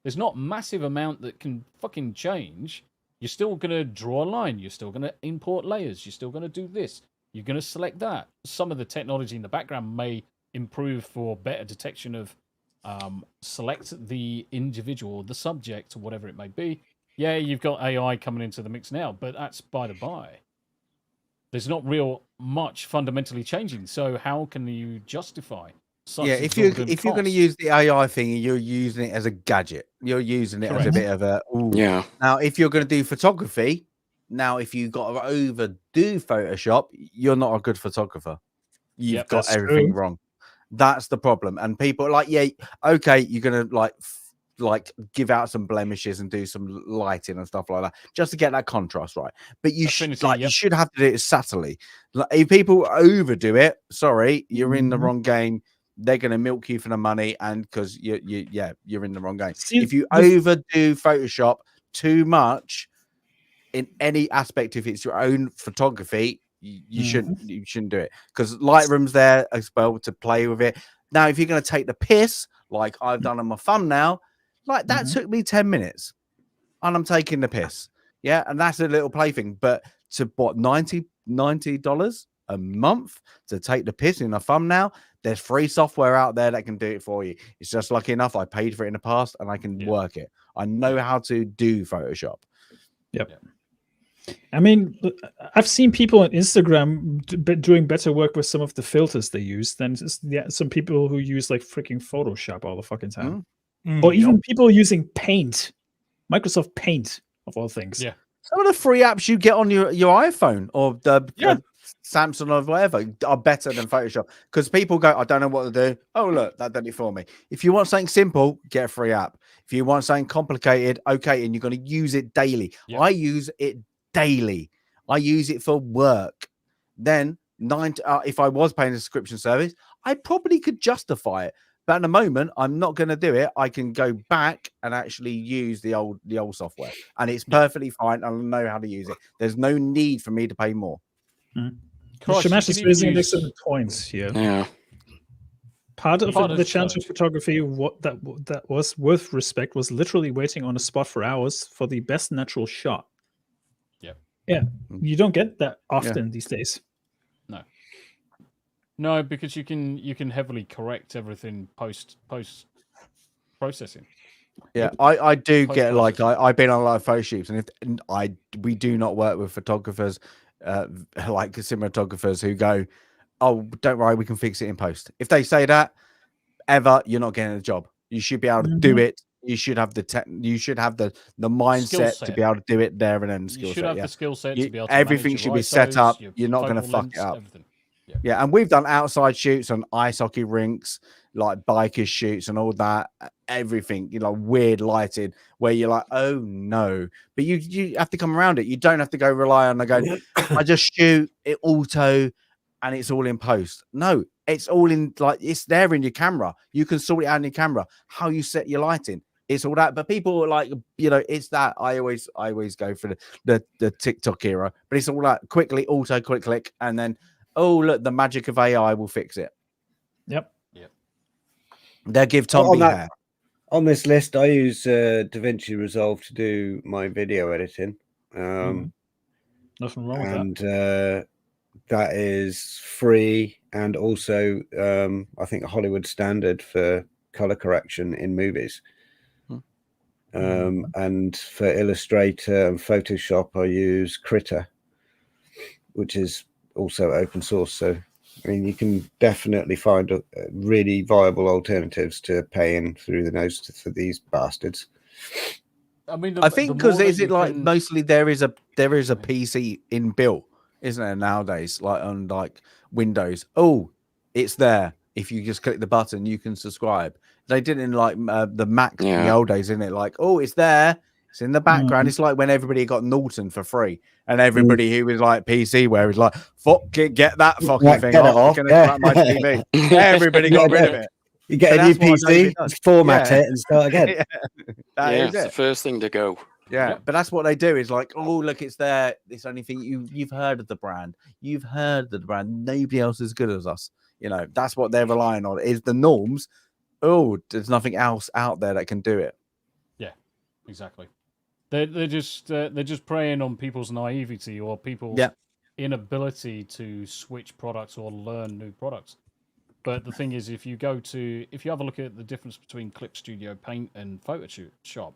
Speaker 1: There's not massive amount that can fucking change. You're still going to draw a line. You're still going to import layers. You're still going to do this. You're going to select that. Some of the technology in the background may improve for better detection of select the individual, the subject, or whatever it may be. Yeah, you've got AI coming into the mix now, but that's by the by. There's not real much fundamentally changing. So how can you justify such
Speaker 3: if you're
Speaker 1: exorbitant
Speaker 3: going to
Speaker 1: costs?
Speaker 3: use the AI thing, you're using it as a gadget. You're using it as a
Speaker 1: Correct.
Speaker 3: bit of a
Speaker 5: Yeah.
Speaker 3: Now, if you're going to do photography, now if you got to overdo Photoshop, you're not a good photographer. You've
Speaker 1: Yep,
Speaker 3: got
Speaker 2: that's
Speaker 3: everything
Speaker 2: true.
Speaker 3: wrong. That's the problem. And people are like, yeah, okay, you're going to like give out some blemishes and do some lighting and stuff like that just to get that contrast right. But you should
Speaker 1: Affinity,
Speaker 3: you should have to do it subtly. Like, if people overdo it, sorry, you're in the
Speaker 2: Mhm.
Speaker 3: wrong game. They're going to milk you for the money, and because you're in the wrong game.
Speaker 2: See,
Speaker 3: If you
Speaker 2: the-
Speaker 3: overdo Photoshop too much in any aspect, if it's your own photography, you shouldn't do it, because Lightroom's there as well to play with it. Now, if you're going to take the piss, like I've done on my thumbnail, like that took me 10 minutes, and I'm taking the piss. Yeah, and that's a little plaything. But to what, $90 a month to take the piss in a thumbnail? There's free software out there that can do it for you. It's just lucky enough I paid for it in the past, and I can work it. I know how to do Photoshop.
Speaker 2: Yep. I mean, I've seen people on Instagram doing better work with some of the filters they use than some people who use like freaking Photoshop all the fucking time. Or even people using Paint, Microsoft Paint, of all things.
Speaker 1: Yeah.
Speaker 3: Some of the free apps you get on your iPhone or the Samsung or whatever are better than Photoshop, because people go, I don't know what to do. Oh, look, that did it for me. If you want something simple, get a free app. If you want something complicated, okay, and you're going to use it daily.
Speaker 1: Yep.
Speaker 3: I use it daily. I use it for work. Then if I was paying a subscription service, I probably could justify it. But at the moment, I'm not going to do it. I can go back and actually use the old software, and it's perfectly fine. I know how to use it. There's no need for me to pay more.
Speaker 1: Christ,
Speaker 2: Shamash
Speaker 1: you
Speaker 2: is
Speaker 1: can even
Speaker 2: raising
Speaker 1: use-
Speaker 2: excellent points here.
Speaker 5: Yeah.
Speaker 2: Part of
Speaker 1: Part
Speaker 2: the
Speaker 1: of-
Speaker 2: challenge of photography, that was worth respect, was literally waiting on a spot for hours for the best natural shot. Yeah, you don't get that often these days.
Speaker 1: No, because you can heavily correct everything post processing.
Speaker 3: Yeah, I do get like
Speaker 1: Post-processing.
Speaker 3: I've been on a lot of photo shoots, and we do not work with photographers like cinematographers who go, oh, don't worry, we can fix it in post. If they say that, you're not getting a job. You should be able to do it. You should have you should have the mindset to be able to do it there and then.
Speaker 1: You should have the skill set to be able to
Speaker 3: everything
Speaker 1: manage
Speaker 3: should
Speaker 1: your
Speaker 3: be set
Speaker 1: ISOs,
Speaker 3: up.
Speaker 1: your
Speaker 3: You're not going to
Speaker 1: focal
Speaker 3: fuck
Speaker 1: lengths,
Speaker 3: it up.
Speaker 1: everything.
Speaker 3: Yeah, and we've done outside shoots on ice hockey rinks, like bikers shoots and all that, everything, weird lighting where you're like, oh no. But you have to come around it. You don't have to go rely on I just shoot it auto and it's all in post. No, it's all in, like, it's there in your camera. You can sort it out in your camera, how you set your lighting. It's all that. But people are like, it's that. I always go for the TikTok era, but it's all that quickly, auto, quick click, and then, oh, look, the magic of AI will fix it.
Speaker 2: Yep.
Speaker 3: They'll give Tom hair.
Speaker 4: On this list, I use DaVinci Resolve to do my video editing.
Speaker 2: Nothing wrong with
Speaker 4: and that is free, and also I think a Hollywood standard for color correction in movies. And for Illustrator and Photoshop, I use Krita, which is also open source. So, I mean, you can definitely find really viable alternatives to paying through the nose for these bastards.
Speaker 1: I mean,
Speaker 3: I think because mostly there is a PC inbuilt, isn't there, nowadays? Like on Windows. Oh, it's there. If you just click the button, you can subscribe. They did it in the Mac in the old days, isn't it? Like, oh, it's there. It's in the background. It's like when everybody got Norton for free, and everybody who was like PC where was like, fuck it, get that fucking thing off. My TV. Everybody got rid of it.
Speaker 4: You get a new PC, format it, and start again.
Speaker 5: It's the first thing to go.
Speaker 3: Yeah, but that's what they do. Is like, oh, look, it's there. It's the only thing you've heard of the brand. You've heard of the brand. Nobody else is as good as us. That's what they're relying on. Is the norms oh, there's nothing else out there that can do it.
Speaker 1: Yeah, exactly. They're just preying on people's naivety or people's inability to switch products or learn new products. But the thing is, if you have a look at the difference between Clip Studio Paint and Photoshop,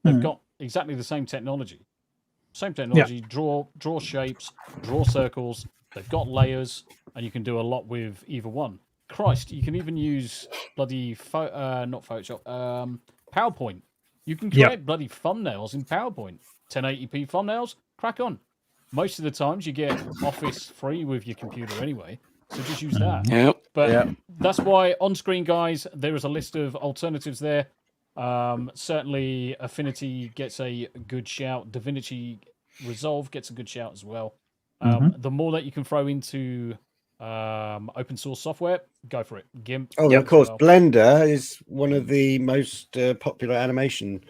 Speaker 1: they've got exactly the same technology. Draw shapes, draw circles. They've got layers, and you can do a lot with either one. Christ, you can even use bloody not Photoshop, PowerPoint. You can create bloody thumbnails in PowerPoint. 1080p thumbnails, crack on. Most of the times you get Office free with your computer anyway, so just use that.
Speaker 5: Yep.
Speaker 1: But that's why on screen, guys, there is a list of alternatives there. Certainly, Affinity gets a good shout. DaVinci Resolve gets a good shout as well. The more that you can throw into open source software, go for it. GIMP.
Speaker 4: Oh, of course, Blender is one of the most popular animation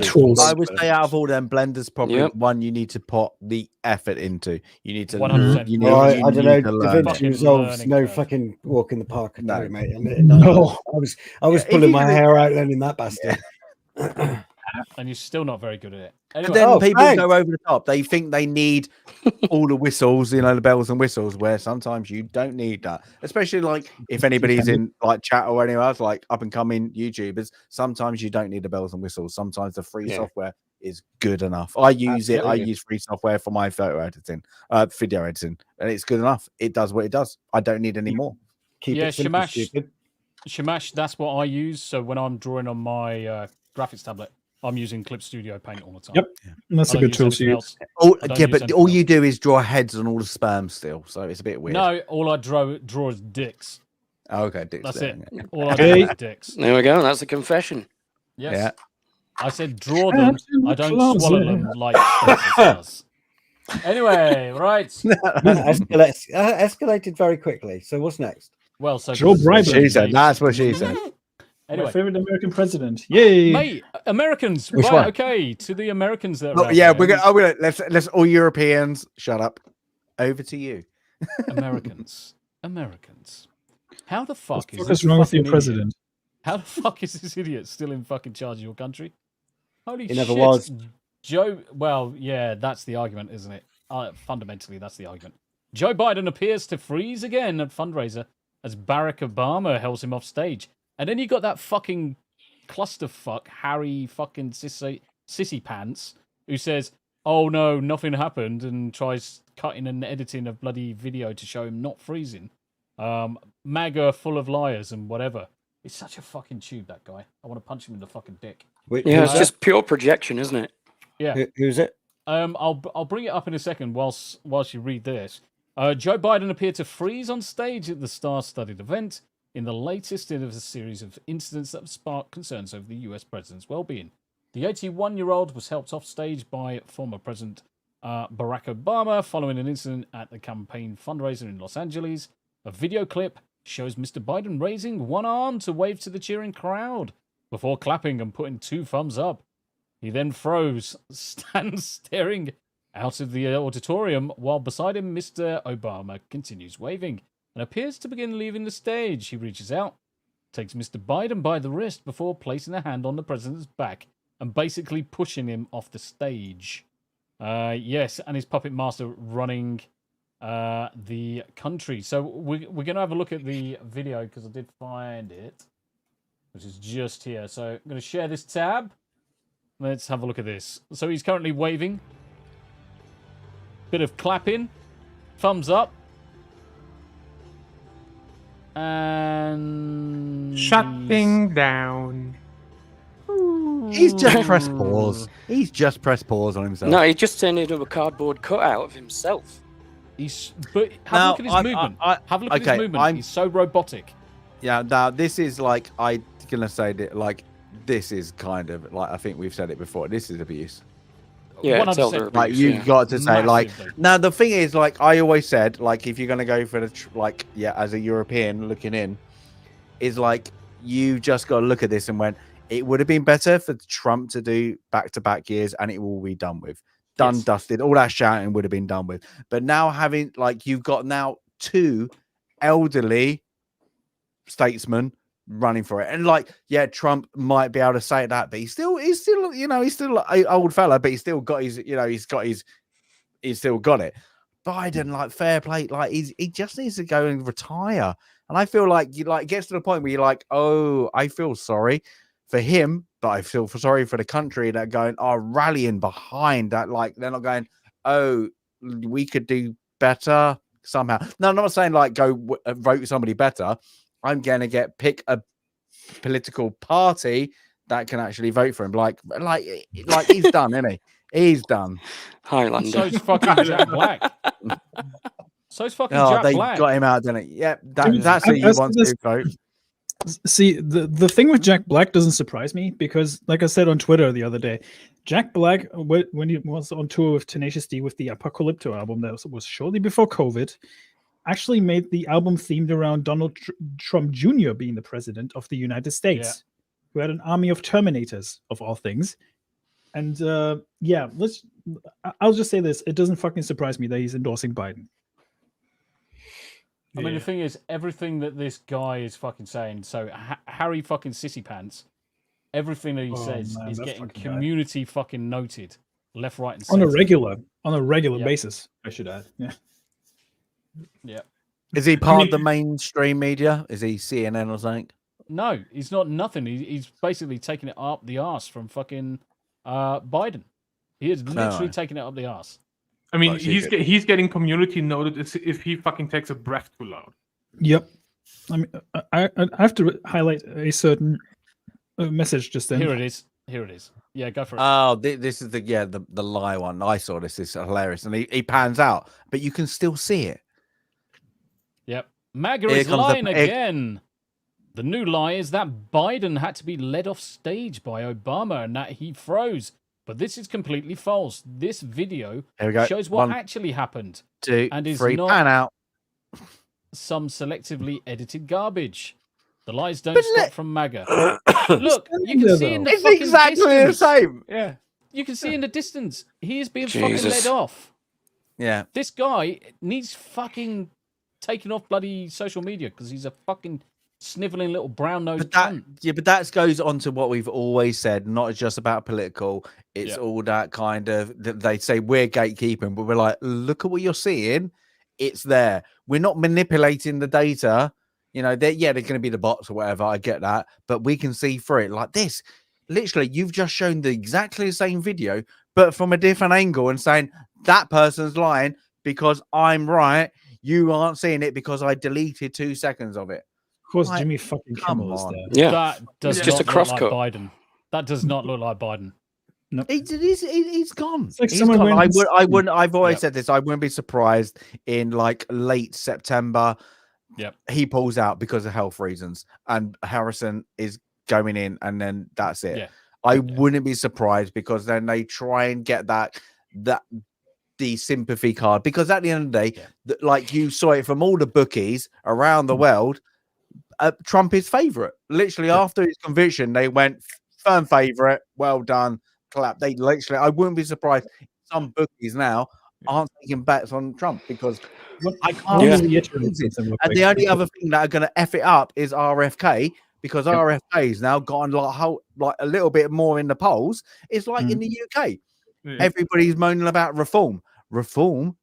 Speaker 2: tools.
Speaker 3: I would say out of all them, Blender's probably one you need to put the effort into. You need to
Speaker 1: 100%.
Speaker 3: You need,
Speaker 4: I
Speaker 3: you
Speaker 4: don't
Speaker 3: need
Speaker 4: know.
Speaker 3: to learn
Speaker 4: DaVinci
Speaker 3: it.
Speaker 4: Resolve's no
Speaker 1: curve.
Speaker 4: fucking walk in the park.
Speaker 3: No.
Speaker 4: Mate.
Speaker 2: No.
Speaker 4: I was pulling my hair out learning that bastard.
Speaker 1: And you're still not very good at it.
Speaker 3: And
Speaker 1: Anyway,
Speaker 3: then people
Speaker 4: thanks.
Speaker 3: go over the top. They think they need all the whistles, you know, the bells and whistles, where sometimes you don't need that. Especially like if anybody's in like chat or anywhere else, like up and coming YouTubers, sometimes you don't need the bells and whistles. Sometimes the free software is good enough. I use it. I use free software for my photo editing, video editing, and it's good enough. It does what it does. I don't need any more.
Speaker 4: Keep it simple, stupid.
Speaker 1: Shamash, that's what I use. So when I'm drawing on my graphics tablet, I'm using Clip Studio Paint all the time.
Speaker 2: Yep, that's a good tool to use.
Speaker 3: But all you do is draw heads on all the sperm still, so it's a bit weird.
Speaker 1: No, all I draw is dicks.
Speaker 3: Oh, okay, dicks.
Speaker 1: That's
Speaker 3: then,
Speaker 1: it. All I do is dicks.
Speaker 5: There we go. That's a confession.
Speaker 1: Yes.
Speaker 3: Yeah.
Speaker 1: I said draw them. I don't swallow them like Francis does. Anyway, right.
Speaker 4: Escalated very quickly. So what's next?
Speaker 1: Well, so
Speaker 2: Joe Bribem.
Speaker 3: She said. That's what she said.
Speaker 1: Anyway,
Speaker 2: My favorite American president. Yay!
Speaker 1: mate, Americans.
Speaker 3: Which
Speaker 1: right,
Speaker 3: one?
Speaker 1: okay. To the Americans that are
Speaker 3: Oh,
Speaker 1: out
Speaker 3: yeah,
Speaker 1: there,
Speaker 3: we're gonna let's all Europeans shut up. Over to you.
Speaker 1: Americans. How the fuck
Speaker 2: What is wrong with your president?
Speaker 1: How the fuck is this idiot still in fucking charge of your country? Holy shit.
Speaker 4: He never was.
Speaker 1: Joe, well, yeah, that's the argument, isn't it? Fundamentally, that's the argument. Joe Biden appears to freeze again at fundraiser as Barack Obama held him off stage. And then you got that fucking clusterfuck, Harry fucking sissy pants, who says, oh no, nothing happened, and tries cutting and editing a bloody video to show him not freezing. MAGA full of liars and whatever. He's such a fucking tube, that guy. I want to punch him in the fucking dick.
Speaker 5: Yeah, it's just pure projection, isn't it?
Speaker 1: Yeah.
Speaker 4: Who's it?
Speaker 1: I'll bring it up in a second whilst you read this. Joe Biden appeared to freeze on stage at the star-studded event in the latest in a series of incidents that have sparked concerns over the US president's well-being. The 81-year-old was helped off stage by former President Barack Obama following an incident at the campaign fundraiser in Los Angeles. A video clip shows Mr. Biden raising one arm to wave to the cheering crowd before clapping and putting 2 thumbs up. He then froze, stands staring out of the auditorium while beside him Mr. Obama continues waving and appears to begin leaving the stage. He reaches out, takes Mr. Biden by the wrist before placing a hand on the president's back and basically pushing him off the stage. Yes, and his puppet master running the country. So we're going to have a look at the video because I did find it, which is just here. So I'm going to share this tab. Let's have a look at this. So he's currently waving. Bit of clapping. Thumbs up. And
Speaker 6: Shutting down.
Speaker 3: He's just pressed pause. He's just pressed pause on himself.
Speaker 5: No, he just turned into a cardboard cutout of himself.
Speaker 1: But have a look at his movement. Have a look at his movement. He's so robotic.
Speaker 3: Yeah, now this is like, I'm going to say that, like, this is kind of, like, I think we've said it before. This is abuse.
Speaker 5: Yeah, it's elder abuse.
Speaker 3: Like, you've got to say, like, now the thing is, like, I always said, like, if you're going to go for the, like, yeah, as a European looking in, is like, you just got to look at this and went, it would have been better for Trump to do back-to-back years and it will be done with. Done, dusted. All that shouting would have been done with. But now having, like, you've got now 2 elderly statesmen running for it. And like, yeah, Trump might be able to say that, but he's still, he's still an old fella, but he's still got his, he's still got it. Biden, like, fair play, like he just needs to go and retire. And I feel like it gets to the point where you're like, oh, I feel sorry for him, but I feel sorry for the country that are rallying behind that. Like, they're not going, oh, we could do better somehow. No, I'm not saying like go vote somebody better. I'm gonna pick a political party that can actually vote for him. Like he's done, isn't he? He's done.
Speaker 5: Highlander.
Speaker 1: So it's fucking Jack Black. So it's fucking Jack
Speaker 3: they
Speaker 1: Black.
Speaker 3: got him out, didn't it? Yeah, that's who you want to vote.
Speaker 2: See, the thing with Jack Black doesn't surprise me because, like I said on Twitter the other day, Jack Black, when he was on tour with Tenacious D with the Apocalypto album that was shortly before COVID, actually made the album themed around Donald Trump Jr. being the president of the United States, who had an army of Terminators, of all things. And I'll just say this. It doesn't fucking surprise me that he's endorsing Biden.
Speaker 1: I mean, the thing is, everything that this guy is fucking saying, so Harry fucking Sissy Pants, everything that he says is getting community fucking noted, left, right, and center.
Speaker 2: On a regular basis, I should add. Yeah.
Speaker 1: Yeah.
Speaker 3: Is he part of the mainstream media? Is he CNN or something?
Speaker 1: No, he's not nothing. He's basically taking it up the arse from fucking Biden. He is literally taking it up the arse.
Speaker 6: I mean, he's getting community noted if he fucking takes a breath too loud.
Speaker 2: Yep. I mean, I have to highlight a certain message just then.
Speaker 1: Here it is. Yeah, go for it.
Speaker 3: Oh, this is the lie one. I saw this. It's hilarious, and he pans out, but you can still see it.
Speaker 1: Yep. MAGA is lying again. The new lie is that Biden had to be led off stage by Obama and that he froze. But this is completely false. This video shows what actually happened.
Speaker 3: 2,
Speaker 1: and is
Speaker 3: 3,
Speaker 1: not
Speaker 3: pan out.
Speaker 1: Some selectively edited garbage. The lies don't stop from MAGA. Look, you can see in the fucking
Speaker 3: exactly
Speaker 1: distance.
Speaker 3: the same.
Speaker 1: Yeah. You can see in the distance. He is being fucking led off.
Speaker 3: Yeah.
Speaker 1: This guy needs fucking taken off bloody social media because he's a fucking sniveling little brown-nosed cunt.
Speaker 3: Yeah, but that goes on to what we've always said, not just about political. It's all that kind of, they say we're gatekeeping, but we're like, look at what you're seeing. It's there. We're not manipulating the data. You know, they're going to be the bots or whatever. I get that. But we can see through it like this. Literally, you've just shown exactly the same video, but from a different angle and saying that person's lying because I'm right. You aren't seeing it because I deleted 2 seconds of it.
Speaker 2: Of course, Jimmy fucking Kimmel is there.
Speaker 5: Yeah,
Speaker 1: that does
Speaker 5: just
Speaker 1: not
Speaker 5: a cross
Speaker 1: look
Speaker 5: cut.
Speaker 1: like Biden. That does not look like Biden.
Speaker 2: No,
Speaker 3: he's gone.
Speaker 2: It's like
Speaker 3: He's
Speaker 2: someone
Speaker 3: gone.
Speaker 2: went
Speaker 3: I wouldn't. I've always said this. I wouldn't be surprised in like late September.
Speaker 1: Yep.
Speaker 3: He pulls out because of health reasons, and Harrison is going in, and then that's it.
Speaker 1: Yeah.
Speaker 3: I wouldn't be surprised because then they try and get the sympathy card, because at the end of the day, like you saw it from all the bookies around the world, Trump is favorite. Literally after his conviction, they went firm favorite. Well done, clap. They literally, I wouldn't be surprised if some bookies now aren't taking bets on Trump because I can't. And the only other thing that are going to F it up is RFK, because RFK's now gotten like a little bit more in the polls. It's like in the UK. Everybody's moaning about reform.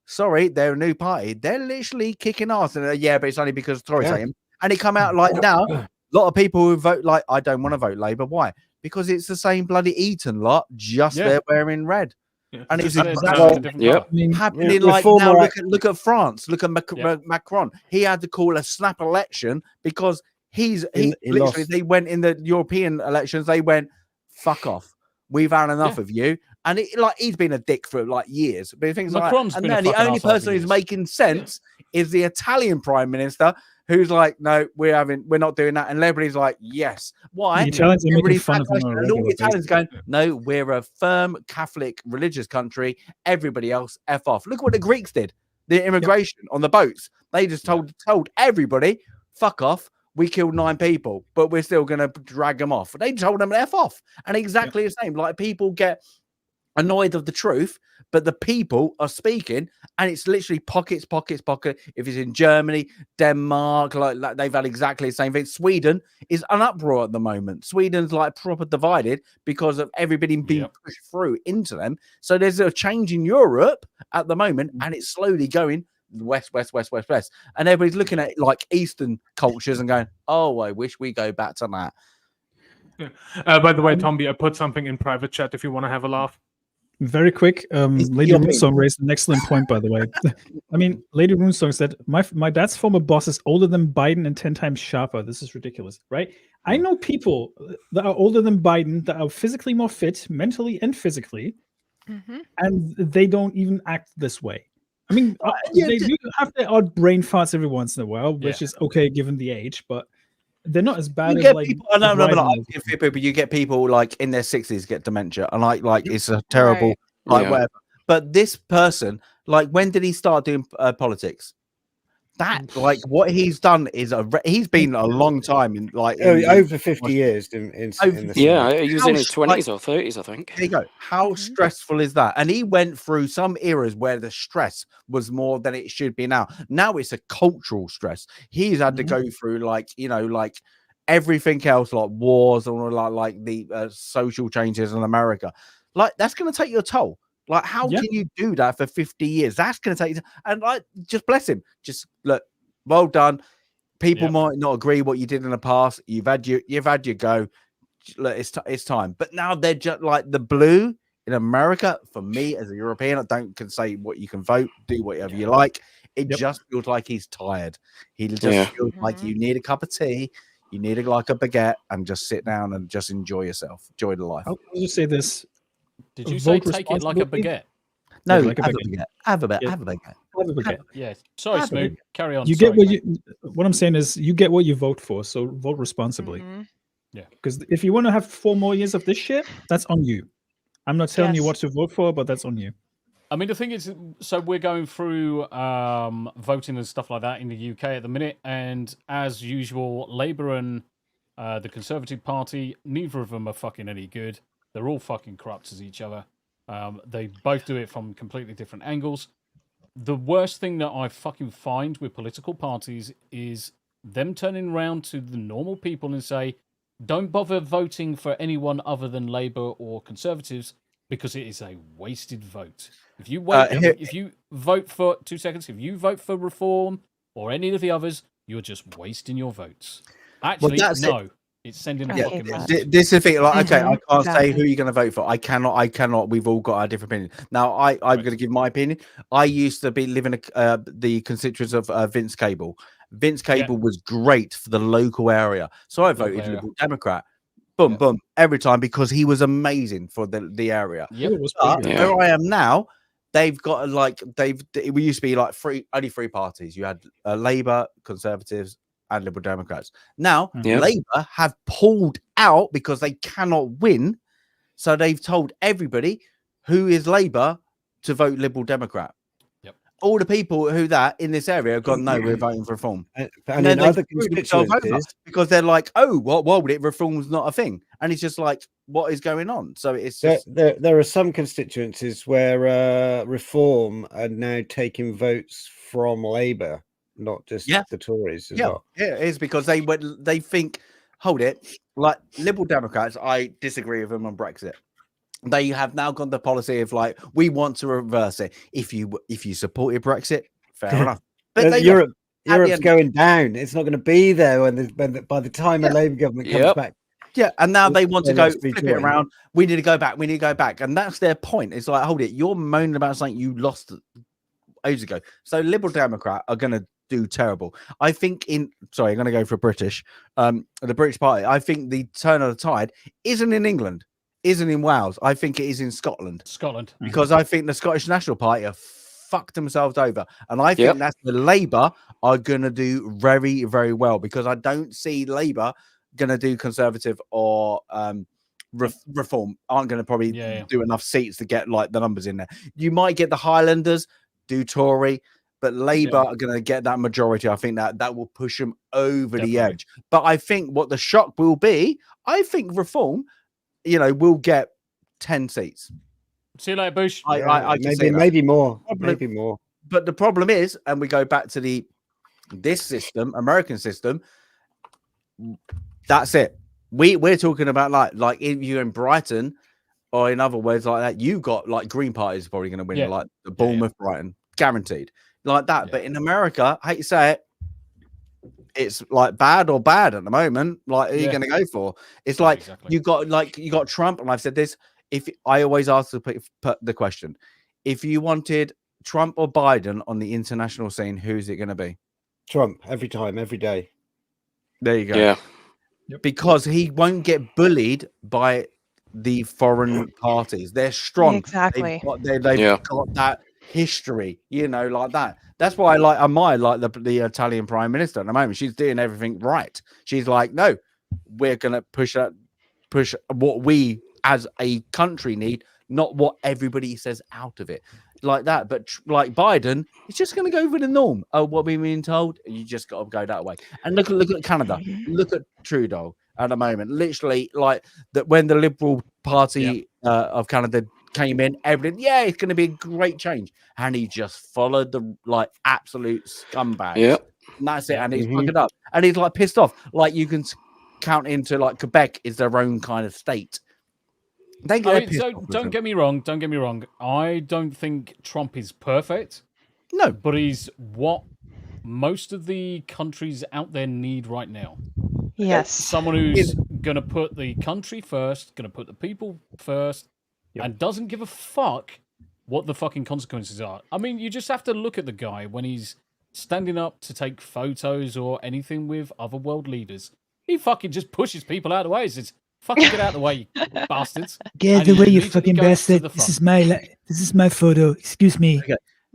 Speaker 3: Sorry, they're a new party. They're literally kicking ass. And but it's only because Tories hate him. And it come out like now, a lot of people who vote like, I don't want to vote Labour. Why? Because it's the same bloody Eton lot, just they're wearing red. And it's happening like now. Look at France. Look at Macron. He had to call a snap election because he literally lost. They went in the European elections. They went, fuck off. We've had enough of you. And he's been a dick for like years. But things
Speaker 1: Macron's
Speaker 3: like that. And then the only person who's making sense is the Italian Prime Minister, who's like, no, we're not doing that. And everybody's like, yes. Why?
Speaker 2: The Italians are making fun of him.
Speaker 3: And all the Italians going, no, we're a firm Catholic religious country. Everybody else, F off. Look what the Greeks did. The immigration on the boats. They just told everybody, fuck off. We killed 9 people, but we're still going to drag them off. They told them to F off. And exactly the same. Like, people get annoyed of the truth, but the people are speaking, and it's literally pocket. If it's in Germany, Denmark, like they've had exactly the same thing. Sweden is an uproar at the moment. Sweden's like proper divided because of everybody being pushed through into them. So there's a change in Europe at the moment, and it's slowly going west, and everybody's looking at like Eastern cultures and going, "Oh, I wish we go back to that."
Speaker 6: Yeah. By the way, Tomby, I put something in private chat if you want to have a laugh.
Speaker 2: Very quick, Lady Runesong raised an excellent point, by the way. I mean, Lady Runesong said, my dad's former boss is older than Biden and 10 times sharper. This is ridiculous, right? I know people that are older than Biden that are physically more fit, mentally and physically, and they don't even act this way. I mean, they do have their odd brain farts every once in a while, which is okay given the age, but they're not as bad as like.
Speaker 3: You get people like in their 60s get dementia, and like it's a terrible whatever. But this person, like, when did he start doing politics? That like what he's done is he's been a long time in like
Speaker 4: over 50 years in
Speaker 5: he was in his 20s or 30s, I think.
Speaker 3: There you go. How stressful is that? And he went through some eras where the stress was more than it should be now. Now it's a cultural stress. He's had to go through like everything else, like wars or like the social changes in America. Like that's going to take your toll. Like, how can you do that for 50 years? That's going to take, and like, just bless him. Just look, well done. People might not agree what you did in the past. You've had your go. Look, it's time. But now they're just like the blue in America. For me as a European, I can say what you can vote, do whatever you like. It just feels like he's tired. He just feels like you need a cup of tea. You need like a baguette and just sit down and just enjoy yourself, enjoy the life.
Speaker 2: I'll just say this.
Speaker 1: Did you say take it like a baguette?
Speaker 3: No,
Speaker 2: like
Speaker 3: have a baguette. Have a baguette.
Speaker 1: Yeah. Sorry, Smoot. Carry on.
Speaker 2: You get what I'm saying is you get what you vote for, so vote responsibly.
Speaker 1: Yeah.
Speaker 2: Because if you want to have 4 more years of this shit, that's on you. I'm not telling you what to vote for, but that's on you.
Speaker 1: I mean, the thing is, so we're going through voting and stuff like that in the UK at the minute, and as usual, Labour and the Conservative Party, neither of them are fucking any good. They're all fucking corrupt as each other. They both do it from completely different angles. The worst thing that I fucking find with political parties is them turning around to the normal people and say, don't bother voting for anyone other than Labour or Conservatives because it is a wasted vote. If you if you vote for 2 seconds, if you vote for Reform or any of the others, you're just wasting your votes. Actually, no. It's sending a fucking message.
Speaker 3: This is the thing. Like, okay, I can't say who you're going to vote for. I cannot. We've all got our different opinions. Now, I'm going to give my opinion. I used to be living the constituents of Vince Cable. Vince Cable was great for the local area, so I voted Liberal Democrat. Boom, every time because he was amazing for the area. Where I am now, they've got we used to be like only 3 parties. You had Labour, Conservatives, and Liberal Democrats. Now, Labour have pulled out because they cannot win. So they've told everybody who is Labour to vote Liberal Democrat. All the people who in this area have gone, no, we're voting for Reform. And then other constituencies, because they're like, oh, well, Reform's not a thing. And it's just like, what is going on? So it's just...
Speaker 4: there are some constituencies where Reform are now taking votes from Labour. Not just the Tories as well.
Speaker 3: Yeah, it is because they think, hold it, like Liberal Democrats, I disagree with them on Brexit. They have now gone the policy of like, we want to reverse it. If you supported Brexit, fair enough. But
Speaker 4: Europe's going down. It's not going to be there by the time the Labour government comes back.
Speaker 3: Yeah, and now they want to go flip it around. We need to go back. And that's their point. It's like, hold it, you're moaning about something you lost ages ago. So Liberal Democrat are going to do terrible. I think I'm going to go for British. The British Party. I think the turn of the tide isn't in England, isn't in Wales. I think it is in Scotland. Because I think the Scottish National Party have fucked themselves over, and I think that's the Labour are going to do very, very well because I don't see Labour going to do Conservative or Reform. Aren't going to probably do enough seats to get like the numbers in there. You might get the Highlanders do Tory. But Labour are going to get that majority. I think that will push them over the edge. But I think what the shock will be, I think Reform, will get 10 seats.
Speaker 1: See you later, Bush.
Speaker 3: I can see that.
Speaker 4: maybe more.
Speaker 3: Probably-
Speaker 4: Maybe more.
Speaker 3: But the problem is, and we go back to this system, American system. That's it. We're talking about like if you're in Brighton, or in other words like that, you got like Green Party is probably going to win, like the Bournemouth, Brighton, guaranteed, like that. But in America, I hate to say it, it's like bad or bad at the moment. Like, who are you going to go for? It's like you got Trump, and I've said this. If I always ask to put the question, if you wanted Trump or Biden on the international scene, who's it going to be?
Speaker 4: Trump every time, every day.
Speaker 3: There you go.
Speaker 5: Yeah.
Speaker 3: Because he won't get bullied by the foreign parties. They're strong.
Speaker 7: Exactly.
Speaker 3: They've got that history, like that. That's why I admire the Italian Prime Minister at the moment. She's doing everything right. She's like, no, we're gonna push what we as a country need, not what everybody says out of it. Like that. But like Biden, it's just going to go with the norm. Oh, what we've been told, you just got to go that way. And look at Canada. Look at Trudeau at the moment. Literally, like that when the Liberal Party of Canada came in, everything, it's going to be a great change. And he just followed the absolute scumbag.
Speaker 5: Yeah.
Speaker 3: And that's it. And he's fucked it up. And he's pissed off. Like you can count into Quebec is their own kind of state.
Speaker 1: Don't get me wrong. Don't get me wrong. I don't think Trump is perfect.
Speaker 3: No,
Speaker 1: but he's what most of the countries out there need right now.
Speaker 7: Yes,
Speaker 1: someone who's gonna put the country first, gonna put the people first, and doesn't give a fuck what the fucking consequences are. I mean, you just have to look at the guy when he's standing up to take photos or anything with other world leaders. He fucking just pushes people out of the way. He says, fucking get out of the way, you bastards.
Speaker 8: Get out of the way, you fucking bastard. This is my photo. Excuse me.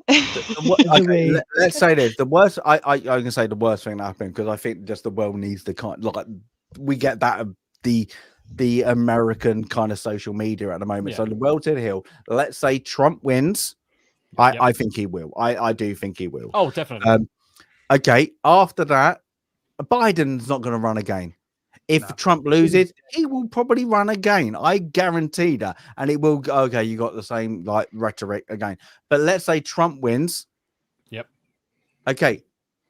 Speaker 3: Okay. Let's say this. The worst, I can say the worst thing that happened, because I think just the world needs the kind, we get that the American kind of social media at the moment. So the world's in a hill. Let's say Trump wins. I think he will. I do think he will.
Speaker 1: Oh, definitely.
Speaker 3: Okay. After that, Biden's not going to run again. If Trump loses, he will probably run again. I guarantee that. And it will, okay, you got the same rhetoric again. But let's say Trump wins.
Speaker 1: Yep.
Speaker 3: Okay.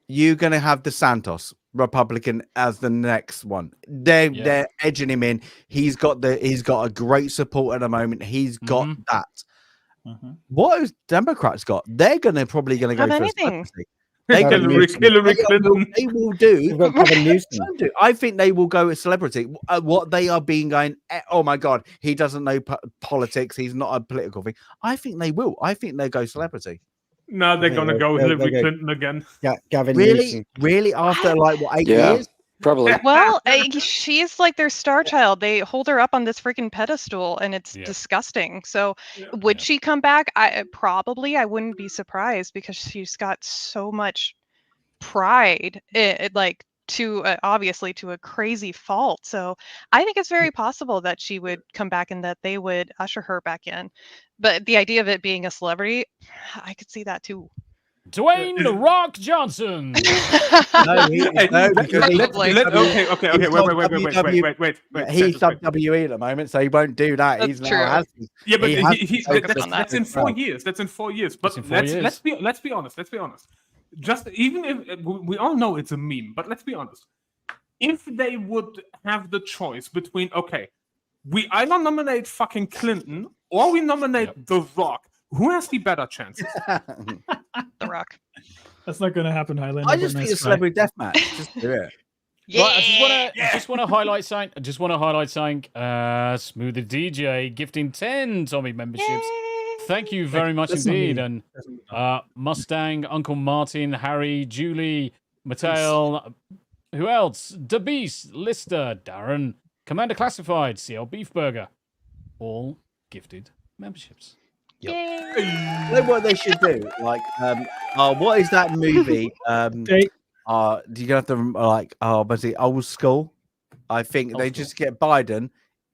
Speaker 3: You're going to have DeSantis, Republican, as the next one. They're edging him in. He's got a great support at the moment. He's got that. What has Democrats got? They're probably going to go for anything.
Speaker 6: Hillary Clinton.
Speaker 3: They will do. I think they will go with celebrity. What they are being going, oh my God, he doesn't know politics. He's not a political thing. I think they will. I think they go celebrity.
Speaker 6: No, they're going to go Hillary Clinton again.
Speaker 4: Yeah, Gavin.
Speaker 3: Really? After 8 years?
Speaker 5: Probably.
Speaker 7: Well, she's like their star child. They hold her up on this freaking pedestal, and it's disgusting. So, would she come back? I wouldn't be surprised, because she's got so much pride, obviously to a crazy fault. So, I think it's very possible that she would come back and that they would usher her back in. But the idea of it being a celebrity, I could see that too.
Speaker 1: Dwayne The Rock Johnson.
Speaker 6: Okay. Wait.
Speaker 3: He's WWE at the moment, so he won't do that.
Speaker 7: That's
Speaker 3: he's
Speaker 7: true.
Speaker 3: Now
Speaker 6: yeah, but that's in 4 years. That's in 4 years. But let's be honest. Just even if we all know it's a meme, but let's be honest. If they would have the choice between, we either nominate fucking Clinton or we nominate The Rock, who has the better chances?
Speaker 7: The Rock.
Speaker 2: That's not going to happen, Highlander.
Speaker 3: I just think a celebrity deathmatch. Just do it.
Speaker 1: Yeah. Right, I just want to highlight something. Smooth the DJ gifting 10 Tommy memberships. Yay! Thank you very much indeed. And Mustang, Uncle Martin, Harry, Julie, Mattel, who else? The Beast, Lister, Darren, Commander Classified, CL Beef Burger, all gifted memberships.
Speaker 3: Yep. You know what they should do? What is that movie? Do you have to basically Old School? I think they just get Biden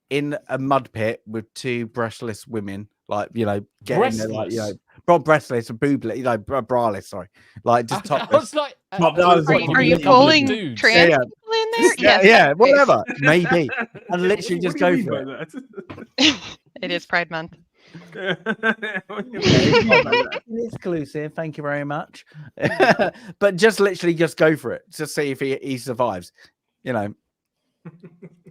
Speaker 3: in a mud pit with two breastless women, getting there, breastless and boobless, braless. Sorry, just topless.
Speaker 7: Are you pulling trans people in there?
Speaker 3: Yeah, whatever, maybe, and literally just go for
Speaker 7: it. It is Pride Month.
Speaker 3: It's exclusive. Thank you very much. But just literally just go for it. Just see if he survives. You know.
Speaker 1: Do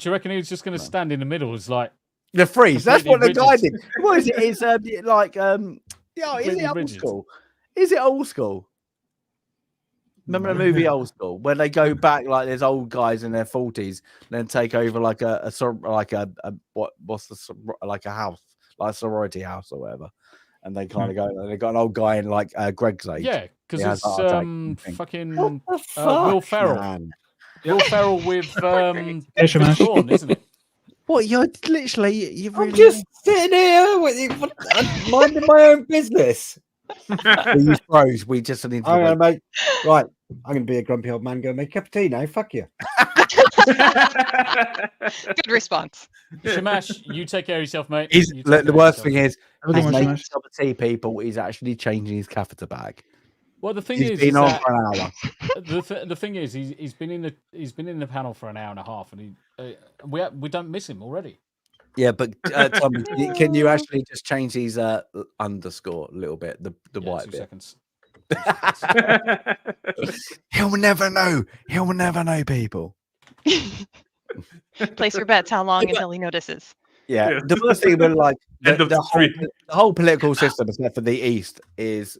Speaker 1: you reckon he's just going to stand in the middle? It's like
Speaker 3: the freeze. That's what the guy
Speaker 1: rigid.
Speaker 3: did. What is it? It's like yeah. Is it old
Speaker 1: rigid.
Speaker 3: school? Is it old school? Remember the movie Old School, where they go back like there's old guys in their 40s, then take over like a house, like a sorority house or whatever, and they kind of go. And they got an old guy in like Greg's age.
Speaker 1: Yeah, because it's fucking
Speaker 4: the fuck,
Speaker 1: Will Ferrell.
Speaker 4: man?
Speaker 1: Will Ferrell with Sean, isn't it?
Speaker 3: What you're literally you've
Speaker 4: I'm
Speaker 3: really
Speaker 4: just sitting here minding my own business.
Speaker 3: you froze. We just need to
Speaker 4: I'm gonna make right. I'm gonna be a grumpy old man. Go make a cup of tea now. Fuck you.
Speaker 7: Good response.
Speaker 1: Shamash, you take care of yourself, mate.
Speaker 3: He's
Speaker 1: You take
Speaker 3: the
Speaker 1: care
Speaker 3: worst
Speaker 1: of
Speaker 3: thing
Speaker 1: yourself.
Speaker 3: is he's making a cup of tea, people. He's actually changing his catheter bag.
Speaker 1: Well, the thing
Speaker 3: He's
Speaker 1: is
Speaker 3: been on
Speaker 1: that
Speaker 3: for an hour.
Speaker 1: the thing is he's been in the panel for an hour and a half, and we don't miss him already.
Speaker 3: Yeah, but Tom, can you actually just change his underscore a little bit, the white
Speaker 1: 2
Speaker 3: bit?
Speaker 1: seconds.
Speaker 3: He'll never know. He'll never know, people.
Speaker 7: Place your bets. How long until he notices?
Speaker 3: Yeah, the first thing with like the whole political system, except for the East, is.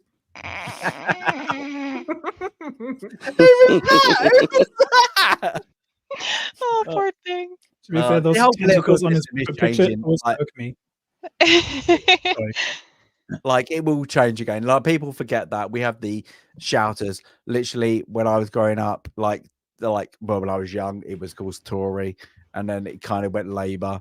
Speaker 7: Oh, poor thing.
Speaker 2: To be fair, those tentacles on his picture always
Speaker 3: like,
Speaker 2: took me.
Speaker 3: Like it will change again. Like people forget that we have the shouters. Literally, when I was growing up, when I was young, it was called Tory, and then it kind of went Labour,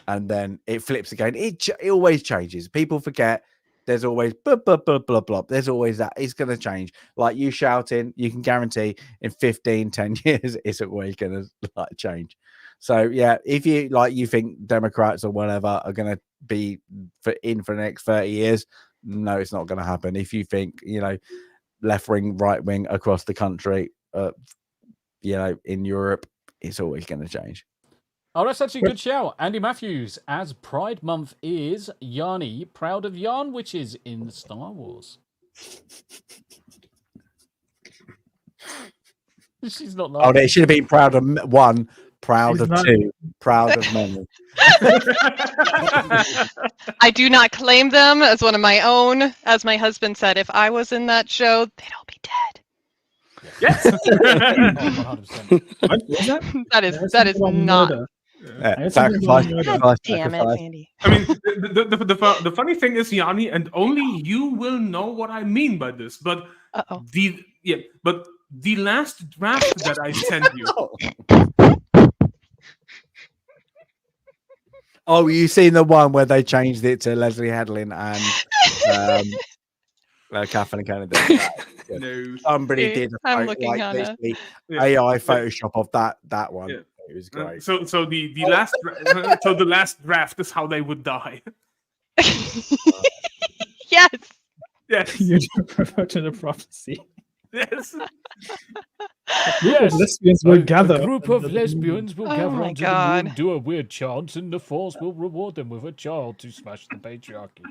Speaker 3: and then it flips again. It always changes. People forget. There's always blah blah blah blah blah. There's always that. It's going to change. Like you shouting, you can guarantee in 15, 10 years, it's always going to like change. So yeah, if you think Democrats or whatever are going to be for the next 30 years, no, it's not going to happen. If you think left wing, right wing across the country, in Europe, it's always going to change.
Speaker 1: Oh, that's actually a good shout. Andy Matthews, as Pride Month is, Yarnie, proud of yarn witches in Star Wars. She's not laughing.
Speaker 3: Oh, they should have been proud of one, proud of two, proud of many.
Speaker 7: I do not claim them as one of my own. As my husband said, if I was in that show, they'd all be dead.
Speaker 6: Yes.
Speaker 1: 100%.
Speaker 2: What was that?
Speaker 7: That is not.
Speaker 3: Sacrifice.
Speaker 7: Damn it, Andy.
Speaker 6: I mean, the funny thing is, Yarnie, and only you will know what I mean by this. But the last draft that I sent you.
Speaker 3: Oh, you seen the one where they changed it to Leslie Hedlin and Catherine Kennedy?
Speaker 6: No.
Speaker 3: Somebody did.
Speaker 7: I'm looking on it.
Speaker 3: AI Photoshop of that one.
Speaker 6: Yeah.
Speaker 3: It was great.
Speaker 6: So the last the last draft is how they would die.
Speaker 7: Yes.
Speaker 6: Yes.
Speaker 2: You refer to the prophecy.
Speaker 6: Yes.
Speaker 1: Yes.
Speaker 2: Lesbians will gather.
Speaker 1: A group of lesbians will gather
Speaker 7: my
Speaker 1: onto
Speaker 7: God.
Speaker 1: the moon, do a weird chant, and the Force will reward them with a child to smash the patriarchy.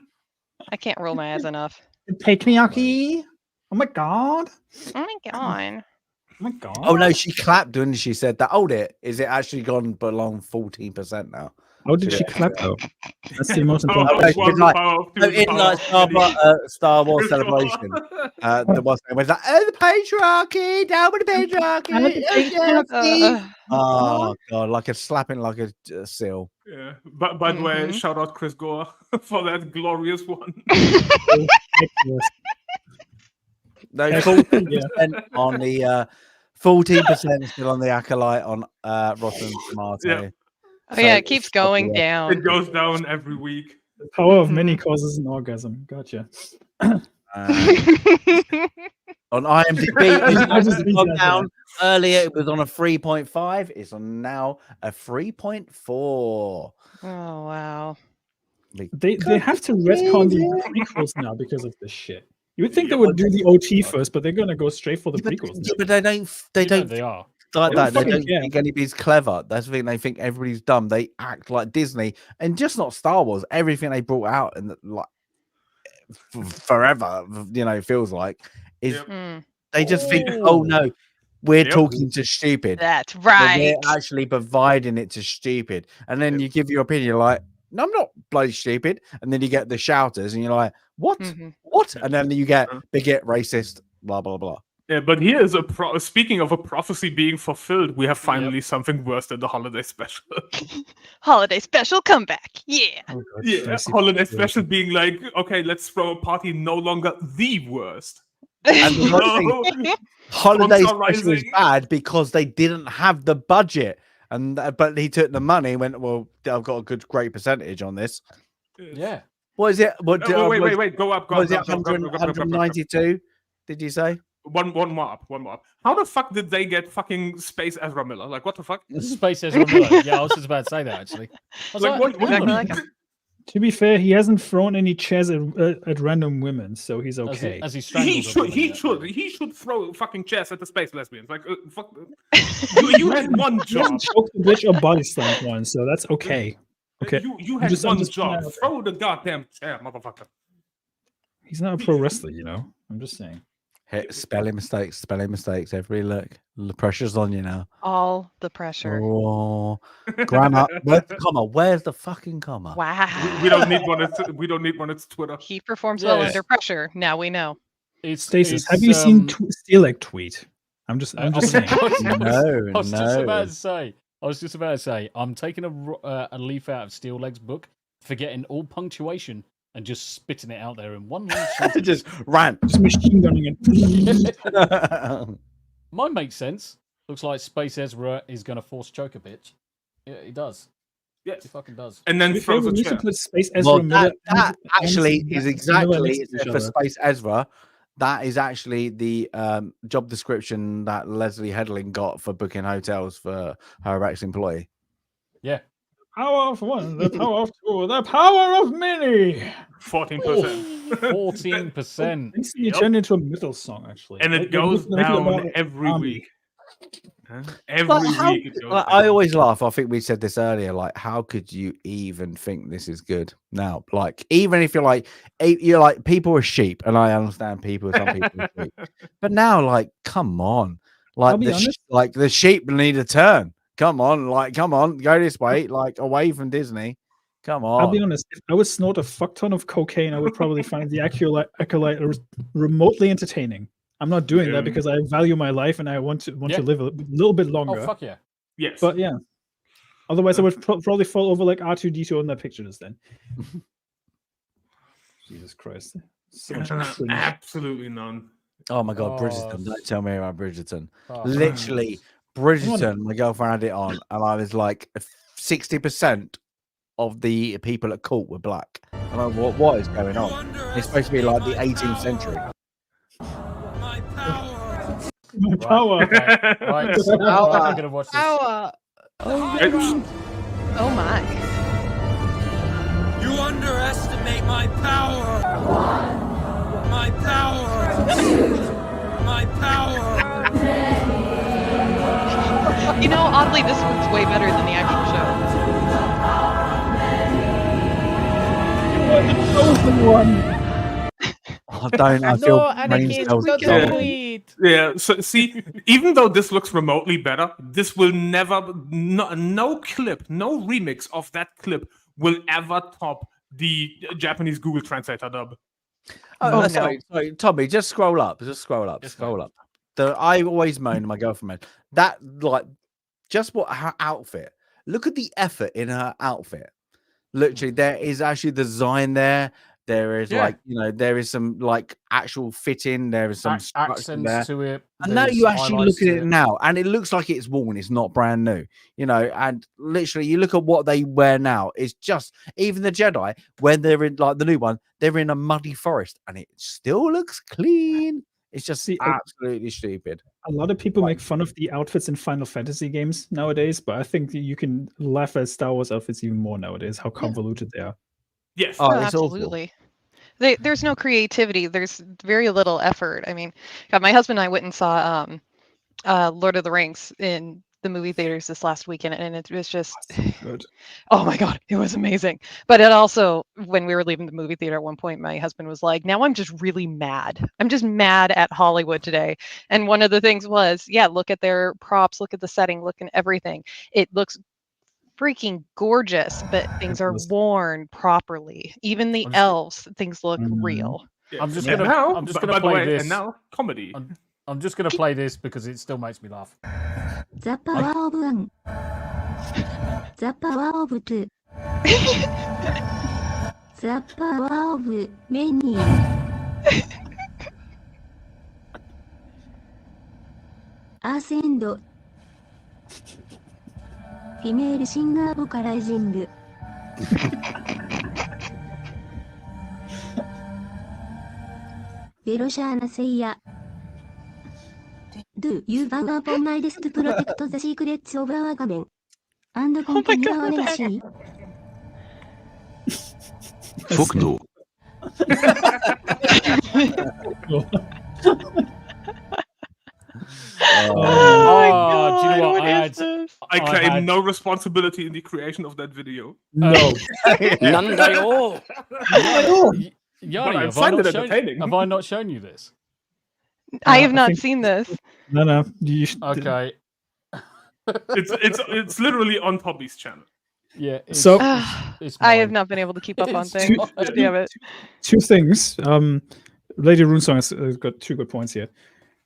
Speaker 7: I can't roll my eyes enough.
Speaker 2: Patriarchy. Oh my god.
Speaker 7: Oh my god.
Speaker 2: Oh my god.
Speaker 3: Oh no, she clapped when she said that. Hold it. Is it actually gone below 14% now?
Speaker 2: How did she clap though? That's the most
Speaker 3: Oh,
Speaker 2: important.
Speaker 3: Star Wars Celebration. The was like, the patriarchy, down with the patriarchy. Oh god, like a slapping like a seal.
Speaker 6: Yeah. But by the way, shout out Chris Gore for that glorious one.
Speaker 3: No, 14% on the 14% still on the Acolyte on Rotten Tomato.
Speaker 6: Yeah.
Speaker 7: Oh yeah, it keeps going down.
Speaker 6: It goes down every week.
Speaker 2: The power of many causes an orgasm. Gotcha.
Speaker 3: On IMDb, it's gone down. Earlier it was on a 3.5. It's on now a 3.4.
Speaker 7: Oh wow.
Speaker 2: They have to retcon the prequels now because of this shit. You would think they would do the OT first, but they're gonna go straight for the prequels.
Speaker 3: Yeah, but they don't.
Speaker 1: They are.
Speaker 3: like
Speaker 2: They don't
Speaker 3: that. They
Speaker 2: fucking
Speaker 3: don't
Speaker 2: care.
Speaker 3: think anybody's clever. That's the thing. They think everybody's dumb. They act like Disney, and just not Star Wars. Everything they brought out and like forever, feels like is they just think, oh no, we're talking to stupid.
Speaker 7: That's
Speaker 3: But
Speaker 7: right.
Speaker 3: we're actually providing it to stupid, and then you give your opinion like, no, I'm not bloody stupid, and then you get the shouters, and you're like, what, what, and then you get bigot, racist, blah blah blah.
Speaker 6: Yeah, but here is speaking of a prophecy being fulfilled, we have finally something worse than the holiday special.
Speaker 7: Holiday special comeback. Yeah.
Speaker 2: Oh, God,
Speaker 6: Yeah,
Speaker 2: spicy
Speaker 6: holiday
Speaker 2: potato.
Speaker 6: special being like, okay, let's throw a party, no longer the worst.
Speaker 3: And the other thing, holiday
Speaker 6: Monster
Speaker 3: special is
Speaker 6: Rising.
Speaker 3: bad because they didn't have the budget, and but he took the money and went, well, I've got a great percentage on this.
Speaker 1: Yeah.
Speaker 3: What is it? What?
Speaker 6: Wait, go up.
Speaker 3: Was it 192? Did you say?
Speaker 6: One more up. How the fuck did they get fucking Space Ezra Miller? Like, what the fuck?
Speaker 1: Space Ezra Miller. Yeah, I was just about to say that actually. I was
Speaker 6: Like, what?
Speaker 7: Exactly like him.
Speaker 2: To be fair, he hasn't thrown any chairs at random women, so he's okay.
Speaker 1: As he strangles
Speaker 6: He should throw fucking chairs at the space lesbians. Like, fuck. You had one
Speaker 2: He hasn't
Speaker 6: job.
Speaker 2: choked a bitch or body slammed one, so that's okay. Okay.
Speaker 6: You had
Speaker 2: I'm
Speaker 6: one
Speaker 2: just
Speaker 6: job.
Speaker 2: putting that out
Speaker 6: Throw the goddamn chair, motherfucker.
Speaker 2: He's not a pro wrestler, you know. I'm just saying.
Speaker 3: Hey, spelling mistakes. Every look. The pressure's on you now.
Speaker 7: All the pressure.
Speaker 3: Oh, grammar. Where's the comma? Where's the fucking comma?
Speaker 7: Wow.
Speaker 6: We don't need one. We don't need one. It's Twitter.
Speaker 7: He performs well
Speaker 1: Yes.
Speaker 7: under pressure. Now we know.
Speaker 2: Stasis, have you seen Steelek tweet? I'm just saying.
Speaker 3: No,
Speaker 1: I was just about
Speaker 3: no.
Speaker 1: to say. I'm taking a leaf out of Steel Leg's book, forgetting all punctuation, and just spitting it out there in one long sentence.
Speaker 3: Just rant.
Speaker 2: Just machine gunning it.
Speaker 1: Mine makes sense. Looks like Space Ezra is going to force choke a bitch. Yeah, he does.
Speaker 6: Yes.
Speaker 1: He fucking does.
Speaker 6: And then throws a
Speaker 2: We used to
Speaker 6: chair.
Speaker 2: put Space Ezra
Speaker 3: Well,
Speaker 2: Miller
Speaker 3: that
Speaker 2: and
Speaker 3: actually
Speaker 2: Miller
Speaker 3: is
Speaker 2: next
Speaker 3: exactly
Speaker 2: to each
Speaker 3: for
Speaker 2: other.
Speaker 3: Space Ezra. That is actually the job description that Leslie Headling got for booking hotels for her ex-employee.
Speaker 1: Yeah.
Speaker 2: Power of one, the power of two, the power of many.
Speaker 6: 14%.
Speaker 1: 14%.
Speaker 2: Thanks to you turned into a metal song, actually.
Speaker 6: And it
Speaker 2: Like,
Speaker 6: goes
Speaker 2: make it
Speaker 6: down
Speaker 2: about
Speaker 6: every
Speaker 2: army.
Speaker 6: week. Huh? Every
Speaker 3: Well, how-
Speaker 6: week it goes
Speaker 3: I
Speaker 6: down.
Speaker 3: always laugh. I think we said this earlier. Like, how could you even think this is good now? Like, even if you're like people are sheep, and I understand people. Some people are sheep, but now, like, come on,
Speaker 2: I'll
Speaker 3: like
Speaker 2: be honest.
Speaker 3: the sheep need a turn. Come on, go this way, like away from Disney. Come on.
Speaker 2: I'll be honest. If I would snort a fuck ton of cocaine, I would probably find the acolyte remotely entertaining. I'm not doing that because I value my life and I want to live a little bit longer.
Speaker 1: Oh, fuck yeah.
Speaker 6: Yes.
Speaker 2: But yeah, otherwise I would probably fall over like R2D2 on that picture just then. Jesus Christ! So much cringe.
Speaker 6: Absolutely none.
Speaker 3: Oh my God,
Speaker 1: Oh,
Speaker 3: Bridgerton! Don't tell me about Bridgerton.
Speaker 1: Oh,
Speaker 3: Literally, Bridgerton. My girlfriend had it on, and I was like, 60% of the people at court were black. And I'm like, what is going on? It's supposed to be like the 18th century.
Speaker 2: My power.
Speaker 1: Okay. Right. I'm gonna watch this.
Speaker 7: Power. Oh my.
Speaker 9: You underestimate my power. My power. My power.
Speaker 7: You know, oddly, this works way better than the actual
Speaker 3: I feel brain cells die.
Speaker 6: Yeah. So see, even though this looks remotely better, this will never, no clip, no remix of that clip will ever top the Japanese Google Translator dub.
Speaker 3: Oh,
Speaker 7: no.
Speaker 3: sorry, Tommy, just scroll up. I always moan to my girlfriend, that like just what her outfit. Look at the effort in her outfit. Literally, there is actually design there. There is there is some like actual fitting. There is some
Speaker 1: accents
Speaker 3: there.
Speaker 1: to it.
Speaker 3: And now
Speaker 1: there's
Speaker 3: you actually
Speaker 1: highlights
Speaker 3: look at
Speaker 1: to
Speaker 3: it now, and it looks like it's worn. It's not brand new, And literally, you look at what they wear now. It's just even the Jedi when they're in like the new one, they're in a muddy forest, and it still looks clean. It's just absolutely stupid.
Speaker 2: A lot of people make fun of the outfits in Final Fantasy games nowadays, but I think that you can laugh at Star Wars outfits even more nowadays. How convoluted they are.
Speaker 6: Yes.
Speaker 3: Oh,
Speaker 7: Oh,
Speaker 3: it's awful.
Speaker 7: absolutely. There's no creativity. There's very little effort. I mean, God, my husband and I went and saw Lord of the Rings in the movie theaters this last weekend, and it was just
Speaker 2: Good.
Speaker 7: oh my god, it was amazing. But it also, when we were leaving the movie theater at one point, my husband was like, now I'm just really mad. I'm just mad at Hollywood today. And one of the things was, yeah, look at their props, look at the setting, look at everything. It looks freaking gorgeous, but things are worn properly. Even the elves, things look real.
Speaker 6: Yeah.
Speaker 1: I'm just
Speaker 6: And
Speaker 1: gonna
Speaker 6: now,
Speaker 1: I'm just
Speaker 6: by
Speaker 1: gonna
Speaker 6: the
Speaker 1: play
Speaker 6: way,
Speaker 1: this.
Speaker 6: and now comedy.
Speaker 1: I'm just gonna play this because it still makes me laugh.
Speaker 10: The power of one. The power of two. The power of many. アースエンド。フィメールシンガーボカライジング。ベロシャーナセイヤ。Do you vow upon my desk to protect the secrets of our government and continue our legacy?
Speaker 11: Fuck no.
Speaker 1: Oh, do you know what?
Speaker 6: I claim no responsibility in the creation of that video.
Speaker 2: No.
Speaker 5: None at all.
Speaker 1: Yarnie,
Speaker 6: entertaining.
Speaker 1: have I not shown you this?
Speaker 7: I have not seen this.
Speaker 2: No. You should,
Speaker 1: Okay.
Speaker 6: It's literally on Poppy's channel.
Speaker 1: Yeah.
Speaker 2: So
Speaker 1: it's
Speaker 7: I have
Speaker 1: mine.
Speaker 7: not been able to keep up on
Speaker 1: It's
Speaker 7: things.
Speaker 1: mine.
Speaker 7: Damn it.
Speaker 2: two things. Lady Runesong has got 2 good points here.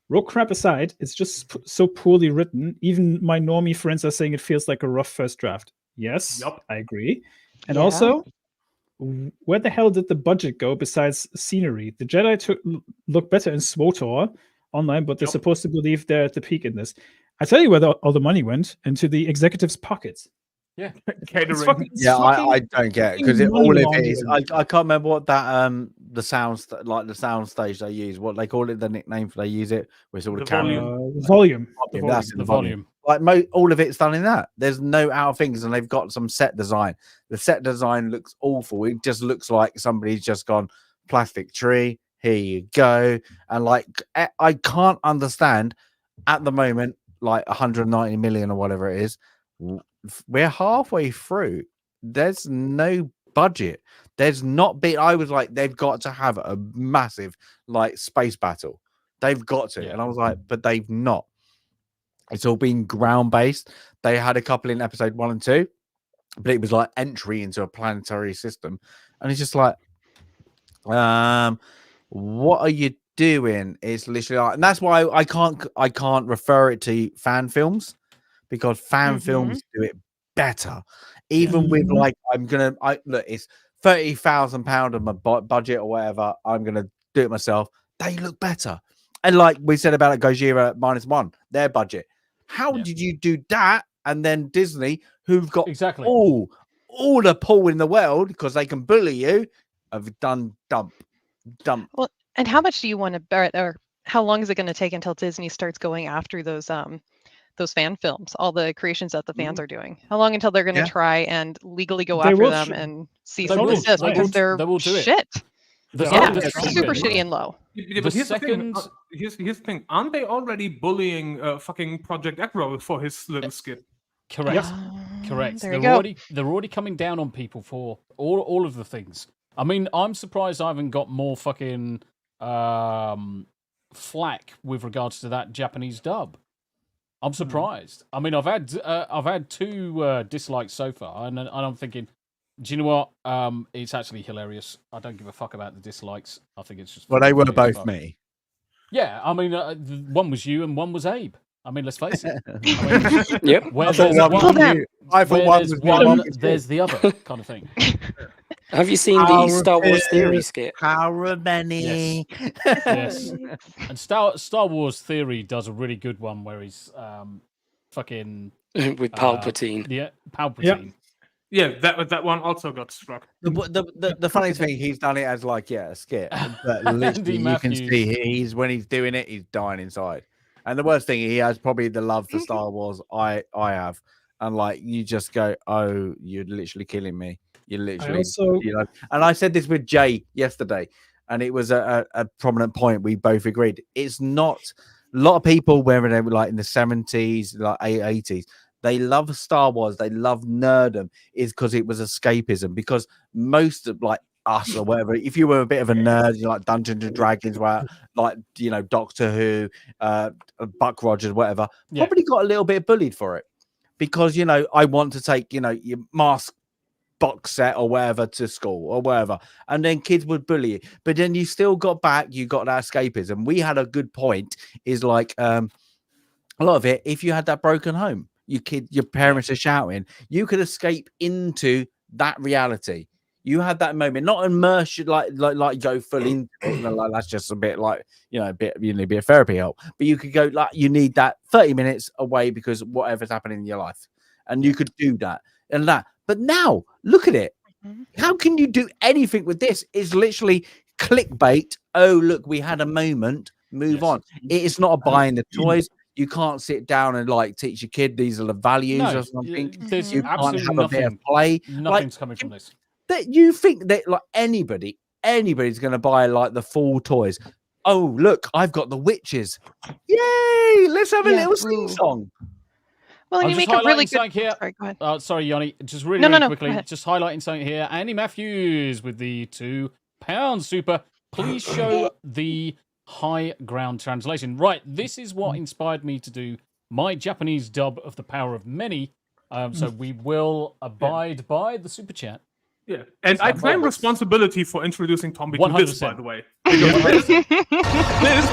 Speaker 2: Rogue crap aside, it's just so poorly written. Even my normie friends are saying it feels like a rough first draft. Yes,
Speaker 6: Yup.
Speaker 2: I agree. And
Speaker 7: Yeah.
Speaker 2: also, where the hell did the budget go besides scenery? The Jedi look better in SWTOR online, but they're
Speaker 6: Yup.
Speaker 2: supposed to believe they're at the peak in this. I tell you where all the money went, into the executives' pockets.
Speaker 1: Yeah.
Speaker 6: Catering.
Speaker 3: Yeah, I don't get it because
Speaker 2: fucking
Speaker 3: all of
Speaker 2: money
Speaker 3: it is.
Speaker 2: laundering.
Speaker 3: I can't remember what that the sound the sound stage they use. What they call it, the nickname for they use it, where it's all the
Speaker 6: The
Speaker 3: camera.
Speaker 2: Volume.
Speaker 3: Yeah, that's
Speaker 1: The volume.
Speaker 3: Like all of it's done in that. There's no out things, and they've got some set design. The set design looks awful. It just looks like somebody's just gone plastic tree. Here you go, and like I can't understand at the moment, like 190 million or whatever it is. We're halfway through. There's no budget. There's not been. I was like, they've got to have a massive like space battle. They've got to,
Speaker 1: Yeah.
Speaker 3: and I was like, but they've not. It's all been ground based. They had a couple in episode 1 and 2, but it was like entry into a planetary system, and it's just like, what are you doing? It's literally like, and that's why I can't refer it to fan films. Because fan films do it better, even with like look, it's £30,000 of my budget or whatever. I'm gonna do it myself. They look better, and like we said about Gojira -1, their budget. How did you do that? And then Disney, who've got
Speaker 1: Exactly.
Speaker 3: all the pull in the world because they can bully you, have done dump.
Speaker 7: Well, and how much do you want to bear it, or how long is it going to take until Disney starts going after those fan films, all the creations that the fans are doing? How long until they're going to try and legally go
Speaker 2: They
Speaker 7: after
Speaker 2: will
Speaker 7: them and cease
Speaker 1: they
Speaker 7: and
Speaker 1: will.
Speaker 7: desist
Speaker 1: They
Speaker 7: because
Speaker 1: will-
Speaker 7: they're
Speaker 1: they will do it.
Speaker 7: shit.
Speaker 1: The
Speaker 7: Yeah,
Speaker 1: second-
Speaker 7: super shitty and low.
Speaker 6: Yeah,
Speaker 1: The
Speaker 6: but here's the thing.
Speaker 1: second-
Speaker 6: Here's the thing. Aren't they already bullying fucking Project Aggro for his little skit?
Speaker 1: Correct. Correct.
Speaker 7: There
Speaker 1: They're
Speaker 7: you go.
Speaker 1: already coming down on people for all of the things. I mean, I'm surprised I haven't got more fucking flack with regards to that Japanese dub. I'm surprised. I mean, I've had 2 dislikes so far, and I'm thinking, do you know what? It's actually hilarious. I don't give a fuck about the dislikes. I think it's just.
Speaker 3: Well, they were
Speaker 1: funny as
Speaker 3: both
Speaker 1: fuck.
Speaker 3: me.
Speaker 1: Yeah, I mean, one was you and one was Abe. I mean, let's face it.
Speaker 5: Yep.
Speaker 1: Where
Speaker 3: I thought
Speaker 1: there's
Speaker 3: one
Speaker 1: one,
Speaker 3: was you. I thought
Speaker 1: where
Speaker 3: one
Speaker 1: there's
Speaker 3: was me.
Speaker 1: one, there's the other kind of thing.
Speaker 5: Have you seen the Star Wars Theory skit?
Speaker 3: How many?
Speaker 1: Yes. And Star Wars Theory does a really good one where he's fucking
Speaker 5: With Palpatine.
Speaker 1: Yeah, Palpatine.
Speaker 6: Yeah, that one also got struck.
Speaker 3: The funny thing, he's done it as like a skit, but literally you can see he's when he's doing it, he's dying inside. And the worst thing, he has probably the love for Star Wars I have, and like you just go, oh, you're literally killing me. You're literally, And I said this with Jay yesterday, and it was a prominent point. We both agreed it's not A lot of people, where they were like in the 70s, like 80s, they love Star Wars. They love nerdom, is because it was escapism. Because most of like us or whatever, if you were a bit of a nerd, you like Dungeons and Dragons, where like Doctor Who, Buck Rogers, whatever, probably got a little bit bullied for it. Because I want to take your mask box set or whatever to school or whatever, and then kids would bully you, but then you still got that escapism. We had a good point, is like a lot of it, if you had that broken home, your parents are shouting, you could escape into that reality. You had that moment, not immerse you like go full into it, like that's just a bit like a bit of therapy help, but you could go like you need that 30 minutes away because whatever's happening in your life, and you could do that and that. But now look at it. How can you do anything with this? It's literally clickbait. Oh, look, we had a moment. Move on. It's not buying the toys. You can't sit down and like teach your kid these are the values or something.
Speaker 1: There's
Speaker 3: You can't
Speaker 1: absolutely
Speaker 3: have a bit of play.
Speaker 1: Nothing's coming from this.
Speaker 3: That you think that like anybody's going to buy like the full toys. Oh, look, I've got the witches. Yay! Let's have a little sing song.
Speaker 7: Well, you make a really good.
Speaker 1: Here.
Speaker 7: Sorry, go ahead.
Speaker 1: Sorry, Yarnie. Just really quickly, just highlighting something here. Andy Matthews with the £2 super. Please show the high ground translation. Right, this is what inspired me to do my Japanese dub of The Power of Many. So we will abide by the super chat.
Speaker 6: Yeah, and I claim responsibility for introducing Tombi to this, by the way. This is fucking hilarious.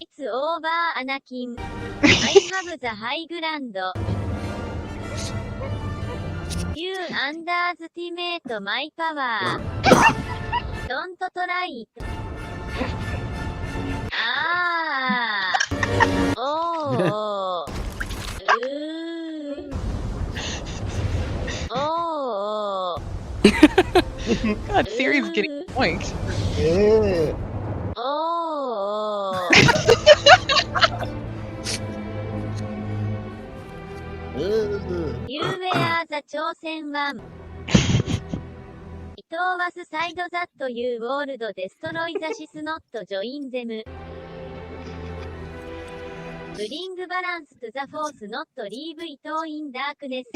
Speaker 10: It's over, Anakin. I have the high ground. You underestimate my power. Don't try it. Ah. Oh. Oh.
Speaker 7: God, Siri's getting points.
Speaker 4: Yeah.
Speaker 10: Oh. You were the chosen one. It was said that you would destroy the Sith, not join them. Bring balance to the Force, not leave it in darkness.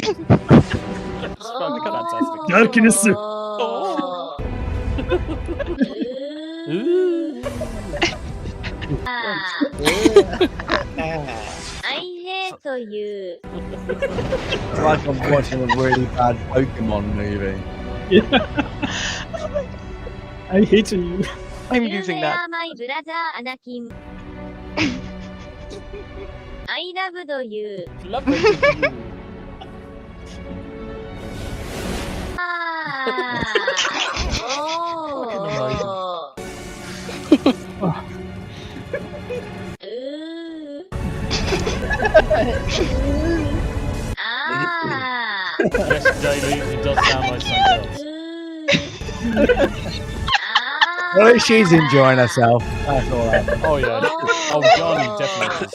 Speaker 2: Darkness.
Speaker 10: Oh. I hate you.
Speaker 3: It's like I'm watching a really bad Pokemon movie.
Speaker 2: I hate you.
Speaker 7: I'm using that.
Speaker 10: You are my brother, Anakin. I loved you. Ah. Oh. Ah.
Speaker 1: Yes, Daily, it does sound like something else.
Speaker 3: Well, she's enjoying herself. That's all right.
Speaker 1: Oh, yeah. Oh, Yarnie definitely is.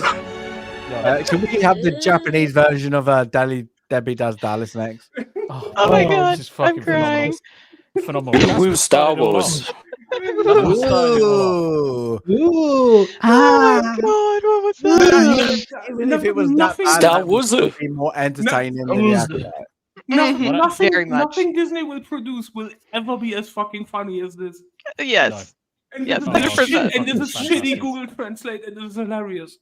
Speaker 3: Can we have the Japanese version of Debbie Does Dallas next?
Speaker 7: Oh my God,
Speaker 1: this is fucking
Speaker 7: I'm crying.
Speaker 1: Phenomenal.
Speaker 5: Woo, Star Wars.
Speaker 3: Ooh.
Speaker 2: Ooh.
Speaker 7: Oh my God, what was that?
Speaker 3: Even if it was that bad,
Speaker 5: Star Wars
Speaker 3: would be more entertaining than the actor.
Speaker 7: Very much.
Speaker 6: Nothing Disney will produce will ever be as fucking funny as this.
Speaker 7: Yes.
Speaker 6: And
Speaker 7: Yes,
Speaker 6: this is
Speaker 7: 100%.
Speaker 6: and this is
Speaker 1: Fantastic.
Speaker 6: shitty Google Translate, and it is hilarious.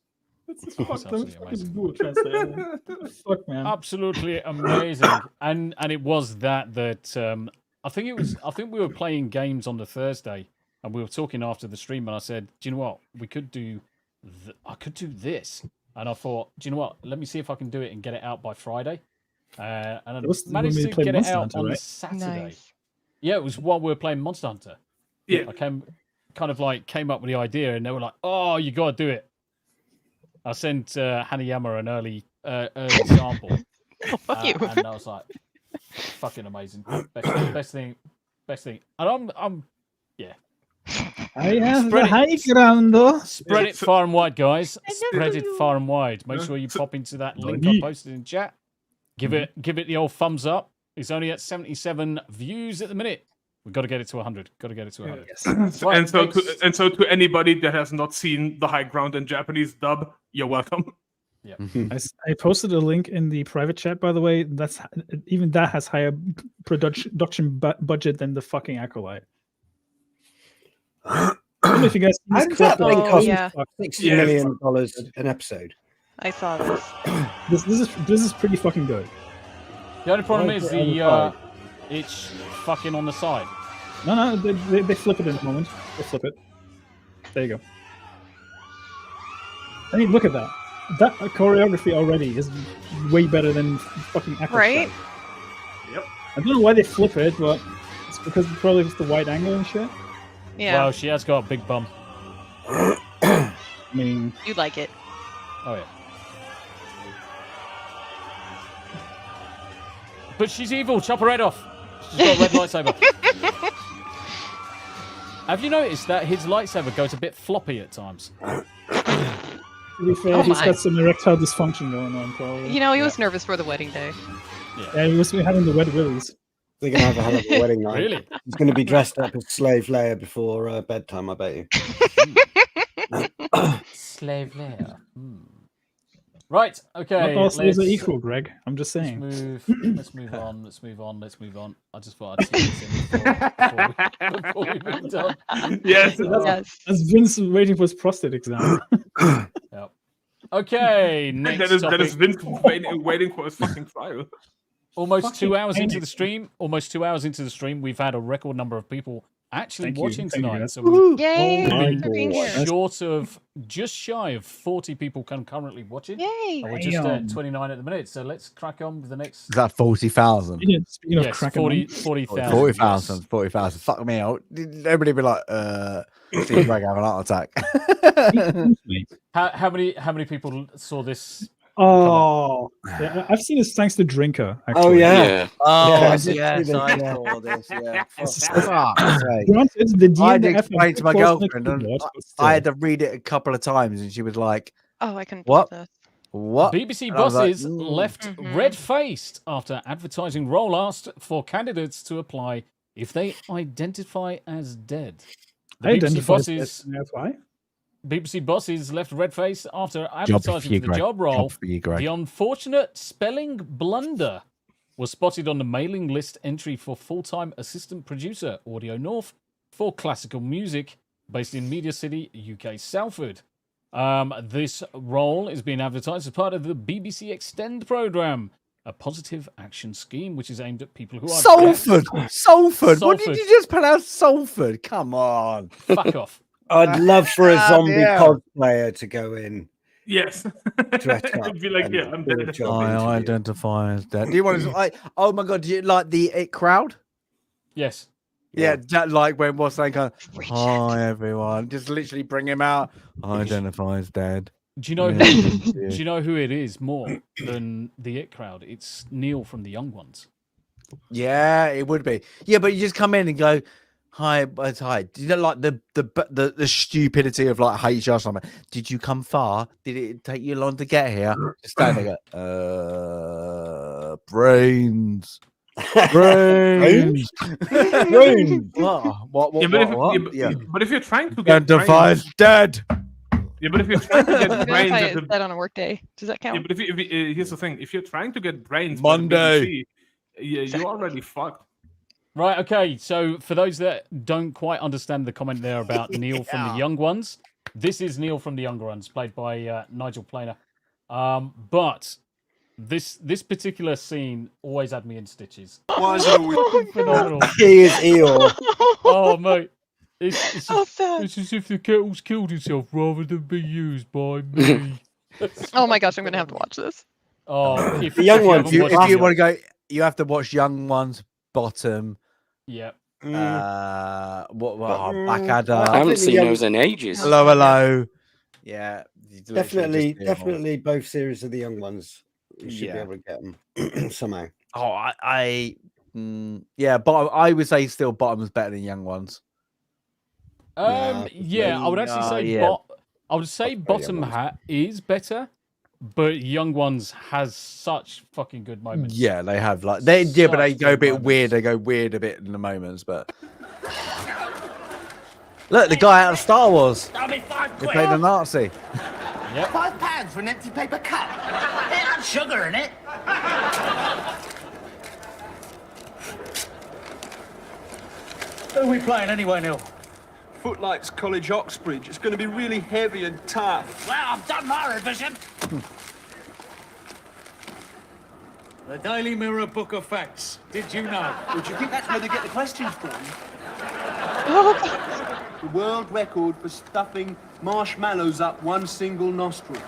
Speaker 2: That's
Speaker 1: absolutely amazing.
Speaker 2: Google Translate. Fuck, man.
Speaker 1: Absolutely amazing. And it was that I think we were playing games on the Thursday, and we were talking after the stream, and I said, do you know what? We could do I could do this. And I thought, do you know what? Let me see if I can do it and get it out by Friday. And I managed to get it out on Saturday.
Speaker 7: Nice.
Speaker 1: Yeah, it was while we were playing Monster Hunter.
Speaker 6: Yeah.
Speaker 1: I came up with the idea, and they were like, "Oh, you got to do it." I sent Hanayama an early sample.
Speaker 7: Oh, fuck you.
Speaker 1: And I was like, "Fucking amazing, best thing." And I'm yeah.
Speaker 2: I have the high ground, though.
Speaker 1: Spread it far and wide, guys. Spread it far and wide. Make sure you pop into that link I posted in chat. Give it the old thumbs up. It's only at 77 views at the minute. We've got to get it to 100. Got to get it to 100.
Speaker 2: Yes.
Speaker 1: Right,
Speaker 6: and so to anybody that has not seen the High Ground in Japanese dub, you're welcome.
Speaker 1: Yeah.
Speaker 2: I posted a link in the private chat, by the way. That's even that has higher production budget than the fucking Acolyte. I don't know if you guys see
Speaker 4: How
Speaker 2: this
Speaker 4: does that
Speaker 2: clip
Speaker 4: thing
Speaker 2: of-
Speaker 4: cost
Speaker 7: yeah.
Speaker 4: $60 million an episode?
Speaker 7: I saw this.
Speaker 2: This is pretty fucking good.
Speaker 1: The only problem
Speaker 4: Why
Speaker 1: is
Speaker 4: is it on the
Speaker 1: it's fucking on the side.
Speaker 2: No, they flip it in a moment. They flip it. There you go. I mean, look at that. That choreography already is way better than fucking Echo
Speaker 7: Right?
Speaker 2: Shot.
Speaker 6: Yep.
Speaker 2: I don't know why they flip it, but it's because probably it's the wide angle and shit.
Speaker 7: Yeah.
Speaker 1: Well, she has got a big bum.
Speaker 2: I mean,
Speaker 7: You like it.
Speaker 1: Oh yeah. But she's evil. Chop her head off. She's got a red lightsaber. Have you noticed that his lightsaber goes a bit floppy at times?
Speaker 2: to be fair,
Speaker 7: Oh
Speaker 2: he's
Speaker 7: my.
Speaker 2: got some erectile dysfunction going on, probably.
Speaker 7: You know, he was nervous for the wedding day.
Speaker 2: Yeah, he was having the wet willies.
Speaker 4: They're going to have a hell of a wedding night.
Speaker 1: Really?
Speaker 4: He's going to be dressed up as Slave Leia before bedtime, I bet you.
Speaker 1: Slave Leia. Right. Okay.
Speaker 2: Not all slaves are
Speaker 1: let's-
Speaker 2: equal, Greg. I'm just saying.
Speaker 1: Let's move on. Let's move on. I just thought I'd see this in before we moved on.
Speaker 6: Yes.
Speaker 7: Yes.
Speaker 2: That's Vince waiting for his prostate exam.
Speaker 1: Yep. Okay. Next
Speaker 6: That is
Speaker 1: topic.
Speaker 6: Vince waiting for his fucking trial.
Speaker 1: Almost
Speaker 2: Fucking
Speaker 1: 2 hours into
Speaker 2: panic.
Speaker 1: the stream. Almost 2 hours into the stream. We've had a record number of people actually
Speaker 2: Thank you.
Speaker 1: watching
Speaker 2: Thank you,
Speaker 1: tonight.
Speaker 2: guys.
Speaker 1: So we
Speaker 7: Yay!
Speaker 2: Oh my
Speaker 7: Thanks for being
Speaker 2: God.
Speaker 7: here.
Speaker 1: short of just shy of 40 people currently watching.
Speaker 7: Yay!
Speaker 1: And we're just
Speaker 2: Damn.
Speaker 1: at 29 at the minute. So let's crack on with the next.
Speaker 3: Is that 40,000?
Speaker 2: Speaking of
Speaker 1: Yes,
Speaker 2: cracking
Speaker 1: 40,000.
Speaker 3: 40,000. 40,000. Fuck me out. Everybody be like, Steve Greg have an heart attack.
Speaker 2: on.
Speaker 1: How many people saw this?
Speaker 2: Oh, yeah, I've seen this thanks to Drinker. Actually.
Speaker 4: Oh, yeah.
Speaker 5: Yeah.
Speaker 3: Oh,
Speaker 4: Yeah, I
Speaker 3: yes,
Speaker 4: did see this,
Speaker 3: I
Speaker 4: yeah.
Speaker 3: saw this. Yeah.
Speaker 2: It's-
Speaker 4: Right.
Speaker 2: Granted, the D
Speaker 3: I
Speaker 2: and
Speaker 3: had
Speaker 2: the
Speaker 3: to
Speaker 2: F
Speaker 3: explain
Speaker 2: are
Speaker 3: to my
Speaker 2: close on the
Speaker 3: girlfriend, and
Speaker 2: keyboard, but
Speaker 3: I had
Speaker 2: still.
Speaker 3: to read it a couple of times, and she was like,
Speaker 7: Oh, I couldn't
Speaker 3: What?
Speaker 7: believe this.
Speaker 3: "What?"
Speaker 1: BBC
Speaker 3: And I was like,
Speaker 1: bosses left
Speaker 7: Mhm.
Speaker 1: red-faced after advertising role asked for candidates to apply if they identify as dead. The
Speaker 2: I
Speaker 1: BBC
Speaker 2: identify as
Speaker 1: bosses,
Speaker 2: dead, that's why.
Speaker 1: BBC bosses left red-faced after
Speaker 3: Job for
Speaker 1: advertising
Speaker 3: you,
Speaker 1: for the
Speaker 3: Greg.
Speaker 1: job role.
Speaker 3: Job for you, Greg.
Speaker 1: The unfortunate spelling blunder was spotted on the mailing list entry for full-time assistant producer Audio North for classical music based in Media City, UK Salford. This role is being advertised as part of the BBC Extend programme, a positive action scheme which is aimed at people who are
Speaker 3: Salford. Salford. What did
Speaker 1: Salford.
Speaker 3: you just pronounce Salford? Come on.
Speaker 1: Fuck off.
Speaker 4: I'd love for a zombie
Speaker 3: yeah.
Speaker 4: cosplayer to go in.
Speaker 6: Yes.
Speaker 4: Dress up
Speaker 6: It'd be like,
Speaker 4: and
Speaker 6: yeah, I'm
Speaker 4: do a
Speaker 6: dead.
Speaker 4: job
Speaker 3: I
Speaker 4: interview.
Speaker 3: identify as dead. Do you want to? Oh my god! Do you like the It crowd?
Speaker 1: Yes.
Speaker 3: Yeah, that, like when what's they go?
Speaker 7: Reject.
Speaker 3: Hi everyone. Just literally bring him out. I identify as dead.
Speaker 1: Do you know
Speaker 3: Yeah.
Speaker 1: who, do you know who it is more than the It Crowd? It's Neil from The Young Ones.
Speaker 3: Yeah, it would be. Yeah, but you just come in and go, hi, it's hi. Do you know like the stupidity of like HR something? Did you come far? Did it take you long to get here? Just stand there, and go, brains. Brains.
Speaker 4: Brains.
Speaker 3: What?
Speaker 6: Yeah, but if,
Speaker 3: What?
Speaker 6: yeah, but if you're trying to get
Speaker 3: Identify as
Speaker 6: brains,
Speaker 3: dead.
Speaker 6: yeah, but if you're trying to get brains
Speaker 7: Identify
Speaker 6: at
Speaker 7: as
Speaker 6: the,
Speaker 7: dead on a work day. Does that
Speaker 6: yeah,
Speaker 7: count?
Speaker 6: but if here's the thing: if you're trying to get brains by the
Speaker 3: Monday.
Speaker 6: BBC, yeah, you're already fucked.
Speaker 1: Right, okay. So for those that don't quite understand the comment there about Neil from The
Speaker 3: Yeah.
Speaker 1: Young Ones, this is Neil from The Young Ones, played by Nigel Planer. But this particular scene always had me in stitches.
Speaker 9: Why is it always
Speaker 1: Phenomenal.
Speaker 4: He is Eeyore.
Speaker 1: Oh, mate. It's
Speaker 7: So
Speaker 1: as,
Speaker 7: sad.
Speaker 1: it's as if the kettle's killed himself rather than be used by me.
Speaker 7: Oh my gosh, I'm gonna have to watch this.
Speaker 1: Oh, if
Speaker 4: The Young
Speaker 1: if
Speaker 4: Ones,
Speaker 1: haven't
Speaker 3: If
Speaker 1: watched
Speaker 3: you
Speaker 1: it yet-
Speaker 3: want to go, you have to watch Young Ones Bottom.
Speaker 1: Yeah.
Speaker 3: Blackadder.
Speaker 5: I
Speaker 4: think
Speaker 5: haven't
Speaker 4: the
Speaker 5: seen
Speaker 4: young-
Speaker 5: those in ages.
Speaker 3: Hello. Yeah, you literally
Speaker 4: Definitely,
Speaker 3: just do them all.
Speaker 4: definitely both series of the young ones. You should be
Speaker 3: Yeah.
Speaker 4: able to get them somehow.
Speaker 3: Oh, yeah, but I would say still Bottom's better than Young Ones.
Speaker 1: Yeah, I would actually say
Speaker 3: yeah.
Speaker 1: I would say
Speaker 4: That's very
Speaker 1: Bottom
Speaker 4: Young Ones.
Speaker 1: Hat is better, but Young Ones has such fucking good moments.
Speaker 3: Yeah, they have like but they go a bit
Speaker 1: moments.
Speaker 3: weird. They go weird a bit in the moments, but look, the guy out of Star Wars.
Speaker 9: That'll be £5.
Speaker 3: He played a Nazi.
Speaker 1: Yep.
Speaker 9: £5 for an empty paper cup. It had sugar in it.
Speaker 11: Who are we playing anyway, Neil? Footlights College Oxbridge. It's going to be really heavy and tough.
Speaker 9: Well, I've done my revision.
Speaker 11: The Daily Mirror Book of Facts. Did you know?
Speaker 9: Would you think that's where they get the questions from?
Speaker 11: The world record for stuffing marshmallows up one single nostril.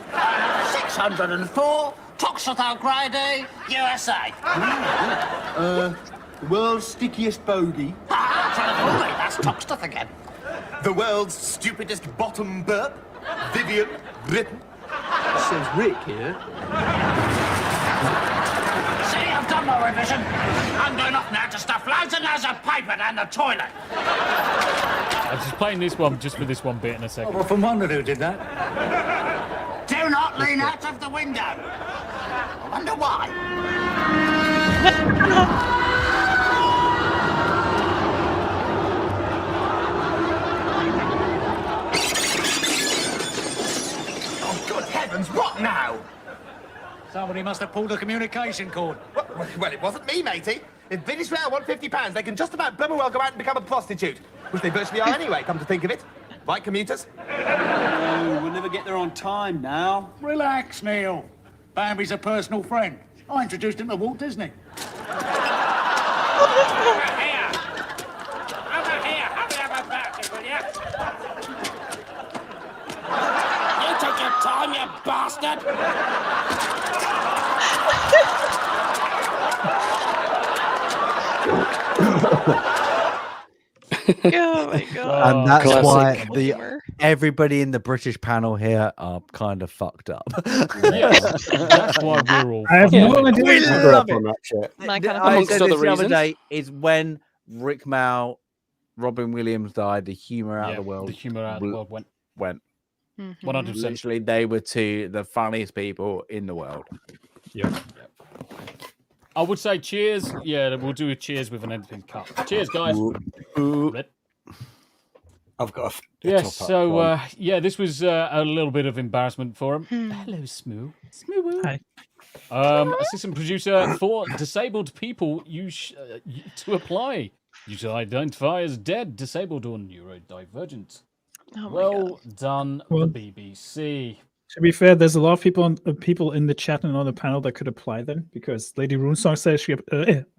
Speaker 9: 604, Toxothal Grade, USA.
Speaker 11: The world's stickiest bogey.
Speaker 9: That's Toxteth again.
Speaker 11: The world's stupidest bottom burp. Vivian Britton. It says Rick here.
Speaker 9: See, I've done my revision. I'm going off now to stuff loads and loads of paper down the toilet.
Speaker 1: I'm just playing this one just for this one bit in a second.
Speaker 11: Well, from wondered who did that.
Speaker 9: Do not lean out of the window. I wonder why. Oh, good heavens, what now?
Speaker 11: Somebody must have pulled a communication cord.
Speaker 12: Well, it wasn't me, matey. If British Rail want £50, they can just about blooming well go out and become a prostitute. Which they virtually are anyway, come to think of it. Right, commuters?
Speaker 11: No, we'll never get there on time now. Relax, Neil. Bambi's a personal friend. I introduced him to Walt Disney.
Speaker 9: You take your time, you bastard!
Speaker 7: Oh my god.
Speaker 3: And that's
Speaker 5: Classic.
Speaker 3: why everybody in the British panel here are kind of fucked up.
Speaker 1: Yes, that's why we're all.
Speaker 2: I have no idea.
Speaker 3: We love it.
Speaker 4: on that shit.
Speaker 7: My kind of
Speaker 3: I
Speaker 5: Amongst
Speaker 3: said
Speaker 5: other
Speaker 3: this the other
Speaker 5: reasons.
Speaker 3: day is when Rick Mal, Robin Williams died, the humour out of the world
Speaker 1: The humor out of the world
Speaker 3: went.
Speaker 1: 100%.
Speaker 3: Literally, they were the funniest people in the world.
Speaker 2: Yeah.
Speaker 1: I would say cheers. Yeah, we'll do a cheers with an empty cup. Cheers, guys. Red.
Speaker 4: I've got a
Speaker 1: Yes,
Speaker 4: top up
Speaker 1: so
Speaker 4: one.
Speaker 1: yeah, this was a little bit of embarrassment for him. Hello, Smoo. Smoo.
Speaker 2: Hi.
Speaker 1: Assistant producer for disabled people, to apply. You should identify as dead, disabled, or neurodivergent.
Speaker 7: Oh my
Speaker 1: Well
Speaker 7: god.
Speaker 1: done,
Speaker 2: Well-
Speaker 1: the BBC.
Speaker 2: To be fair, there's a lot of people in the chat and on the panel that could apply then, because Lady Runesong says she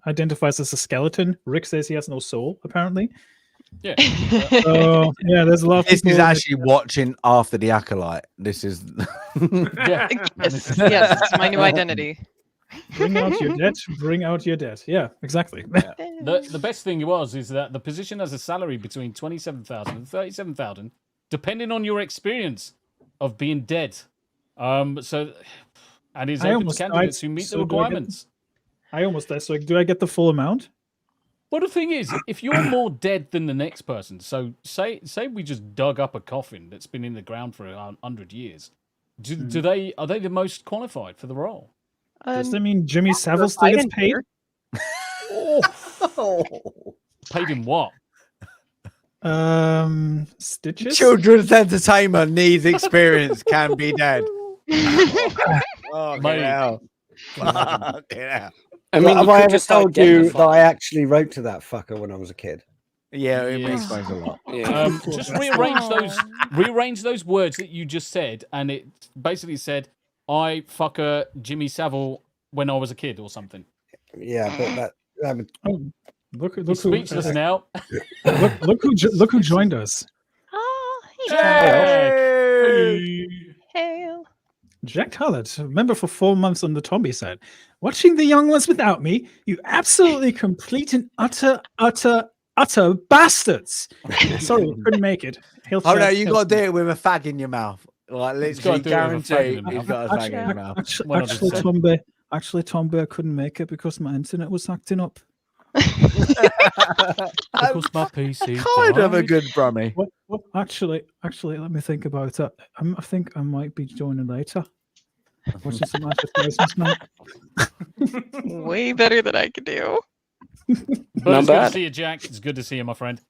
Speaker 2: identifies as a skeleton. Rick says he has no soul, apparently.
Speaker 1: Yeah.
Speaker 2: So yeah, there's a lot of
Speaker 3: This
Speaker 2: people
Speaker 3: is
Speaker 2: that-
Speaker 3: actually watching after the Acolyte. This is.
Speaker 1: Yeah.
Speaker 7: Yes, yes, it's my new identity.
Speaker 2: Bring out your debt. Bring out your debt. Yeah, exactly.
Speaker 1: The best thing is that the position has a salary between 27,000 and 37,000, depending on your experience of being dead. And is
Speaker 2: I
Speaker 1: open to
Speaker 2: almost
Speaker 1: candidates
Speaker 2: died,
Speaker 1: who meet
Speaker 2: so
Speaker 1: the
Speaker 2: do I get-
Speaker 1: requirements.
Speaker 2: I almost died. So do I get the full amount?
Speaker 1: Well, the thing is, if you're more dead than the next person, so say we just dug up a coffin that's been in the ground for 100 years, are they the most qualified for the role?
Speaker 2: Does that mean Jimmy Savile still gets paid?
Speaker 1: Paid in what?
Speaker 2: Stitches.
Speaker 3: Children's entertainment needs experience. Can be dead. Oh,
Speaker 1: Mate.
Speaker 3: hell. Fucking hell.
Speaker 5: I mean,
Speaker 4: have
Speaker 5: you
Speaker 4: I
Speaker 5: could
Speaker 4: ever
Speaker 5: just
Speaker 4: told you that
Speaker 5: identify.
Speaker 4: I actually wrote to that fucker when I was a kid?
Speaker 3: Yeah, it
Speaker 1: Yeah.
Speaker 3: explains a lot.
Speaker 5: Yeah.
Speaker 1: Just rearrange those words that you just said, and it basically said, "I fucker Jimmy Savile when I was a kid" or something.
Speaker 4: Yeah, but that would,
Speaker 2: Oh, look
Speaker 1: He's
Speaker 2: who
Speaker 1: speechless now.
Speaker 2: look who joined us.
Speaker 7: Oh,
Speaker 1: Hey!
Speaker 7: hail.
Speaker 2: Jack Hullett, member for 4 months on the Tomby side. Watching the young ones without me, you absolutely complete and utter bastards. Sorry, couldn't make it. Hail
Speaker 3: Oh no,
Speaker 2: Jack,
Speaker 3: you
Speaker 2: hail
Speaker 3: got to
Speaker 2: Jack.
Speaker 3: do it with a fag in your mouth. Like literally,
Speaker 1: gotta do it with a fag in
Speaker 3: guarantee
Speaker 1: your
Speaker 3: he's
Speaker 1: mouth.
Speaker 3: got a fag in his mouth.
Speaker 2: Actually, Tomby, I couldn't make it because my internet was acting up.
Speaker 1: Because my PC
Speaker 3: Kind of a
Speaker 1: died.
Speaker 3: good brummy.
Speaker 2: What? Actually, let me think about it. I think I might be joining later. Watching some Christmas, man.
Speaker 7: Way better than I could do.
Speaker 1: But it's good to see you, Jack. It's good to see you, my friend.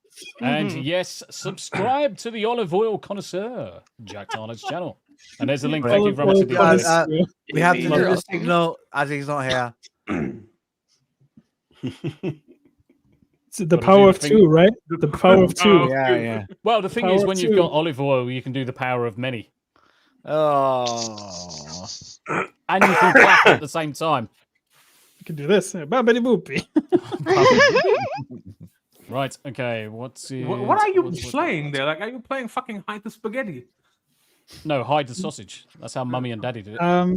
Speaker 1: And yes, subscribe to the Olive Oil Connoisseur, Jack Tarnock's channel. And there's a link. Thank you very much.
Speaker 3: We have to do the signal as he's not here.
Speaker 2: It's the power of two, right? The power of two.
Speaker 3: Yeah.
Speaker 1: Well, the thing is, when you've got olive oil, you can do the power of many.
Speaker 3: Oh.
Speaker 1: And you can clap at the same time.
Speaker 2: You can do this. Babbity boopy.
Speaker 1: Right, okay. What
Speaker 6: are you playing there? Like, are you playing fucking Hide the Spaghetti?
Speaker 1: No, hide the sausage. That's how Mummy and Daddy did it.
Speaker 6: Hide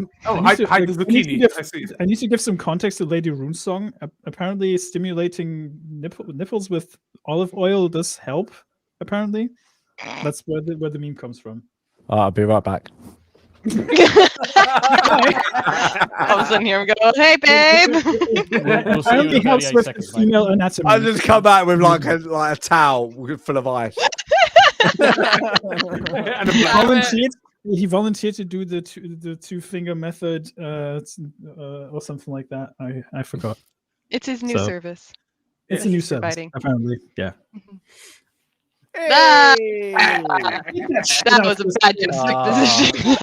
Speaker 6: the zucchini.
Speaker 2: I need to give some context to Lady Rune's song. Apparently, stimulating nipples with olive oil does help. Apparently, that's where the meme comes from.
Speaker 3: I'll be right back.
Speaker 7: All of a sudden, here we go. Hey, babe.
Speaker 1: We'll see you in 38 seconds, mate.
Speaker 2: Female anatomy.
Speaker 3: I'll just come back with like a towel full of ice.
Speaker 2: He volunteered to do the two finger method or something like that. I forgot.
Speaker 7: It's his new service.
Speaker 2: It's a new service, apparently. Yeah.
Speaker 7: That was a bad juxtaposition.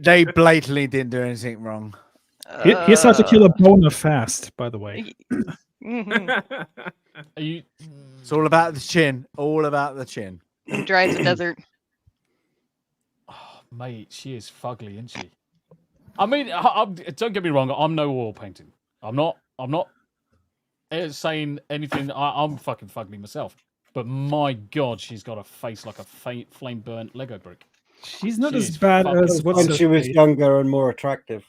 Speaker 3: They blatantly didn't do anything wrong.
Speaker 2: Here's how to kill a boner fast, by the way.
Speaker 3: It's all about the chin. All about the chin.
Speaker 7: Dry as a desert.
Speaker 1: Oh, mate, she is fugly, isn't she? I mean, don't get me wrong. I'm no oil painting. I'm not saying anything. I'm fucking fugly myself. But my God, she's got a face like a flame burnt Lego brick.
Speaker 2: She's not as bad as
Speaker 4: when she was younger and more attractive.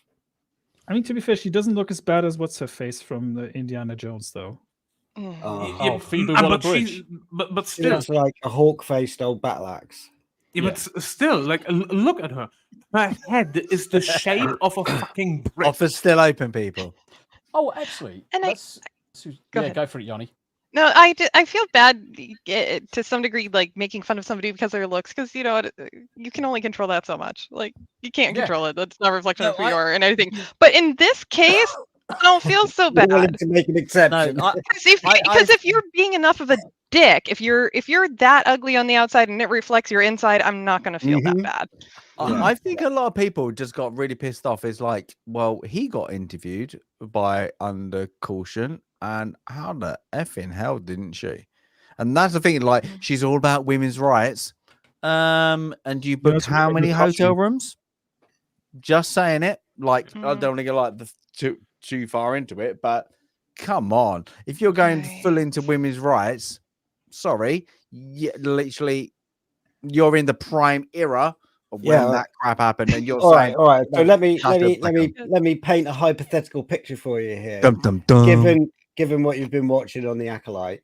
Speaker 2: I mean, to be fair, she doesn't look as bad as what's her face from the Indiana Jones, though.
Speaker 1: Phoebe Waller-Bridge.
Speaker 4: But still, it's like a hawk-faced old battle axe.
Speaker 6: Yeah, but still, like, look at her. Her head is the shape of a fucking brick.
Speaker 3: Offer's still open, people.
Speaker 1: Oh, actually,
Speaker 7: and
Speaker 1: go for it, Yarnie.
Speaker 7: No, I feel bad to some degree, like making fun of somebody because of their looks, because you know you can only control that so much. Like you can't control it. That's not a reflection of who you are and anything. But in this case, I don't feel so bad.
Speaker 4: Willing to make an exception.
Speaker 7: Because if you're being enough of a dick, if you're that ugly on the outside and it reflects your inside, I'm not going to feel that bad.
Speaker 3: I think a lot of people just got really pissed off. It's like, well, he got interviewed by Under Caution, and how the effing hell didn't she? And that's the thing. Like, she's all about women's rights. And you booked how many hotel rooms? Just saying it. Like, I don't want to go like too far into it, but come on. If you're going full into women's rights, sorry, literally, you're in the prime era of when that crap happened, and you're saying,
Speaker 4: all right. So let me paint a hypothetical picture for you here.
Speaker 3: Dum, dum, dum.
Speaker 4: Given what you've been watching on The Acolyte,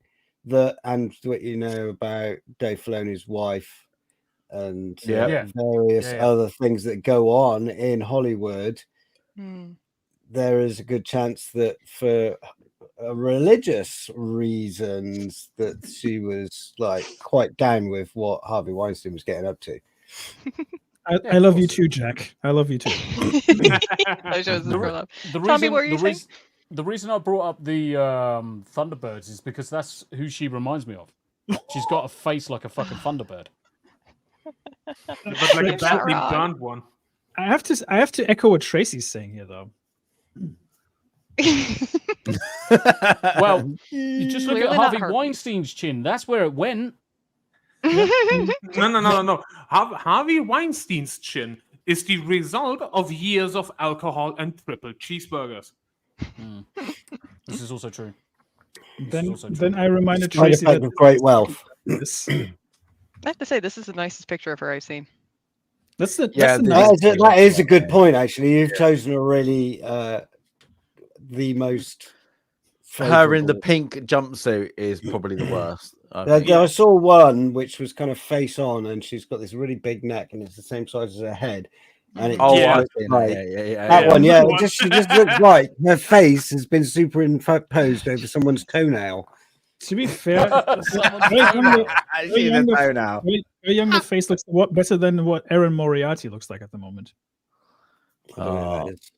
Speaker 4: and what you know about Dave Filoni's wife, and various other things that go on in Hollywood, there is a good chance that for religious reasons that she was like quite down with what Harvey Weinstein was getting up to.
Speaker 2: I love you too, Jack. I love you too.
Speaker 1: The reason I brought up the Thunderbirds is because that's who she reminds me of. She's got a face like a fucking Thunderbird.
Speaker 6: But like a badly burned one.
Speaker 2: I have to echo what Tracy's saying here, though.
Speaker 1: Well, you just look at Harvey Weinstein's chin. That's where it went.
Speaker 6: No. Harvey Weinstein's chin is the result of years of alcohol and triple cheeseburgers.
Speaker 1: This is also true.
Speaker 2: Then I reminded Tracy that
Speaker 4: great wealth.
Speaker 7: I have to say, this is the nicest picture of her I've seen.
Speaker 4: That is a good point. Actually, you've chosen a really the most.
Speaker 3: Her in the pink jumpsuit is probably the worst.
Speaker 4: I saw one which was kind of face on, and she's got this really big neck, and it's the same size as her head. And it that one, she just looks like her face has been superimposed over someone's toenail.
Speaker 2: To be fair, her younger face looks better than what Erin Moriarty looks like at the moment.
Speaker 4: I don't know who that is.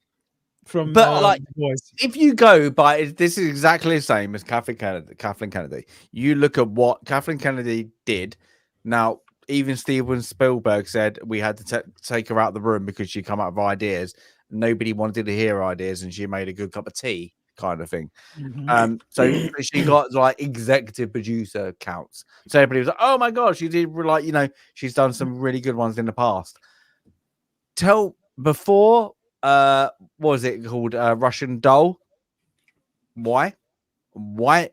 Speaker 2: From
Speaker 3: But like,
Speaker 2: Boys.
Speaker 3: if you go by this is exactly the same as Kathleen Kennedy. You look at what Kathleen Kennedy did. Now, even Steven Spielberg said we had to take her out of the room because she come up with ideas. Nobody wanted to hear ideas, and she made a good cup of tea, kind of thing. So she got like executive producer counts. So everybody was like, "Oh my god, she did like she's done some really good ones in the past." Before. What was it called? Russian Doll. Why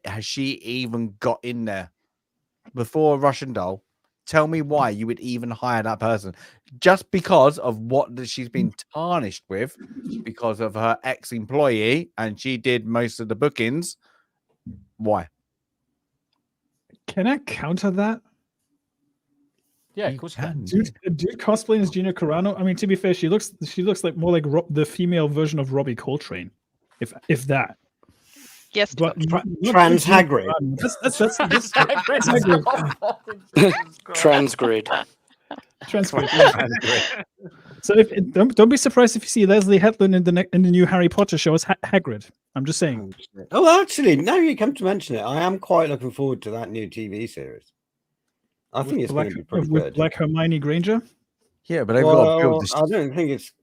Speaker 3: has she even got in there before Russian Doll? Tell me why you would even hire that person just because of what she's been tarnished with because of her ex-employee, and she did most of the bookings. Why?
Speaker 2: Can I counter that?
Speaker 1: Yeah, of course you can.
Speaker 2: Dude cosplaying as Gina Carano. I mean, to be fair, she looks like more like the female version of Robbie Coltrane, if that.
Speaker 7: Yes,
Speaker 2: but
Speaker 4: Trans Hagrid.
Speaker 2: That's Hagrid.
Speaker 5: Transgrid.
Speaker 2: Transgrid. So don't be surprised if you see Leslie Hetland in the new Harry Potter show as Hagrid. I'm just saying.
Speaker 4: Oh, actually, now you come to mention it, I am quite looking forward to that new TV series. I think it's going to be pretty good.
Speaker 2: Like Hermione Granger?
Speaker 3: Yeah, but they've got to build this.
Speaker 4: I don't think it's.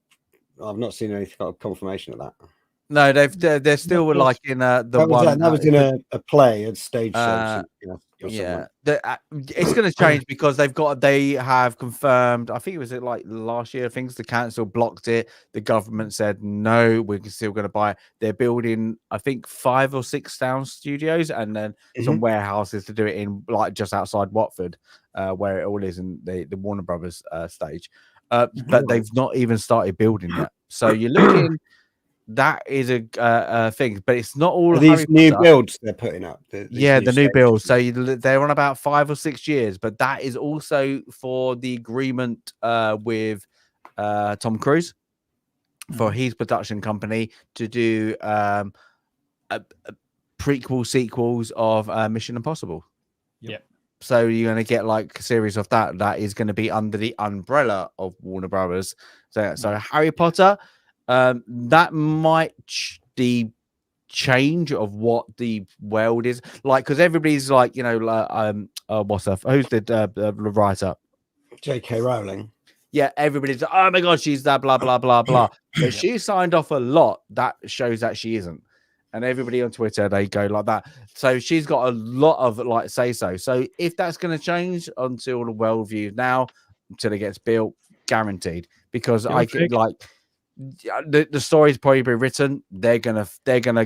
Speaker 4: I've not seen anything about confirmation of that.
Speaker 3: No, they're still like in the
Speaker 4: that
Speaker 3: one
Speaker 4: that was in a play, a stage show.
Speaker 3: Yeah, it's going to change because they have confirmed. I think it was like last year. Things the council blocked it. The government said no, we're still going to buy it. They're building, I think, 5 or 6 sound studios and then some warehouses to do it in, like just outside Watford, where it all is in the Warner Brothers stage. But they've not even started building yet. So you're looking. That is a thing, but it's not all
Speaker 4: these new builds they're putting up.
Speaker 3: The new builds. So they're on about 5 or 6 years, but that is also for the agreement with Tom Cruise for his production company to do prequel sequels of Mission Impossible.
Speaker 1: Yep.
Speaker 3: So you're going to get like a series of that is going to be under the umbrella of Warner Brothers. So Harry Potter. That might the change of what the world is like, because everybody's like, who's the writer?
Speaker 4: J.K. Rowling.
Speaker 3: Yeah, everybody's like, oh my god, she's that blah blah blah blah. But she signed off a lot that shows that she isn't, and everybody on Twitter they go like that. So she's got a lot of like say so. So if that's going to change until the world views now, until it gets built, guaranteed, because I get like. The story's probably been written. They're gonna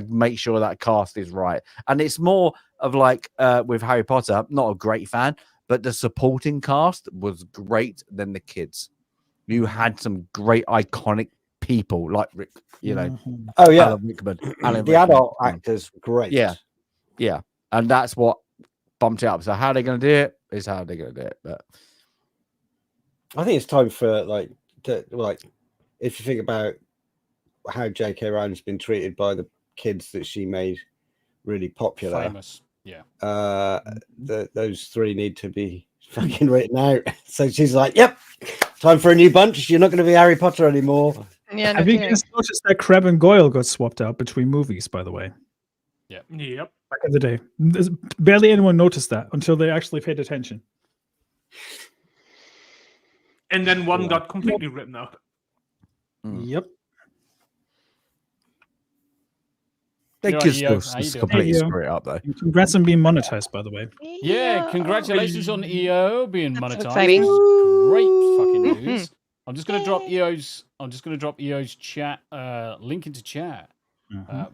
Speaker 3: make sure that cast is right, and it's more of like with Harry Potter. Not a great fan, but the supporting cast was great than the kids. You had some great iconic people like Rick,
Speaker 4: Oh yeah,
Speaker 3: Alan Rickman.
Speaker 4: The adult actors, great.
Speaker 3: Yeah, and that's what bumped it up. So how they're gonna do it is how they're gonna do it. But
Speaker 4: I think it's time for if you think about how J.K. Rowling's been treated by the kids that she made really popular,
Speaker 1: famous,
Speaker 4: those 3 need to be fucking written out. So she's like, "Yep, time for a new bunch. You're not going to be Harry Potter anymore."
Speaker 7: Yeah,
Speaker 2: have you guys noticed that Crabbe and Goyle got swapped out between movies? By the way,
Speaker 1: yep.
Speaker 2: Back in the day, barely anyone noticed that until they actually paid attention.
Speaker 6: And then one got completely written out.
Speaker 2: Yep.
Speaker 3: They could still completely screw it up though.
Speaker 2: Congrats on being monetized, by the way.
Speaker 1: Yeah, congratulations on EO being monetized.
Speaker 7: exciting.
Speaker 1: Great fucking news. I'm just gonna drop EO's chat link into chat.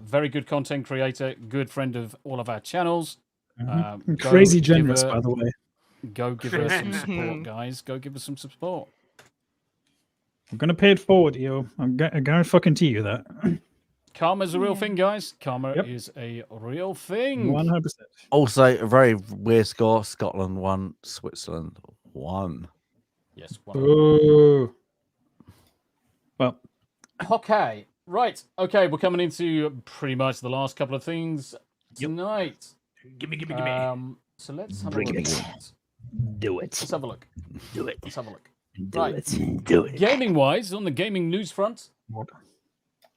Speaker 1: Very good content creator, good friend of all of our channels.
Speaker 2: Crazy generous, by the way.
Speaker 1: Go give her some support, guys. Go give us some support.
Speaker 2: I'm gonna pay it forward, EO. I'm gonna fucking tell you that.
Speaker 1: Karma's a real thing, guys. Karma is a real thing.
Speaker 2: 100%.
Speaker 3: Also, a very weird score. Scotland 1, Switzerland 1.
Speaker 1: Yes.
Speaker 2: 1. Ooh. Well.
Speaker 1: Okay. Right. Okay. We're coming into pretty much the last couple of things tonight.
Speaker 6: Gimme.
Speaker 1: So let's have a look.
Speaker 8: Do it.
Speaker 1: Let's have a look.
Speaker 8: Do it.
Speaker 1: Let's have a look.
Speaker 8: Do it. Do it.
Speaker 1: Gaming wise, on the gaming news front,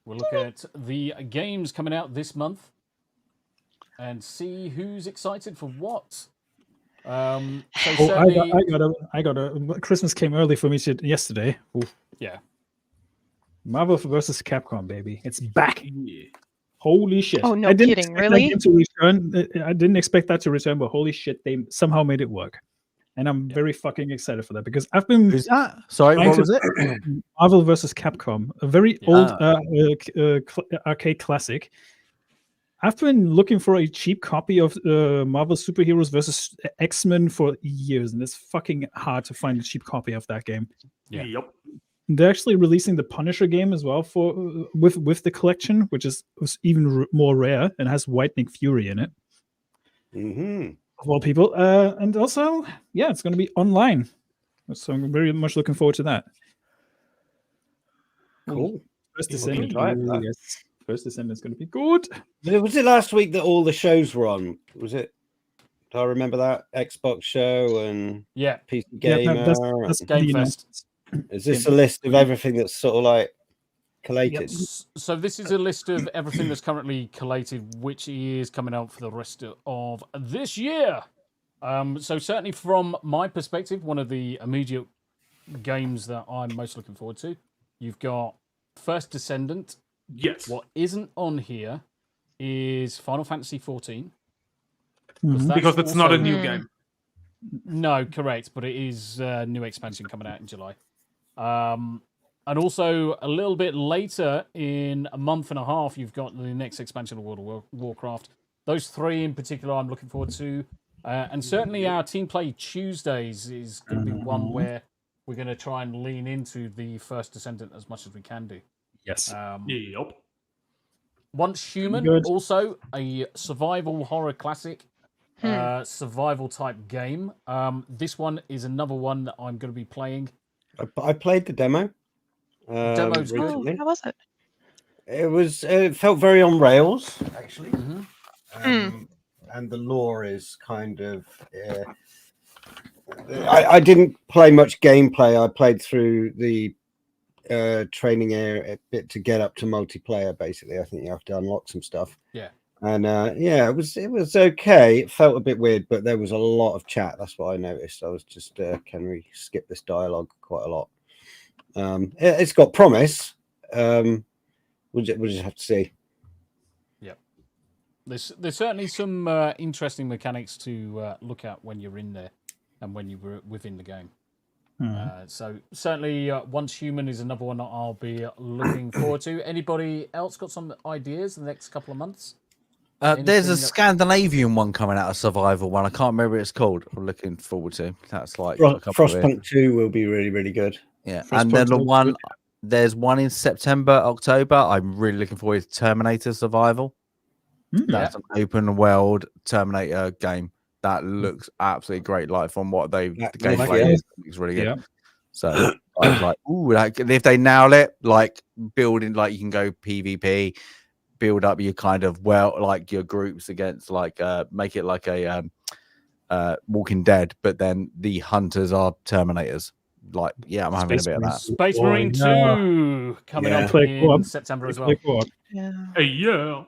Speaker 1: We'll look at the games coming out this month and see who's excited for what. I
Speaker 2: got a Christmas came early for me yesterday. Oof.
Speaker 1: Yeah.
Speaker 2: Marvel vs. Capcom, baby. It's back. Yeah. Holy shit.
Speaker 7: Oh, no kidding, really?
Speaker 2: I didn't expect that to return, but holy shit, they somehow made it work. And I'm very fucking excited for that because I've been.
Speaker 3: Who's that? Sorry, what was it?
Speaker 2: Marvel vs. Capcom, a very old arcade classic. I've been looking for a cheap copy of Marvel Superheroes versus X-Men for years, and it's fucking hard to find a cheap copy of that game.
Speaker 1: Yeah.
Speaker 6: Yep.
Speaker 2: They're actually releasing the Punisher game as well for with the collection, which is even more rare and has White Nick Fury in it.
Speaker 4: Mm-hmm.
Speaker 2: Of all people, and also, yeah, it's going to be online, so I'm very much looking forward to that.
Speaker 4: Cool.
Speaker 2: First Descendant, yes. First Descendant is going to be good.
Speaker 4: Was it last week that all the shows were on? Was it? Do I remember that Xbox show and PC Gamer?
Speaker 2: That's
Speaker 1: Game Fest.
Speaker 4: Is this a list of everything that's sort of like collated?
Speaker 1: Yep. So this is a list of everything that's currently collated, which is coming out for the rest of this year. So certainly from my perspective, one of the immediate games that I'm most looking forward to, you've got First Descendant.
Speaker 6: Yes.
Speaker 1: What isn't on here is Final Fantasy 14.
Speaker 6: Because it's not a new game.
Speaker 1: No, correct, but it is a new expansion coming out in July. And also, a little bit later, in a month and a half, you've got the next expansion of World of Warcraft. Those three in particular I'm looking forward to. And certainly our Team Play Tuesdays is going to be one where we're going to try and lean into the First Descendant as much as we can do.
Speaker 2: Yes.
Speaker 6: Yep.
Speaker 1: Once Human, also a survival horror classic, survival type game. This one is another one that I'm going to be playing.
Speaker 4: I played the demo.
Speaker 1: Demo's good.
Speaker 7: Oh, how was it?
Speaker 4: It felt very on rails, actually. And the lore is kind of. I didn't play much gameplay. I played through the training area a bit to get up to multiplayer. Basically, I think you have to unlock some stuff.
Speaker 1: Yeah.
Speaker 4: And it was okay. It felt a bit weird, but there was a lot of chat. That's what I noticed. I was just, can we skip this dialogue quite a lot? It's got promise. We'll just have to see.
Speaker 1: Yep. There's certainly some interesting mechanics to look at when you're in there and when you're within the game. So certainly Once Human is another one that I'll be looking forward to. Anybody else got some ideas in the next couple of months?
Speaker 3: There's a Scandinavian one coming out, a survival one. I can't remember what it's called. I'm looking forward to. That's like
Speaker 4: Frostpunk 2 will be really, really good.
Speaker 3: Yeah, and then there's one in September, October. I'm really looking forward to Terminator Survival. That's an open world Terminator game that looks absolutely great. Like from what the gameplay is really good. Yeah. So I was like, ooh, if they nail it, like building, like you can go PvP. Build up your kind of like your groups against like make it like a Walking Dead, but then the hunters are Terminators. Like, I'm having a bit of that.
Speaker 1: Space Marine 2 coming up in September as well.
Speaker 6: Yeah.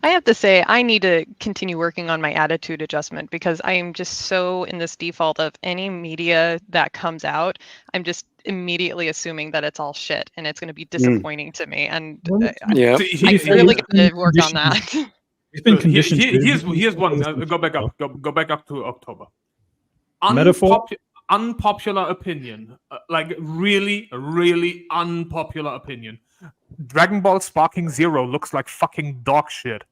Speaker 7: I have to say, I need to continue working on my attitude adjustment because I am just so in this default of any media that comes out, I'm just immediately assuming that it's all shit and it's going to be disappointing to me. And I'm really going to work on that.
Speaker 2: He's been conditioned.
Speaker 6: Here's one. Go back up. Go back up to October. Unpopular opinion. Like really, really unpopular opinion. Dragon Ball Sparking Zero looks like fuking dog shit.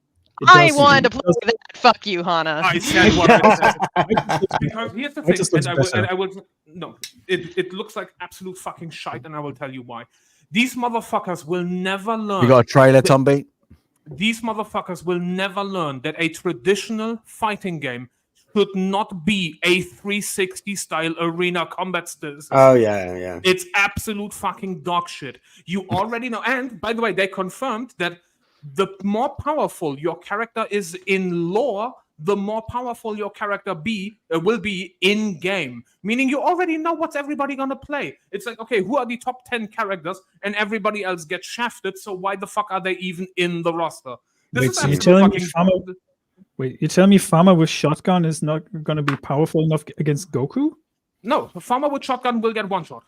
Speaker 7: I wanted to play that. Fuck you, Hana.
Speaker 6: I said what I said. Because here's the thing. It looks like absolute fucking shite, and I will tell you why. These motherfuckers will never learn.
Speaker 3: You got a trailer, Tomby?
Speaker 6: These motherfuckers will never learn that a traditional fighting game should not be a 360 style arena combat system.
Speaker 4: Oh yeah.
Speaker 6: It's absolute fucking dog shit. You already know. And by the way, they confirmed that the more powerful your character is in lore, the more powerful your character will be in game. Meaning you already know what's everybody gonna play. It's like, okay, who are the top 10 characters, and everybody else gets shafted. So why the fuck are they even in the roster?
Speaker 2: Wait, so you're telling me Farmer with shotgun is not gonna be powerful enough against Goku?
Speaker 6: No, a farmer with shotgun will get one shot.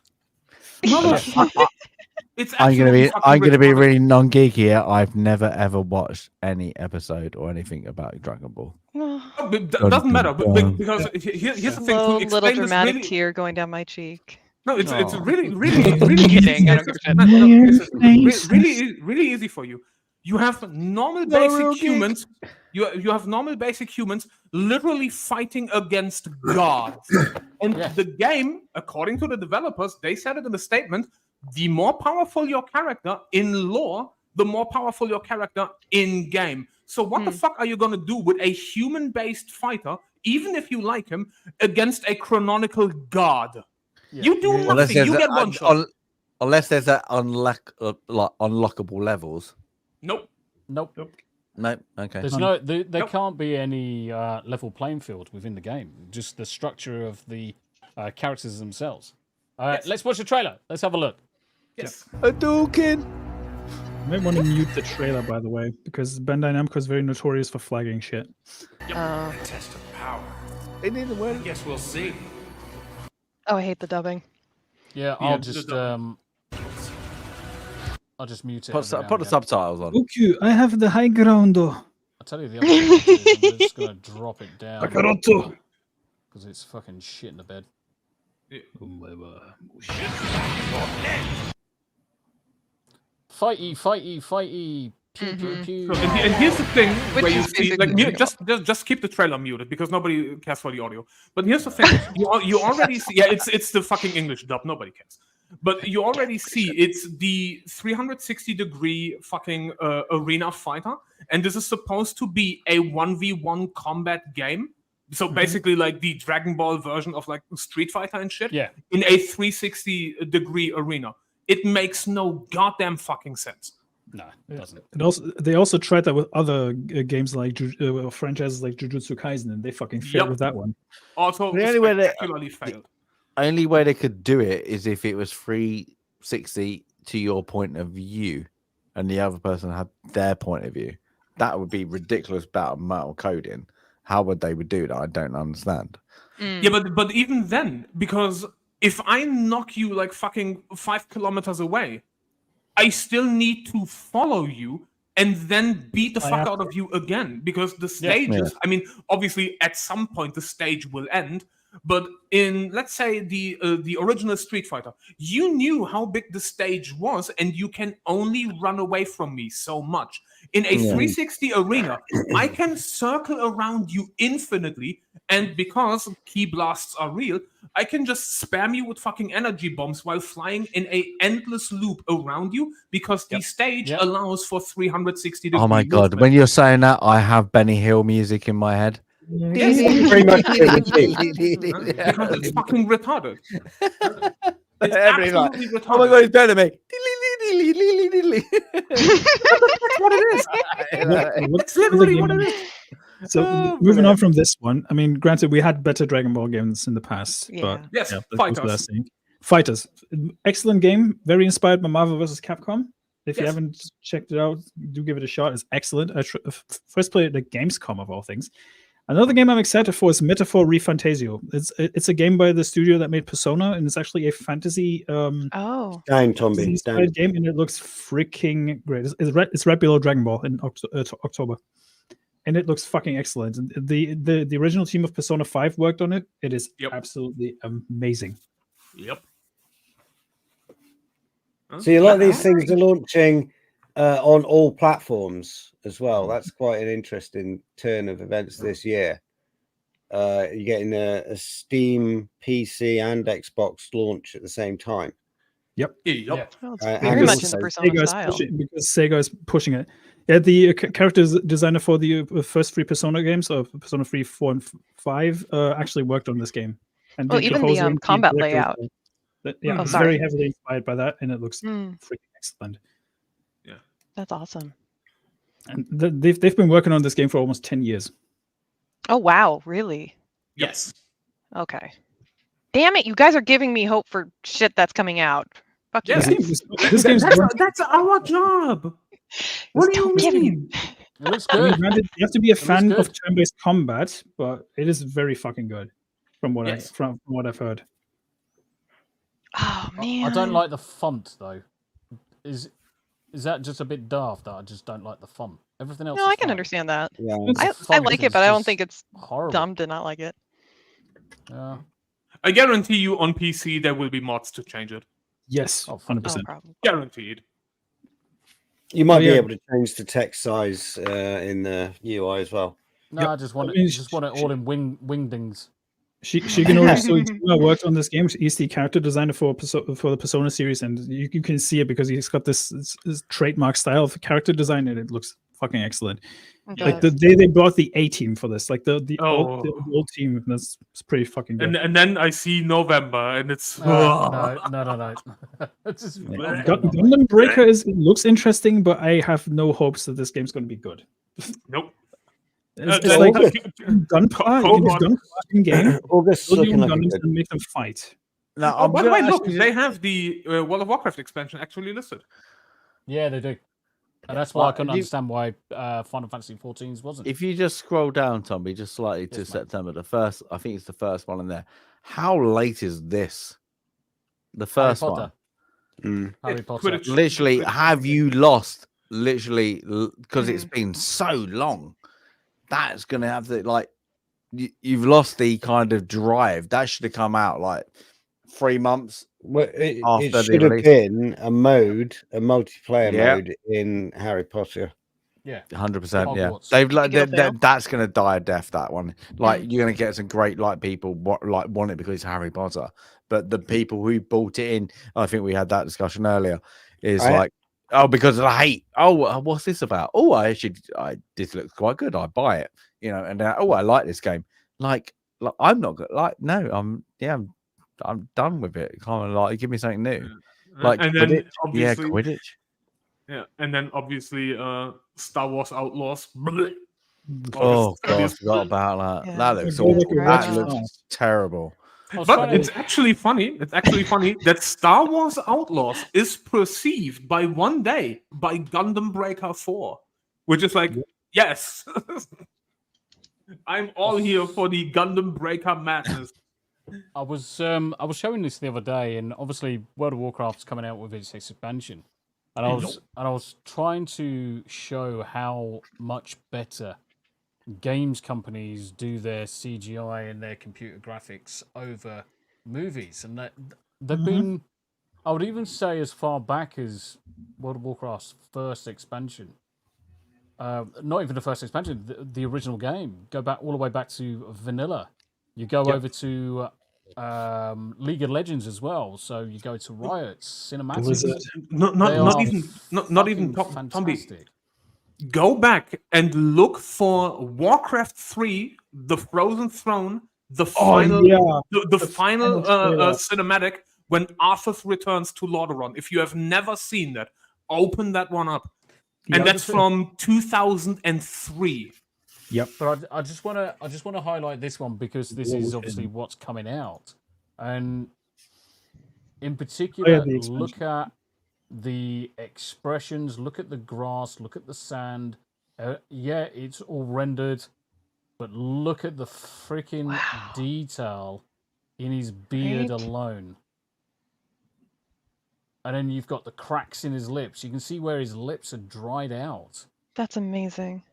Speaker 6: It's
Speaker 3: I'm gonna
Speaker 6: absolutely
Speaker 3: be really non-geeky here. I've never ever watched any episode or anything about Dragon Ball.
Speaker 6: It doesn't matter because here's the thing.
Speaker 7: Slow,
Speaker 6: To explain
Speaker 7: little
Speaker 6: this
Speaker 7: dramatic
Speaker 6: really,
Speaker 7: tear going down my cheek.
Speaker 6: no, it's really
Speaker 7: Kidding, I don't give a shit.
Speaker 6: really easy for you. You have normal basic humans. You have normal basic humans literally fighting against gods. And the game, according to the developers, they said it in the statement, the more powerful your character in lore, the more powerful your character in game. So what the fuck are you going to do with a human-based fighter, even if you like him, against a canonical god? Yeah. You do nothing. You get one shot.
Speaker 3: Unless there's that unlockable levels.
Speaker 6: Nope.
Speaker 3: No. Okay.
Speaker 1: There's there can't be any level playing field within the game. Just the structure of the characters themselves. Let's watch the trailer. Let's have a look.
Speaker 6: Yes.
Speaker 2: Hadouken! I might want to mute the trailer, by the way, because Bandai Namco is very notorious for flagging shit.
Speaker 11: A test of power.
Speaker 3: It didn't work.
Speaker 11: I guess we'll see.
Speaker 7: Oh, I hate the dubbing.
Speaker 1: Yeah, I'll just mute it.
Speaker 3: Put the subtitles on.
Speaker 8: Goku, I have the high ground.
Speaker 1: I'll tell you the other thing. I'm just gonna drop it down. Because it's fucking shit in the bed. Fighty. Pew, pew, pew.
Speaker 6: And here's the thing where you see, like, just keep the trailer muted because nobody cares for the audio. But here's the thing: you already see, it's the fucking English dub. Nobody cares. But you already see it's the 360-degree fucking arena fighter, and this is supposed to be a 1v1 combat game. So basically, like the Dragon Ball version of like Street Fighter and shit.
Speaker 1: Yeah.
Speaker 6: In a 360-degree arena, it makes no goddamn fucking sense.
Speaker 1: No, it doesn't.
Speaker 2: And they also tried that with other games like franchises like Jujutsu Kaisen, and they fucking failed with that one.
Speaker 6: Also,
Speaker 3: The only way
Speaker 6: spectacularly failed.
Speaker 3: Only way they could do it is if it was 360 to your point of view, and the other person had their point of view. That would be ridiculous about metal coding. How would they do that? I don't understand.
Speaker 6: Yeah, but even then, because if I knock you like fucking 5 kilometers away, I still need to follow you and then beat the fuck out of you again, because the stages, I mean, obviously at some point the stage will end, but in, let's say, the original Street Fighter, you knew how big the stage was and you can only run away from me so much. In a 360 arena, I can circle around you infinitely, and because key blasts are real, I can just spam you with fucking energy bombs while flying in a endless loop around you, because the stage allows for 360 degrees.
Speaker 3: Oh my god, when you're saying that, I have Benny Hill music in my head.
Speaker 4: Pretty much
Speaker 6: Because it's fucking retarded. It's absolutely retarded.
Speaker 3: Oh my god, he's better than me.
Speaker 6: That's what it is. That's literally what it is.
Speaker 2: So moving on from this one, I mean, granted, we had better Dragon Ball games in the past, but
Speaker 6: yes,
Speaker 2: Fighters, excellent game, very inspired by Marvel vs. Capcom. If you haven't checked it out, do give it a shot. It's excellent. I first played it at Gamescom of all things. Another game I'm excited for is Metaphor ReFantasio. It's a game by the studio that made Persona, and it's actually a fantasy
Speaker 4: game, and
Speaker 2: it looks freaking great. It's right below Dragon Ball in October, and it looks fucking excellent. And the original team of Persona 5 worked on it. It is absolutely amazing.
Speaker 6: Yep.
Speaker 4: See, a lot of these things are launching on all platforms as well. That's quite an interesting turn of events this year. You're getting a Steam, PC, and Xbox launch at the same time.
Speaker 2: Yep.
Speaker 6: Well,
Speaker 7: it's very much in the Persona style.
Speaker 2: Because Sega is pushing it. Yeah, the character designer for the first 3 Persona games, so Persona 3, 4, and 5, actually worked on this game. And
Speaker 7: even the combat layout.
Speaker 2: It's very heavily inspired by that, and it looks freaking excellent.
Speaker 6: Yeah,
Speaker 7: that's awesome.
Speaker 2: And they've been working on this game for almost 10 years.
Speaker 7: Oh wow, really?
Speaker 6: Yes.
Speaker 7: Okay. Damn it! You guys are giving me hope for shit that's coming out. Fuck you
Speaker 6: Yeah.
Speaker 7: guys.
Speaker 2: This game's
Speaker 6: That's our job. What do you mean?
Speaker 1: It looks
Speaker 2: I mean,
Speaker 1: good.
Speaker 2: granted, you have to be a
Speaker 1: It looks
Speaker 2: fan of
Speaker 1: good.
Speaker 2: turn-based combat, but it is very fucking good from what
Speaker 6: Yes.
Speaker 2: from what I've heard.
Speaker 7: Oh man.
Speaker 1: I don't like the font though. Is that just a bit daft that I just don't like the font? Everything else.
Speaker 7: No,
Speaker 1: is
Speaker 7: I can
Speaker 1: fine.
Speaker 7: understand that.
Speaker 4: Yeah.
Speaker 7: I
Speaker 1: font
Speaker 7: like
Speaker 1: is
Speaker 7: it, but I don't
Speaker 1: just
Speaker 7: think it's
Speaker 1: horrible.
Speaker 7: dumb to not like it.
Speaker 1: Yeah.
Speaker 6: I guarantee you on PC there will be mods to change it.
Speaker 2: Yes, 100%.
Speaker 7: Probably.
Speaker 6: Guaranteed.
Speaker 4: You might be
Speaker 2: yeah.
Speaker 4: able to change the text size in the UI as well.
Speaker 1: No,
Speaker 2: Yep.
Speaker 1: I just want
Speaker 2: I
Speaker 1: it.
Speaker 2: mean,
Speaker 1: Just want it all in wingdings.
Speaker 2: Shigenori Sugiyama worked on this game. He's the character designer for the Persona series, and you can see it because he's got this trademark style of character design, and it looks fucking excellent. Like the day they brought the A team for this, like the old team, that's pretty fucking good.
Speaker 6: And then I see November, and it's
Speaker 1: No. It's just
Speaker 2: Gundam Breaker it looks interesting, but I have no hopes that this game's going to be good.
Speaker 6: Nope.
Speaker 2: It's like Gunpla in game.
Speaker 4: August
Speaker 2: build your
Speaker 4: looking like a
Speaker 2: Gundams
Speaker 4: good.
Speaker 2: and make them fight.
Speaker 3: Now,
Speaker 6: by the way, look, they have the World of Warcraft expansion actually listed.
Speaker 1: Yeah, they do. And that's why I couldn't
Speaker 3: you-
Speaker 1: understand why Final Fantasy 14's wasn't.
Speaker 3: If you just scroll down, Tommy, just slightly to
Speaker 1: Yes, mate.
Speaker 3: September, I think it's the first one in there. How late is this? The
Speaker 1: Harry
Speaker 3: first
Speaker 1: Potter.
Speaker 3: one.
Speaker 1: Harry Potter.
Speaker 6: Quidditch.
Speaker 3: Literally, have you lost? Literally, because it's been so long. That's gonna have the you've lost the kind of drive. That should have come out like 3 months.
Speaker 4: Well, it
Speaker 3: after the
Speaker 4: should have
Speaker 3: release.
Speaker 4: been a multiplayer
Speaker 3: Yeah.
Speaker 4: mode in Harry Potter.
Speaker 1: Yeah.
Speaker 3: 100%. Yeah,
Speaker 1: Hogwarts.
Speaker 3: they've like
Speaker 7: Big deal.
Speaker 3: that's gonna die a death. That one, like you're gonna get some great people want it because it's Harry Potter, but the people who bought it in, I think we had that discussion earlier, is like, oh, because of the hate. Oh, what's this about? Oh, this looks quite good. I buy it, and oh, I like this game. Like I'm not good. Like, no, I'm done with it. Kind of give me something new. Like,
Speaker 6: and then
Speaker 3: Quidditch.
Speaker 6: obviously,
Speaker 3: Yeah, Quidditch.
Speaker 6: Yeah, and then obviously Star Wars Outlaws.
Speaker 3: Oh god, I forgot about that.
Speaker 7: Yeah.
Speaker 3: That looks
Speaker 2: It goes
Speaker 3: awful.
Speaker 2: like a
Speaker 3: That
Speaker 2: rat
Speaker 3: looks
Speaker 2: farm.
Speaker 3: terrible.
Speaker 6: But it's actually funny. It's actually funny that Star Wars Outlaws is perceived by one day by Gundam Breaker 4, which is like, yes, I'm all here for the Gundam Breaker madness.
Speaker 1: I was showing this the other day, and obviously World of Warcraft's coming out with its expansion, and I was trying to show how much better games companies do their CGI and their computer graphics over movies, and that they've been, I would even say, as far back as World of Warcraft's first expansion. Not even the first expansion, the original game. Go back all the way back to vanilla. You go over to League of Legends as well. So you go to Riot's cinematics.
Speaker 6: Not even
Speaker 1: fantastic.
Speaker 6: Go back and look for Warcraft 3, the Frozen Throne, the final cinematic when Arthur returns to Lordaeron. If you have never seen that, open that one up. And that's from 2003.
Speaker 2: Yep.
Speaker 1: But I just want to highlight this one because this is obviously what's coming out, and in particular, look at the expressions, look at the grass, look at the sand. Yeah, it's all rendered, but look at the freaking detail in his beard alone. And then you've got the cracks in his lips. You can see where his lips are dried out.
Speaker 7: That's amazing.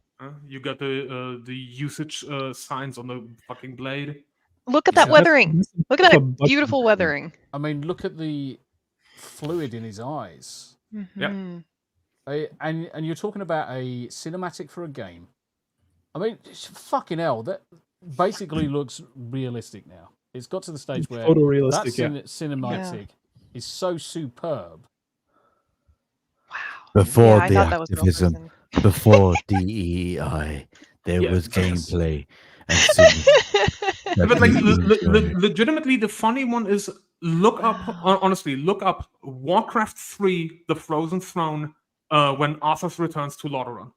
Speaker 6: You got the usage signs on the fucking blade.
Speaker 7: Look at that weathering. Look at that beautiful weathering.
Speaker 1: I mean, look at the fluid in his eyes.
Speaker 7: Mm-hmm.
Speaker 1: And you're talking about a cinematic for a game. I mean, fucking hell, that basically looks realistic now. It's got to the stage where
Speaker 2: photorealistic,
Speaker 1: that cinematic is so superb.
Speaker 3: Before
Speaker 7: I
Speaker 3: the
Speaker 7: thought that was
Speaker 3: activism, before DEI, there was gameplay.
Speaker 6: But like, legitimately, the funny one is look up Warcraft 3, The Frozen Throne, when Arthur returns to Lordaeron.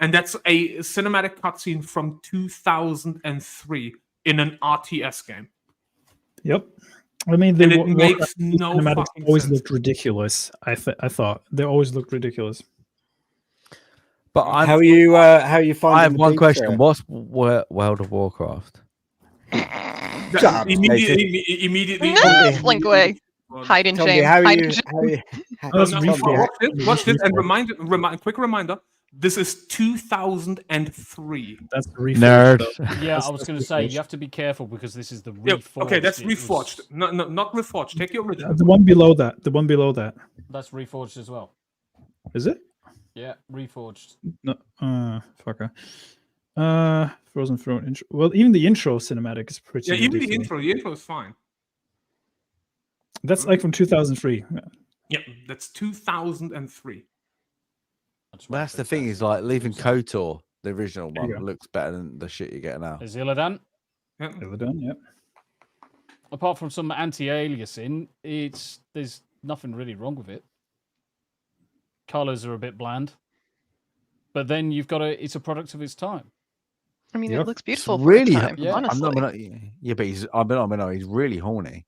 Speaker 6: and that's a cinematic cutscene from 2003 in an RTS game.
Speaker 2: Yep. I mean,
Speaker 6: And it makes no
Speaker 2: cinematics
Speaker 6: fucking
Speaker 2: always
Speaker 6: sense.
Speaker 2: looked ridiculous. I thought they always looked ridiculous.
Speaker 3: But
Speaker 4: how you finding?
Speaker 3: I have
Speaker 4: the
Speaker 3: one
Speaker 4: beta?
Speaker 3: question. What's World of Warcraft?
Speaker 6: Immediately.
Speaker 7: Slink away. Hide in
Speaker 4: Tommy,
Speaker 7: shame.
Speaker 4: how are
Speaker 7: Hide in
Speaker 4: you?
Speaker 7: shame.
Speaker 4: How are you?
Speaker 6: Watch this, and quick reminder. This is 2003.
Speaker 2: That's reforged.
Speaker 3: Nerd.
Speaker 1: Yeah, I was going to say you have to be careful because this is the reforged.
Speaker 6: Okay, that's
Speaker 1: It was-
Speaker 6: reforged. Not reforged. Take your original.
Speaker 2: The one below that. The one below that.
Speaker 1: That's reforged as well.
Speaker 2: Is it?
Speaker 1: Yeah, reforged.
Speaker 2: No. Fucker. Frozen Throne intro. Well, even the intro cinematic is pretty.
Speaker 6: Yeah, even the
Speaker 2: ridiculous.
Speaker 6: intro is fine.
Speaker 2: That's like from 2003.
Speaker 6: Yeah, that's 2003.
Speaker 3: That's the thing. Is like leaving KOTOR, the original
Speaker 2: There you
Speaker 3: one,
Speaker 2: go.
Speaker 3: looks better than the shit you get now.
Speaker 1: Is Illidan?
Speaker 6: Yeah.
Speaker 2: Illidan, yep.
Speaker 1: Apart from some anti-aliasing, there's nothing really wrong with it. Colors are a bit bland, but then you've got it's a product of its time.
Speaker 7: I mean,
Speaker 2: Yep.
Speaker 7: it looks beautiful.
Speaker 3: It's
Speaker 7: for its
Speaker 3: really,
Speaker 7: time,
Speaker 1: yeah.
Speaker 7: honestly.
Speaker 3: Yeah, but he's really horny.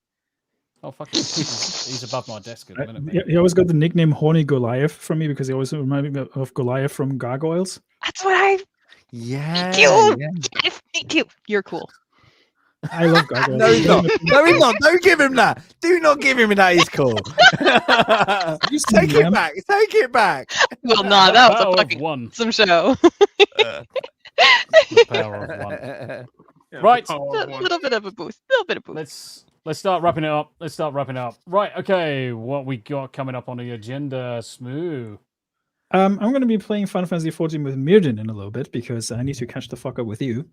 Speaker 1: Oh fuck! He's above my desk at the minute.
Speaker 2: Yeah, he always got the nickname Horny Goliath from me because he always reminded me of Goliath from Gargoyles.
Speaker 7: That's what I.
Speaker 3: Yeah.
Speaker 7: Thank you.
Speaker 3: yeah.
Speaker 7: Yes, thank you. You're cool.
Speaker 2: I love Gargoyles.
Speaker 3: No, he's not. No, he's not. Don't give him that. Do not give him that. He's cool. Take it back. Take it back.
Speaker 7: Well, nah, that was
Speaker 1: Power
Speaker 7: a
Speaker 1: of
Speaker 7: fucking
Speaker 1: one.
Speaker 7: awesome show.
Speaker 1: The power of one.
Speaker 6: Yeah,
Speaker 1: Right.
Speaker 6: the power
Speaker 7: A
Speaker 6: of one.
Speaker 7: little bit of a boost. A little bit of boost.
Speaker 1: Let's start wrapping it up. Right. Okay. What we got coming up on the agenda, Smooth?
Speaker 2: I'm going to be playing Final Fantasy XIV with Mirden in a little bit because I need to catch the fuck up with you.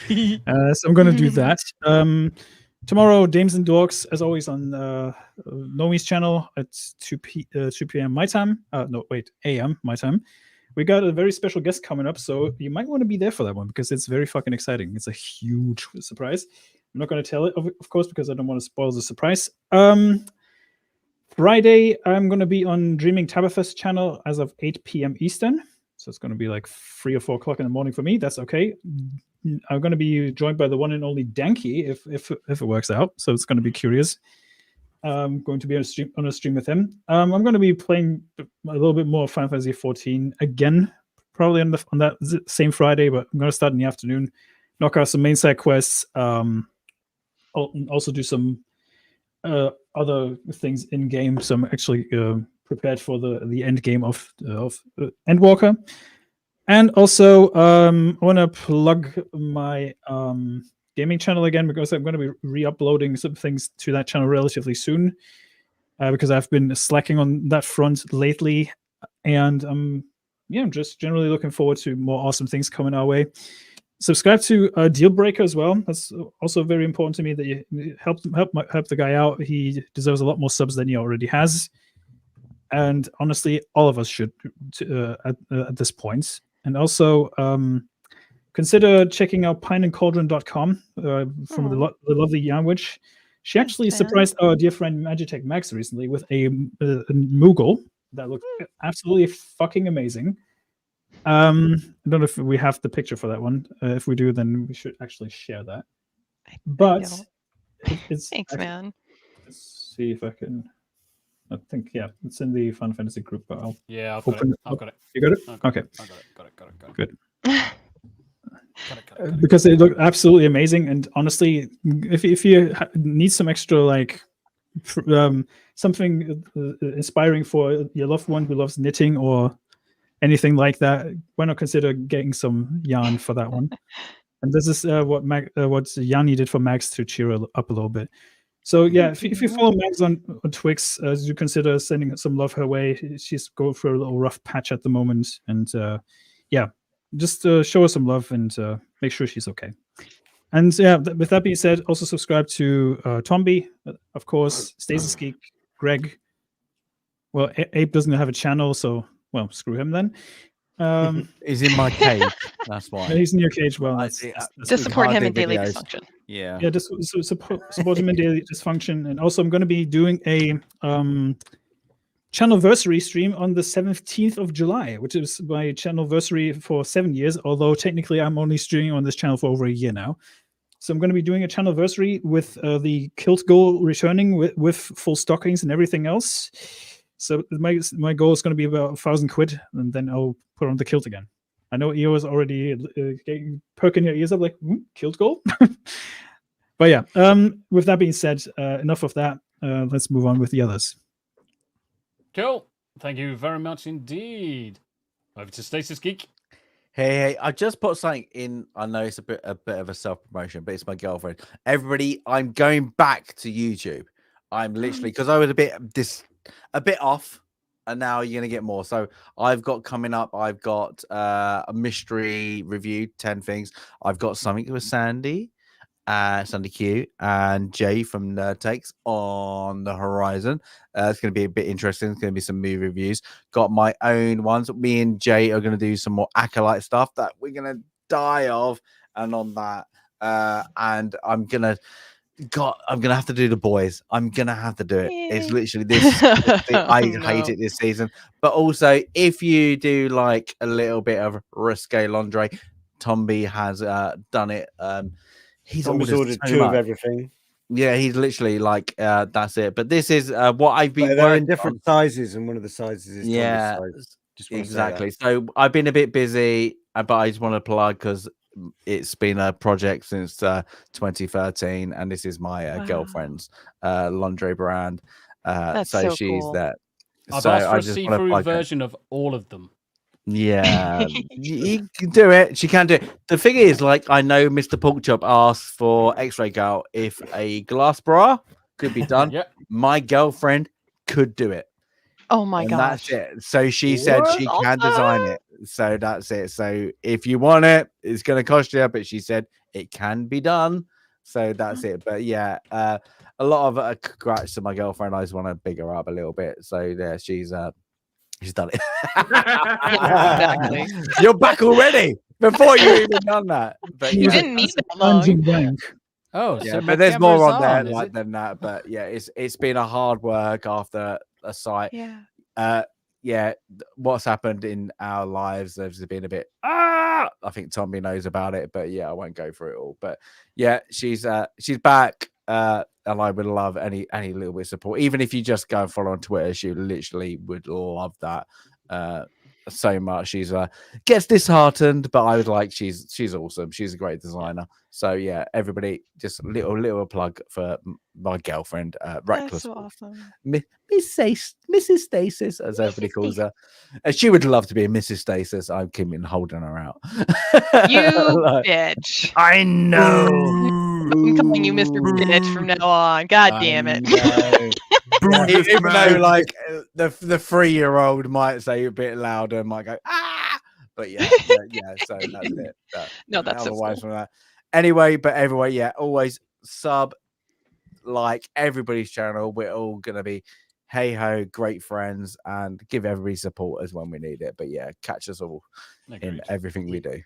Speaker 2: So I'm going to do that. Tomorrow, Dames and Dorks, as always, on Nomi's channel at 2 p.m. my time. AM my time. We got a very special guest coming up, so you might want to be there for that one because it's very fucking exciting. It's a huge surprise. I'm not going to tell it, of course, because I don't want to spoil the surprise. Friday, I'm going to be on Dreaming Tabitha's channel as of 8 p.m. Eastern. So it's going to be like 3 or 4 o'clock in the morning for me. That's okay. I'm going to be joined by the one and only Danky if it works out. So it's going to be curious. I'm going to be on a stream with him. I'm going to be playing a little bit more Final Fantasy XIV again, probably on that same Friday, but I'm going to start in the afternoon, knock out some main side quests, also do some other things in game. So I'm actually prepared for the end game of Endwalker. And also, I want to plug my gaming channel again because I'm going to be re-uploading some things to that channel relatively soon because I've been slacking on that front lately. And I'm just generally looking forward to more awesome things coming our way. Subscribe to Dealbreaker as well. That's also very important to me that you help the guy out. He deserves a lot more subs than he already has. And honestly, all of us should at this point. And also, consider checking out pineandcauldron.com from the lovely Yanwich. She actually surprised our dear friend Magitech Max recently with a Moogle that looked absolutely fucking amazing. I don't know if we have the picture for that one. If we do, then we should actually share that. But it's
Speaker 7: thanks,
Speaker 2: actually,
Speaker 7: man.
Speaker 2: Let's see if I can. I think it's in the Final Fantasy group. But I'll
Speaker 1: I've
Speaker 2: open it.
Speaker 1: I've got it.
Speaker 2: You got it? Okay.
Speaker 1: I got it.
Speaker 2: Good. Because they look absolutely amazing, and honestly, if you need some extra something inspiring for your loved one who loves knitting or anything like that, why not consider getting some yarn for that one? And this is what Yarnie did for Max to cheer up a little bit. So if you follow Max on Twix, you consider sending some love her way. She's going through a little rough patch at the moment, and just show her some love and make sure she's okay. And with that being said, also subscribe to Tomby, of course, Stasis Geek, Greg. Well, Abe doesn't have a channel, so screw him then.
Speaker 3: He's in my cage. That's why.
Speaker 2: He's in your cage. Well,
Speaker 7: just support him in daily dysfunction.
Speaker 3: Yeah.
Speaker 2: Just support him in daily dysfunction. And also, I'm going to be doing a channelversary stream on the 17th of July, which is my channelversary for 7 years. Although technically, I'm only streaming on this channel for over a year now. So I'm going to be doing a channelversary with the kilt goal returning with full stockings and everything else. So my goal is going to be about 1,000 quid, and then I'll put on the kilt again. I know EO is already perking your ears up like, kilt goal? But yeah, with that being said, enough of that. Let's move on with the others.
Speaker 1: Cool. Thank you very much indeed. Over to Stasis Geek.
Speaker 3: Hey, I just put something in. I know it's a bit of a self-promotion, but it's my girlfriend. Everybody, I'm going back to YouTube. I'm literally, because I was a bit off, and now you're gonna get more. So I've got coming up, I've got a mystery review, 10 things. I've got something with Sandy Q and Jay from Nerd Takes on the horizon. It's going to be a bit interesting. It's going to be some movie reviews. Got my own ones. Me and Jay are going to do some more Acolyte stuff that we're going to die of. And on that, and I'm gonna have to do The Boys. I'm gonna have to do it. It's literally this. I hate it this season. But also, if you do like a little bit of risque lingerie, Tomby has done it. He's ordered
Speaker 4: two of everything.
Speaker 3: Yeah, he's literally like that's it. But this is what I've been.
Speaker 4: They're in different sizes, and one of the sizes is
Speaker 3: yeah,
Speaker 4: size.
Speaker 3: exactly. So I've been a bit busy, but I just want to plug because it's been a project since 2013, and this is my girlfriend's lingerie brand. So she's
Speaker 7: cool.
Speaker 3: there.
Speaker 1: I've
Speaker 3: so
Speaker 1: asked for
Speaker 3: I
Speaker 1: a
Speaker 3: just
Speaker 1: see-through version of all of them.
Speaker 3: Yeah, you can do it. She can do it. The thing is, like, I know Mr. Porkchop asked for X-Ray Girl if a glass bra could be done.
Speaker 1: Yep.
Speaker 3: My girlfriend could do it.
Speaker 7: Oh my
Speaker 3: and
Speaker 7: gosh.
Speaker 3: that's it. So she said she can design it. So that's it. So if you want it, it's going to cost you, but she said it can be done. So that's it. But yeah, a lot of congrats to my girlfriend. I just want to big her up a little bit. So yeah, she's done it.
Speaker 7: Exactly.
Speaker 3: You're back already before you even done that. But
Speaker 7: You didn't need that long.
Speaker 1: Oh,
Speaker 3: yeah,
Speaker 1: so
Speaker 3: but there's more on there
Speaker 1: like
Speaker 3: than that. But yeah, it's been a hard work after a site.
Speaker 7: Yeah.
Speaker 3: What's happened in our lives, there's been a bit I think Tommy knows about it, but yeah, I won't go through it all. But yeah, she's back, and I would love any little bit of support, even if you just go and follow on Twitter. She literally would love that so much. She's gets disheartened, but I was like, she's awesome. She's a great designer. So yeah, everybody, just a little plug for my girlfriend, Reckless.
Speaker 7: That's so awesome.
Speaker 3: Mrs. Stasis, as everybody calls her. And she would love to be a Mrs. Stasis. I'm keeping holding her out.
Speaker 7: You bitch.
Speaker 3: I know.
Speaker 7: I'm calling you Mr. Bitch from now on. God damn it.
Speaker 3: Even though like the 3-year-old might say a bit louder and might go, but yeah, so that's it.
Speaker 7: No, that's
Speaker 3: otherwise
Speaker 7: so
Speaker 3: from that. Anyway, yeah, always sub like everybody's channel. We're all gonna be hey ho, great friends, and give everybody support as when we need it. But yeah, catch us all in everything we do.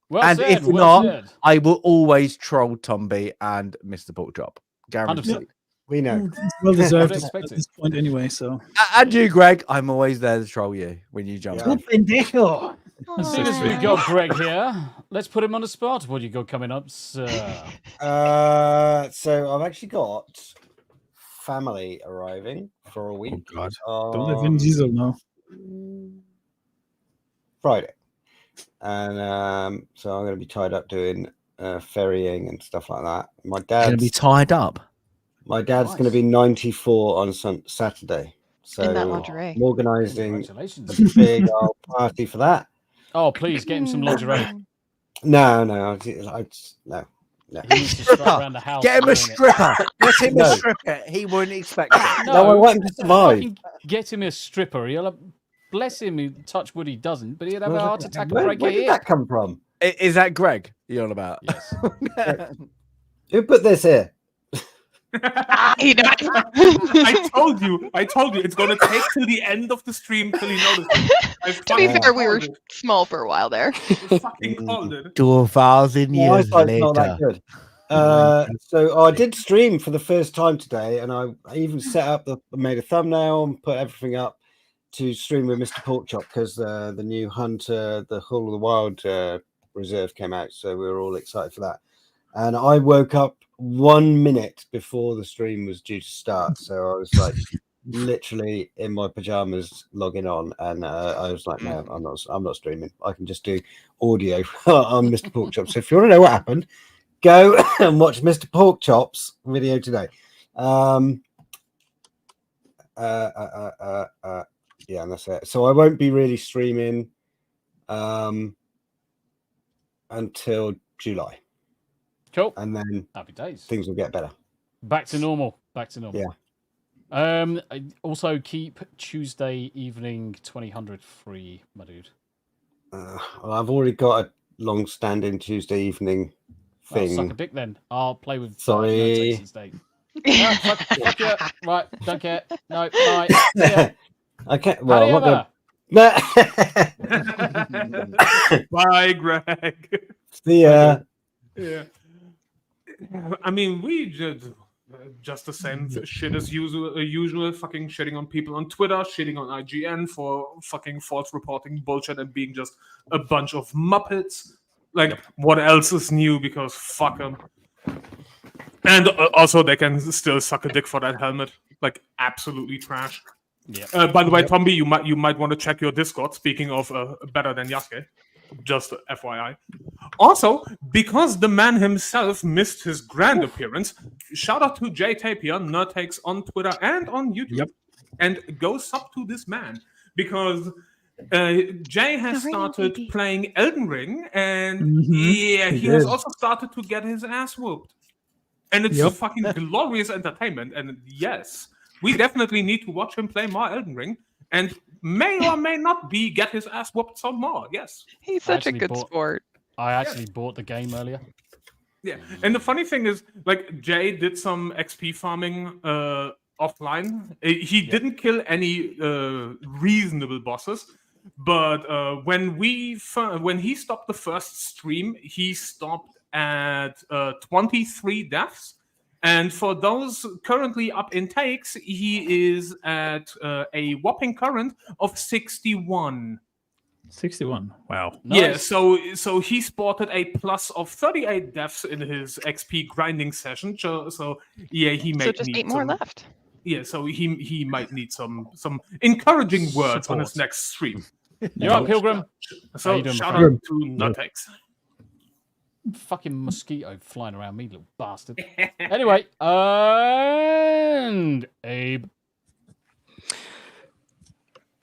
Speaker 1: Well
Speaker 3: and
Speaker 1: said,
Speaker 3: if
Speaker 1: well
Speaker 3: not,
Speaker 1: said.
Speaker 3: I will always troll Tomby and Mr. Porkchop. Guaranteed.
Speaker 1: 100%.
Speaker 4: We know.
Speaker 2: It's well deserved
Speaker 1: I'd expect
Speaker 2: at this point anyway. So
Speaker 3: And you, Greg, I'm always there to troll you when you jump in.
Speaker 8: Pendejo.
Speaker 1: As soon as we got Greg here, let's put him on the spot. What do you got coming up, sir?
Speaker 4: So I've actually got family arriving for a week.
Speaker 2: Oh God, don't let Vin Diesel know.
Speaker 4: Friday, and so I'm going to be tied up doing ferrying and stuff like that. My dad's
Speaker 3: going to be tied up.
Speaker 4: My dad's going to be 94 on Saturday, so
Speaker 7: In that lingerie.
Speaker 4: I'm organising
Speaker 1: Congratulations.
Speaker 4: a big old party for that.
Speaker 1: Oh, please get him some lingerie.
Speaker 4: No.
Speaker 1: He needs to strap around the house.
Speaker 3: Get him a
Speaker 1: wearing it.
Speaker 3: stripper. Get him
Speaker 4: No.
Speaker 3: a stripper. He wouldn't expect it.
Speaker 4: No, I want him to survive.
Speaker 1: fucking Get him a stripper. He'll bless him. Touch wood, he doesn't, but he'd have a
Speaker 4: Where-
Speaker 1: heart attack.
Speaker 4: Where,
Speaker 1: and break
Speaker 4: where
Speaker 1: a
Speaker 4: did
Speaker 1: hip.
Speaker 4: that come from?
Speaker 3: Is that Greg you're on about?
Speaker 1: Yes.
Speaker 4: Who put this here?
Speaker 6: I told you, it's gonna take till the end of the stream till he notices.
Speaker 7: To be fair, we were small for a while there.
Speaker 6: fucking called it.
Speaker 3: 2,000
Speaker 4: My
Speaker 3: years
Speaker 4: eyesight's not that
Speaker 3: later.
Speaker 4: good. So I did stream for the first time today, and I even set up made a thumbnail and put everything up. to stream with Mr. Porkchop because the new Hunter, the Hall of the Wild reserve came out, so we were all excited for that. And I woke up 1 minute before the stream was due to start, so I was like literally in my pajamas logging on, and I was like, no, I'm not streaming. I can just do audio on Mr. Porkchop. So if you want to know what happened, go and watch Mr. Porkchop's video today. Yeah, and that's it. So I won't be really streaming until July.
Speaker 1: Cool.
Speaker 4: And then
Speaker 1: happy days.
Speaker 4: Things will get better.
Speaker 1: Back to normal.
Speaker 4: Yeah.
Speaker 1: Also keep Tuesday evening 2000 free, my dude.
Speaker 4: Well, I've already got a long-standing Tuesday evening thing.
Speaker 1: Suck a dick then. I'll play with
Speaker 4: Sorry.
Speaker 1: instead. No, fuck you. Right, don't care. No, bye. Yeah.
Speaker 4: I can't. Well, I'm not gonna...
Speaker 6: Bye, Greg.
Speaker 4: See ya.
Speaker 6: Yeah. I mean, we just the same shit as usual. Fucking shitting on people on Twitter, shitting on IGN for fucking false reporting bullshit and being just a bunch of muppets. Like, what else is new? Because fuck them. And also, they can still suck a dick for that helmet. Like, absolutely trash.
Speaker 1: Yeah.
Speaker 6: By the way, Tombi, you might want to check your Discord. Speaking of better than Yasuke, just FYI. Also, because the man himself missed his grand appearance, shout out to Jay Tapia, Nerd Takes on Twitter and on YouTube, and go sub to this man because Jay has started playing Elden Ring, and he has also started to get his ass whooped. And it's a fucking glorious entertainment. And yes, we definitely need to watch him play more Elden Ring, and may or may not get his ass whooped some more. Yes,
Speaker 7: he's such a good sport.
Speaker 1: I actually bought the game earlier.
Speaker 6: Yeah, and the funny thing is, like, Jay did some XP farming offline. He didn't kill any reasonable bosses, but when he stopped the first stream, he stopped at 23 deaths. And for those currently up in takes, he is at a whopping current of 61.
Speaker 2: 61. Wow.
Speaker 6: Nice. Yeah, so he sported a plus of 38 deaths in his XP grinding session. So yeah, he might
Speaker 7: just
Speaker 6: need
Speaker 7: 8 more left.
Speaker 6: Yeah, so he might need some encouraging words on his next stream.
Speaker 1: You're up, Pilgrim.
Speaker 6: So shout out to Nutex.
Speaker 1: Fucking mosquito flying around me, little bastard. Anyway, and Abe.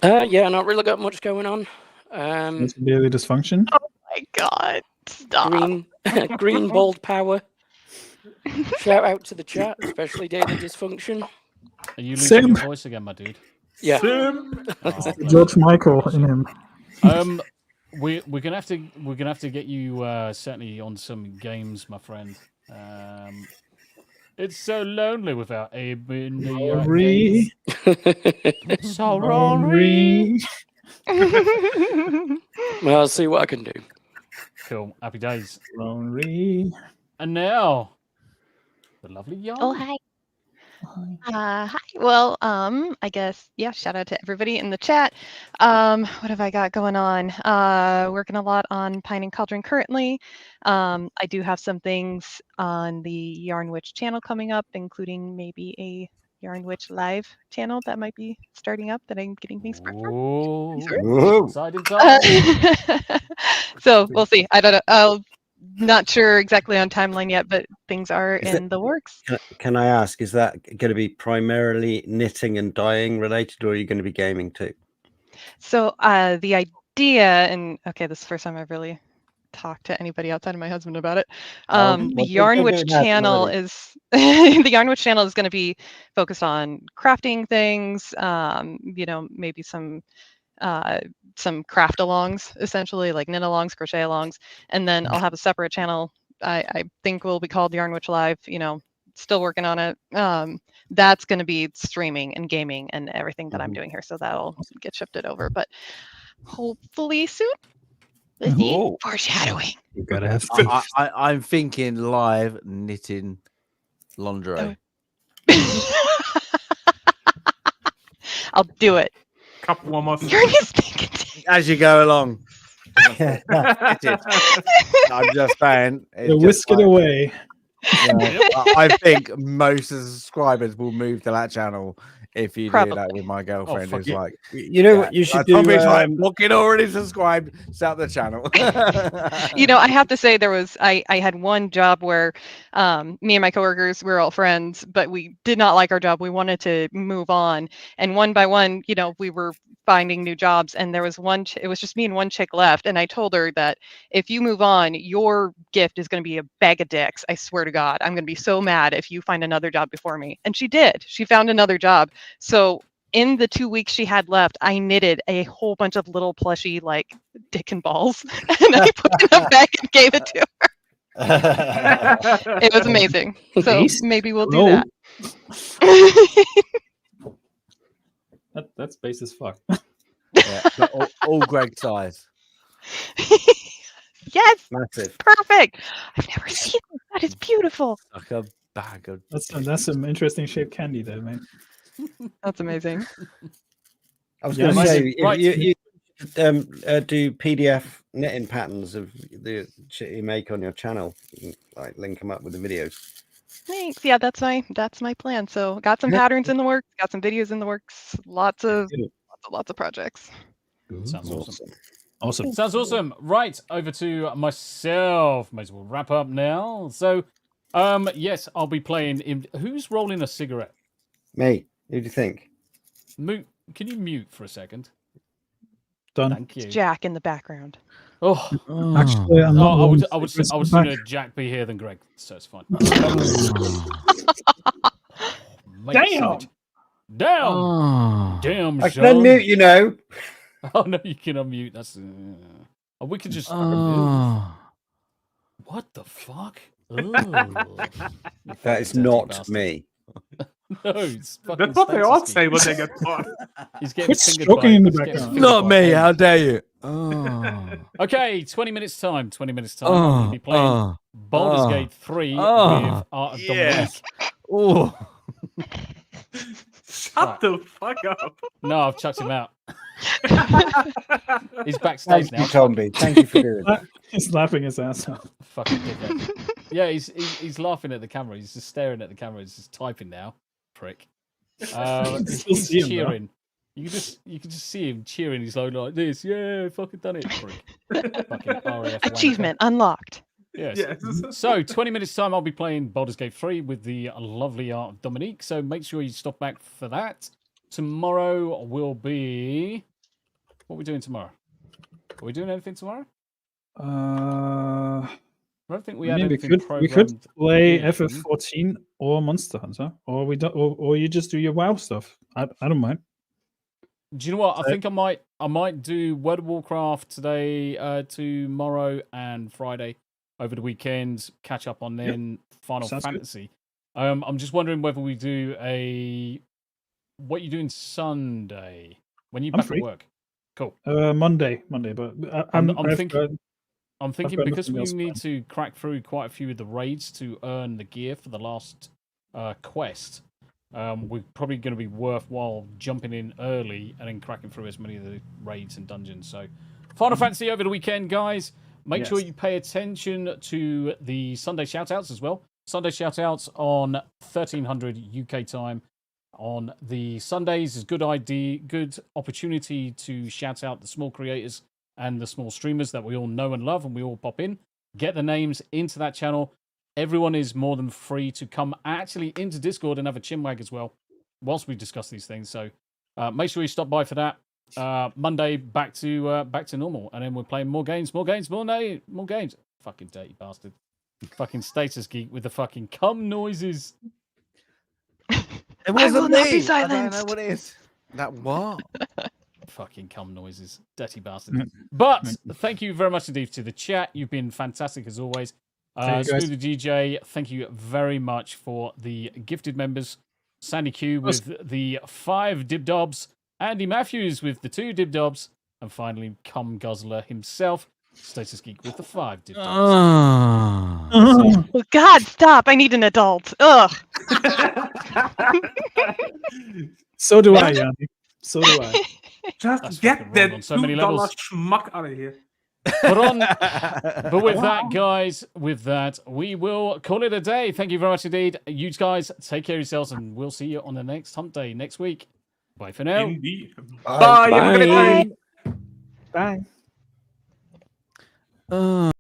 Speaker 5: Yeah, not really got much going on.
Speaker 2: Daily dysfunction.
Speaker 7: Oh my god! Stop.
Speaker 5: Green bold power. Shout out to the chat, especially Daily Dysfunction.
Speaker 1: Are you losing your voice again, my dude?
Speaker 5: Yeah.
Speaker 2: George Michael in him.
Speaker 1: We're gonna have to get you certainly on some games, my friend. It's so lonely without Abe in the It's so lonely.
Speaker 5: Well, I'll see what I can do.
Speaker 1: Cool. Happy days.
Speaker 2: Lonely.
Speaker 1: And now, the lovely Yarnie.
Speaker 7: Oh, hi. Hi. Well, I guess, shout out to everybody in the chat. What have I got going on? Working a lot on Pine and Cauldron currently. I do have some things on the Yarn Witch channel coming up, including maybe a Yarn Witch live channel that might be starting up that I'm getting things prepped for.
Speaker 1: Exciting time.
Speaker 7: So we'll see. I don't know. I'll not sure exactly on timeline yet, but things are in the works.
Speaker 4: Can I ask, is that going to be primarily knitting and dyeing related, or are you going to be gaming too?
Speaker 7: So the idea, and okay, this is the first time I've really talked to anybody outside of my husband about it. The Yarn Witch channel is the Yarn Witch channel is going to be focused on crafting things. Maybe some craft alongs, essentially, like knit alongs, crochet alongs, and then I'll have a separate channel. I think will be called Yarn Witch Live. Still working on it. That's going to be streaming and gaming and everything that I'm doing here, so that'll get shifted over. But hopefully soon. Foreshadowing.
Speaker 2: You gotta have.
Speaker 3: I'm thinking live knitting lingerie.
Speaker 7: I'll do it.
Speaker 6: cup warmers.
Speaker 7: Yarnie's making
Speaker 3: As you go along. I'm just saying.
Speaker 2: Whisk it away.
Speaker 3: I think most of the subscribers will move to that channel if you do that with my girlfriend. It's like,
Speaker 4: you know what you should do?
Speaker 3: Fucking already subscribed, start the channel.
Speaker 7: I have to say I had one job where me and my coworkers were all friends, but we did not like our job. We wanted to move on, and one by one, we were finding new jobs, and there was one. It was just me and one chick left, and I told her that if you move on, your gift is going to be a bag of dicks. I swear to God, I'm going to be so mad if you find another job before me. And she did. She found another job. So in the 2 weeks she had left, I knitted a whole bunch of little plushy like dick and balls, and I put it in a bag and gave it to her. It was amazing. So maybe we'll do that.
Speaker 2: That's base as fuck.
Speaker 3: Yeah, all Greg size.
Speaker 7: Yes,
Speaker 4: massive,
Speaker 7: perfect. I've never seen that. That is beautiful.
Speaker 3: Like a bag of.
Speaker 2: That's some interesting shaped candy there, mate.
Speaker 7: That's amazing.
Speaker 4: I was going to say, if you do PDF knitting patterns of the shit you make on your channel, you can, like link them up with the videos.
Speaker 7: Thanks. Yeah, that's my plan. So got some patterns in the works, got some videos in the works, lots of projects.
Speaker 1: Sounds awesome.
Speaker 2: Awesome.
Speaker 1: Sounds awesome. Right, over to myself. Might as well wrap up now. So, yes, I'll be playing. Who's rolling a cigarette?
Speaker 4: Me. Who do you think?
Speaker 1: Can you mute for a second?
Speaker 2: Done.
Speaker 1: Thank you.
Speaker 7: It's Jack in the background.
Speaker 1: Oh,
Speaker 2: actually, I'm not.
Speaker 1: I would sooner Jack be here than Greg, so it's fine. Damn! Damn!
Speaker 4: I can unmute, you know.
Speaker 1: Oh no, you can unmute. That's. We could just. What the fuck?
Speaker 4: That is not me.
Speaker 1: No, it's
Speaker 6: that's what they all say when they get caught.
Speaker 1: He's getting
Speaker 2: stroking in the background.
Speaker 3: Not me. How dare you? Oh.
Speaker 1: Okay, 20 minutes time. 20 minutes time. We'll be playing Baldur's Gate 3 with Art of Dominique.
Speaker 3: Oh.
Speaker 6: Shut the fuck up.
Speaker 1: No, I've chucked him out. He's backstage now.
Speaker 4: Tomby. Thank you for doing that.
Speaker 2: He's laughing his ass off.
Speaker 1: Fucking dickhead. Yeah, he's laughing at the camera. He's just staring at the camera. He's just typing now. Prick. He's cheering. You can just see him cheering. He's like this. Yeah, fucking done it. Prick. Fucking RAF
Speaker 7: Achievement unlocked.
Speaker 1: Yes. So 20 minutes time, I'll be playing Baldur's Gate 3 with the lovely Art of Dominique. So make sure you stop back for that. Tomorrow will be. What are we doing tomorrow? Are we doing anything tomorrow?
Speaker 2: I
Speaker 1: don't think we had
Speaker 2: mean,
Speaker 1: anything
Speaker 2: we could play FF14 or Monster Hunter, or we don't, or you just do your WoW stuff. I don't mind.
Speaker 1: Do you know what? I think I might do World of Warcraft today, tomorrow, and Friday over the weekend. Catch up on then Final Fantasy. I'm just wondering whether we do what are you doing Sunday when you back at work? Cool.
Speaker 2: Monday, but I'm
Speaker 1: thinking because we need to crack through quite a few of the raids to earn the gear for the last quest. We're probably going to be worthwhile jumping in early and then cracking through as many of the raids and dungeons. So, Final Fantasy over the weekend, guys. Make sure you pay attention to the Sunday shoutouts as well. Sunday shoutouts on 1300 UK time. On the Sundays is good opportunity to shout out the small creators and the small streamers that we all know and love, and we all pop in, get the names into that channel. Everyone is more than free to come actually into Discord and have a chinwag as well, whilst we discuss these things. So make sure you stop by for that. Monday back to normal, and then we're playing more games. Fucking dirty bastard. Fucking status geek with the fucking cum noises.
Speaker 3: It wasn't me.
Speaker 7: I
Speaker 3: don't know what it is. That what?
Speaker 1: Fucking cum noises. Dirty bastard. But thank you very much indeed to the chat. You've been fantastic as always. Smoothie DJ, thank you very much for the gifted members. Sandy Q with the 5 dibdobs. Andy Matthews with the 2 dibdobs. And finally, Cum Guzzler himself. Status Geek with the 5 dibdobs.
Speaker 7: Oh, God, stop. I need an adult. Ugh.
Speaker 2: So do I, Yanni. So do I.
Speaker 6: Just get that
Speaker 1: on so many
Speaker 6: $2
Speaker 1: levels.
Speaker 6: schmuck out of here.
Speaker 1: But with that, guys, we will call it a day. Thank you very much indeed. You guys take care of yourselves, and we'll see you on the next Hump Day next week. Bye for now.
Speaker 6: Indeed.
Speaker 2: Bye.
Speaker 6: Bye. Have a good day.
Speaker 2: Bye.